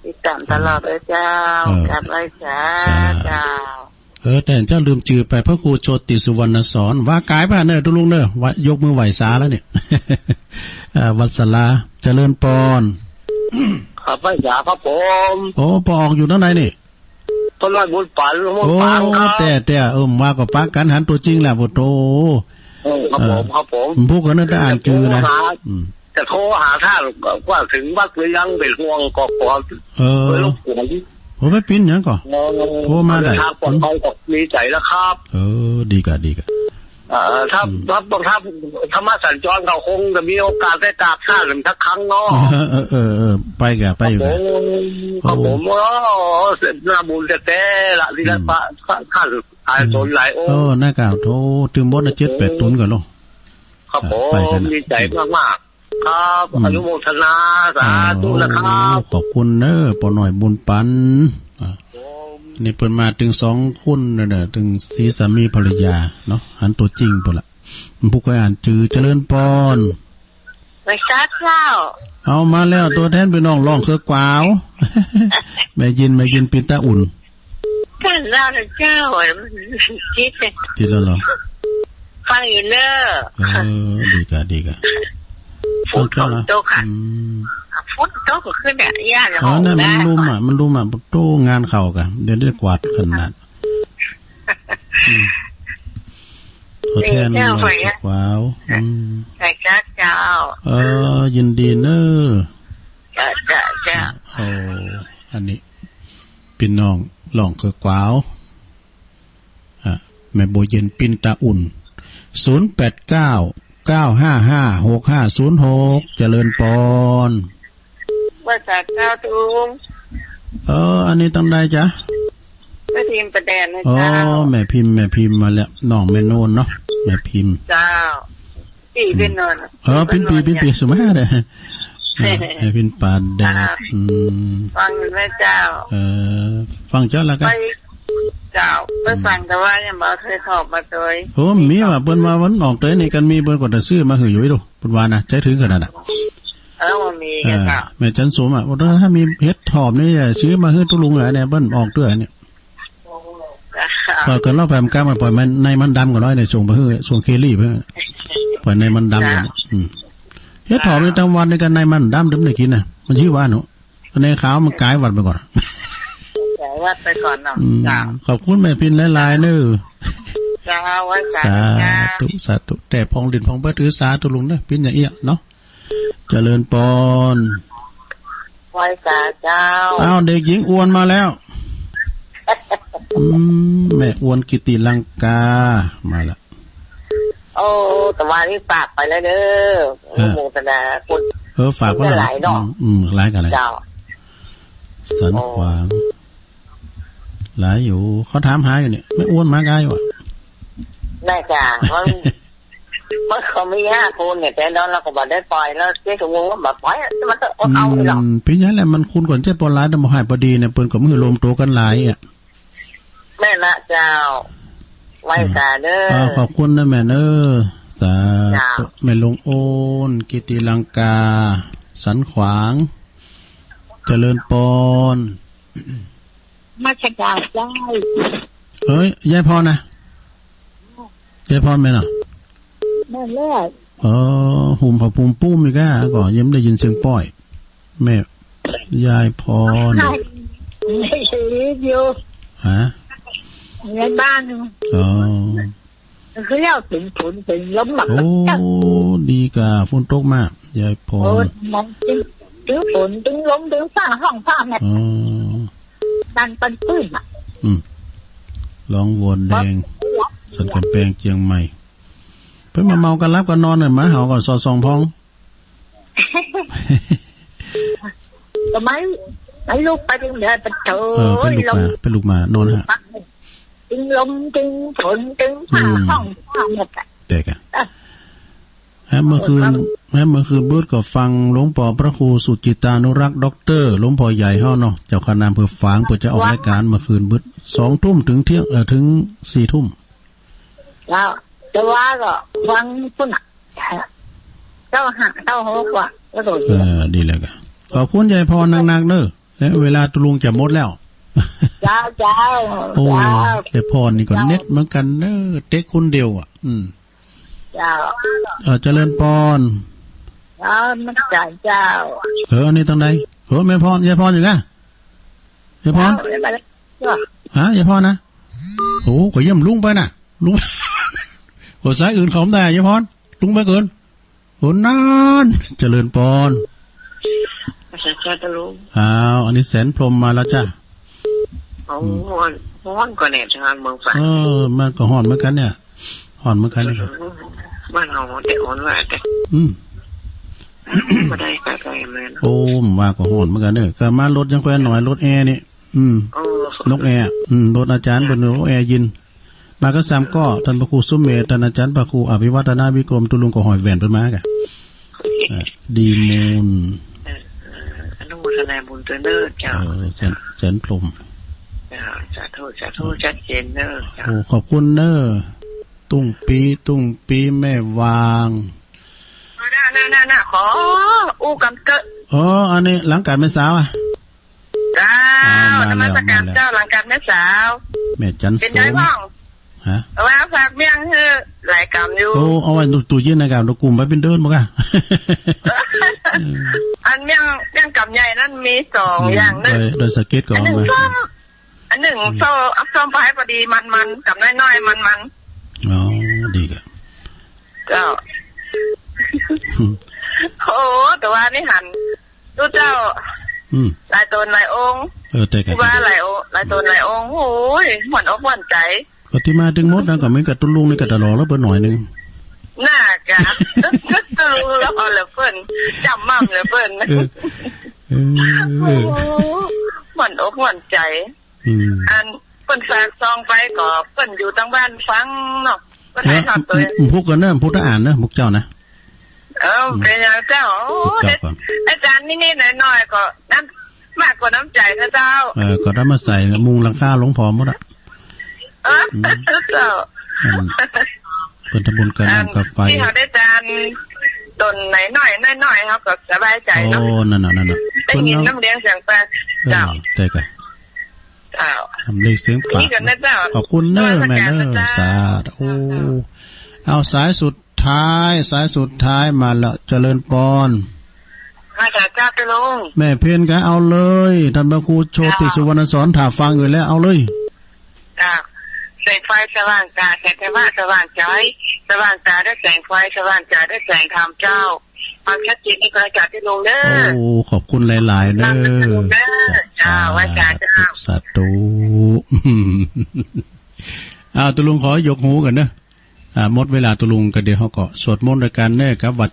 ติดตามตลอดเลยเจ้ากับไอ้สาเจ้าแต่เจ้าลืมจื่อไปพระครูโชติสุวรรณสอนว่ากายป่ะเนอะตุลุงเนอะยกมือไหวสาแล้วเนี่ยวัดสลาเจริญปอนครับไอ้สาครับผมโอ้ปอกอยู่ตรงไหนนี่ต้นไม้บุญปันโอ้แต่ว่าก็ปักกันหันตัวจริงแหละพุทโธครับผมพวกกันนั่นจะอ่านจือนะจะโทรหาท่านว่าถึงวัดหรือยังเป็นห่วงก่อนผมไม่ปิ้นยังก่อนโทรมาได้ปลอดภัยกับมีใจแล้วครับดีกะถ้าธรรมะสัญจรเขาคงจะมีโอกาสได้กราบท่านสักครั้งเนาะไปอยู่ครับผมหน้าบุญแต่ละที่ละพระท่านอายสนหลายองค์หน้ากากโทถึงบด7-8 ตุนก่อนเนาะครับผมดีใจมากครับอนุโมทนาสาธุนะครับขอบคุณเนอะปอหน่อยบุญปันนี่เปิดมาถึง2คนเนอะถึงสีสามีภรรยาเนาะหันตัวจริงเปิดละมันผู้เคยอ่านจือเจริญปอนไม่ทราบเจ้าเอามาแล้วตัวแทนพี่น้องร้องเครือกวาวแม่ยินปินตาอุ่นท่านเล่าเจ้าคิดแล้วเหรอฟังอยู่เนอะดีกะฝนตกค่ะฝนตกก็ขึ้นเนี่ยย่าจะห้องนั่นมันรุมโตงานเข่ากันเดี๋ยวได้กวาดขนาดขอแทนว้าวใช่เจ้ายินดีเนอะจ้าอันนี้พี่น้องหล่องคือกวาวแม่โบเย็นปินตาอุ่น089-955-6506เจริญปอนว่าจากเจ้าตุงอันนี้ต้องได้จ้ะแม่พิมพ์ประแดนนะเจ้าแม่พิมพ์มาแล้วน้องแม่โนนเนาะแม่พิมพ์เจ้าปีเป็นนนเป็นปีสมัยเลยแม่พิมพ์ปาแดดฟังแม่เจ้าฟังเจ้าแล้วกันเจ้าไปฟังแต่ว่ายังบ่เคยสอบมาเลยมีว่าเปิ้นว่าวันออกเตยนี่กันมีเปิ้นก็จะซื้อมาหืออยู่ดูเปิ้นว่านะใจถึงขนาดน่ะมันมีกันเจ้าแม่จันสมว่าถ้ามีเฮ็ดถอบนี่ซื้อมาฮื้อตุลุงเนี่ยเปิ้นออกเตื้อเนี่ยปล่อยกันรอบแปมก้ามาปล่อยมันในมันดำก็น้อยเนี่ยส่งไปฮื้อส่งเคลี่ไปปล่อยในมันดำกันเฮ็ดถอบนี่ทั้งวันในกันในมันดำถึงได้กินน่ะมันชื่อว่าหนูในขาวมันกลายวัดไปก่อนวัดไปก่อนเนาะขอบคุณแม่พินหลายๆเน้อสาธุแต่พองดินพองเบิดถือสาธุลุงเด้อพินอย่างเอี้ยเนาะเจริญปอนไหว้สาเจ้าเด็กหญิงอ้วนมาแล้วแม่อ้วนกิติลังกามาละแต่ว่านี่ฝากไปแล้วเด้อโมทนาคุณฝากว่าหลายเนาะหลายกันอะไรสันขวางหลายอยู่เขาถามหาอยู่เนี่ยไม่อ้วนมากายว่ะได้จ้ะมันเขาไม่ยากคุณเนี่ยแต่นั้นเราก็บอกได้ปล่อยแล้วเจ๊ก็งงว่าแบบปล่อยมันก็เอาไปหรอกพี่ยันแหละมันคุณก่อนเจ๊ปอลายแต่มาหายพอดีเนี่ยเปิ้นก็มือลมโตกันหลายแม่ละเจ้าไว้สาเด้อขอบคุณนะแม่เด้อสาแม่ลงโอนกิติลังกาสันขวางเจริญปอนมาชะกาได้เฮ้ยยายพรนะยายพรไหมน่ะแม่เลิศหุ่มผักปุ่มปุ้มอีกอ่ะก่อนยังได้ยินเสียงป้อยแม่ยายพรไม่ใช่อยู่ในบ้านเขาเรียกถึงฝนถึงล้มหมักดีกะฝนตกมากยายพรมันถึงฝนถึงล้มถึงฝ้าห้องฝ้าแม่ดันเป็นปื้นร้องวนแดงสันกำแพงเชียงใหม่เพิ่งมาเมากันรับกันนอนหน่อยมาเห่าก่อนสอดส่องพองทำไม ไปลูกไปดึงเดินไปโถ เป็นลูกมานอนฮะดึงลมดึงฝนดึงผ้าห้องหมดอ่ะเด็กอ่ะเมื่อคืนเบิดก็ฟังหลวงพ่อพระครูสุจิตานุรักษ์ด็อกเตอร์หลวงพ่อใหญ่เฮาเนาะเจ้าคณะอำเภอฝางเพื่อจะออกรายการเมื่อคืนเบิด 2 ทุ่มถึงเที่ยงถึง 4 ทุ่มแล้วแต่ว่าก็ฟังพุ่นน่ะเจ้าหกว่ะแล้วก็ดีเลยก็ขอบคุณยายพรนักๆเด้อและเวลาตุลุงจะหมดแล้วจ้าโอ้ยายพรนี่ก็เน็ตเหมือนกันเด้อเต็กคนเดียวอ่ะจ้าเจริญพรมันจ่ายเจ้าอันนี้ตรงไหนแม่พรยายพรอยู่ไงยายพรฮะยายพรนะโอ้ก็เยี่ยมลุงไปนะลุงโอ้สายอื่นขอมได้ยายพรลุงไปเกินโอ้นานเจริญพรอันนี้แสนพรหมมาแล้วจ้ะฮ้อนก็แน่ทางเมืองฝางมันก็ฮ้อนเหมือนกันเนี่ยฮ้อนเหมือนกันเลยบ้านเราแต่ฮ้อนว่าแต่บ่ได้ไกลๆมันโอ้ว่าก็ฮ้อนเหมือนกันเด้อก็มารถยังแควนหน่อยรถแอร์นี่นกแอร์รถอาจารย์บนรถแอร์ยินมาก็3ก็ท่านพระครูสุเมธท่านอาจารย์พระครูอภิวัฒนาวิกรมตุลุงก็หอยแหวนเพิ่นมากะดีมูลอนุโมทนาบุญตัวเด้อเจ้าแสนพรหมสาธุชัดเจนเด้อโอ้ขอบคุณเด้อตุ้งปีแม่วางน่าขออู้กำเกะอันนี้หลังการแม่สาวอ่ะจ้านมัสการเจ้าหลังการแม่สาวแม่จันทร์เป็นได้บ้างฮะว่าฝากเมี่ยงคือหลายกรรมอยู่เอาไว้ตู้เย็นในการกลุ่มไปเป็นเดินบ่กะอันเมี่ยงกรรมใหญ่นั้นมี2อย่างนึงโดยสเก็ตก่อนมาอันหนึ่งส้มไปพอดีมันกับน้อยๆมันอ๋อดีกะเจ้าโอ้แต่ว่านี่หันดูเจ้าหลายตนหลายองค์แต่กันว่าหลายตนหลายองค์โอ้ยหวนอกหวนใจก็ที่มาถึงมดแล้วก็ไม่กับตุลุงนี่ก็ตลอดแล้วเปิ้นหน่อยนึงน่ากะตุลุงแล้วเหเปิ้นจำมั่มเลยเปิ้นหวนอกหวนใจอันเปิ้นฝากซองไปก็เปิ้นอยู่ตั้งบ้านฟังเนาะเปิ้นให้ทำตัวพวกกันเด้อพุทธอ่านเด้อพวกเจ้านะเป็นอย่างเจ้าอาจารย์นี่ๆหน่อยๆก็น้ำมากกว่าน้ำใจนะเจ้าก็ได้มาใส่มุงหลังคาหลวงพ่อหมดอ่ะเจ้าเป็นทำบุญกันน้ำกับไฟที่เขาได้จานตนไหนหน่อยเขาก็สบายใจเนาะนั่นได้ยินน้ำเลี้ยงเสียงปลาเจ้าแต่กันทำเลยเสียงปลาขอบคุณเนอแม่เนอสาธุเอาสายสุดท้ายมาแล้วเจริญปอนมาจากเจ้าไปลงแม่เพียนกันเอาเลยท่านพระครูโชติสุวรรณสอนถาฟังอยู่แล้วเอาเลยแสงไฟสว่างตาแสงธรรมะสว่างใจสว่างตาได้แสงไฟสว่างใจได้แสงธรรมเจ้าความชัดเจนที่ประจักษ์ที่ลงเด้อโอ้ขอบคุณหลายๆเด้อไว้การเจ้าสาธุตุลุงขอยกหูกันเด้อหมดเวลาตุลุงกันเดี๋ยวเขาก็สวดมนต์ด้วยกันเด้อครับวัด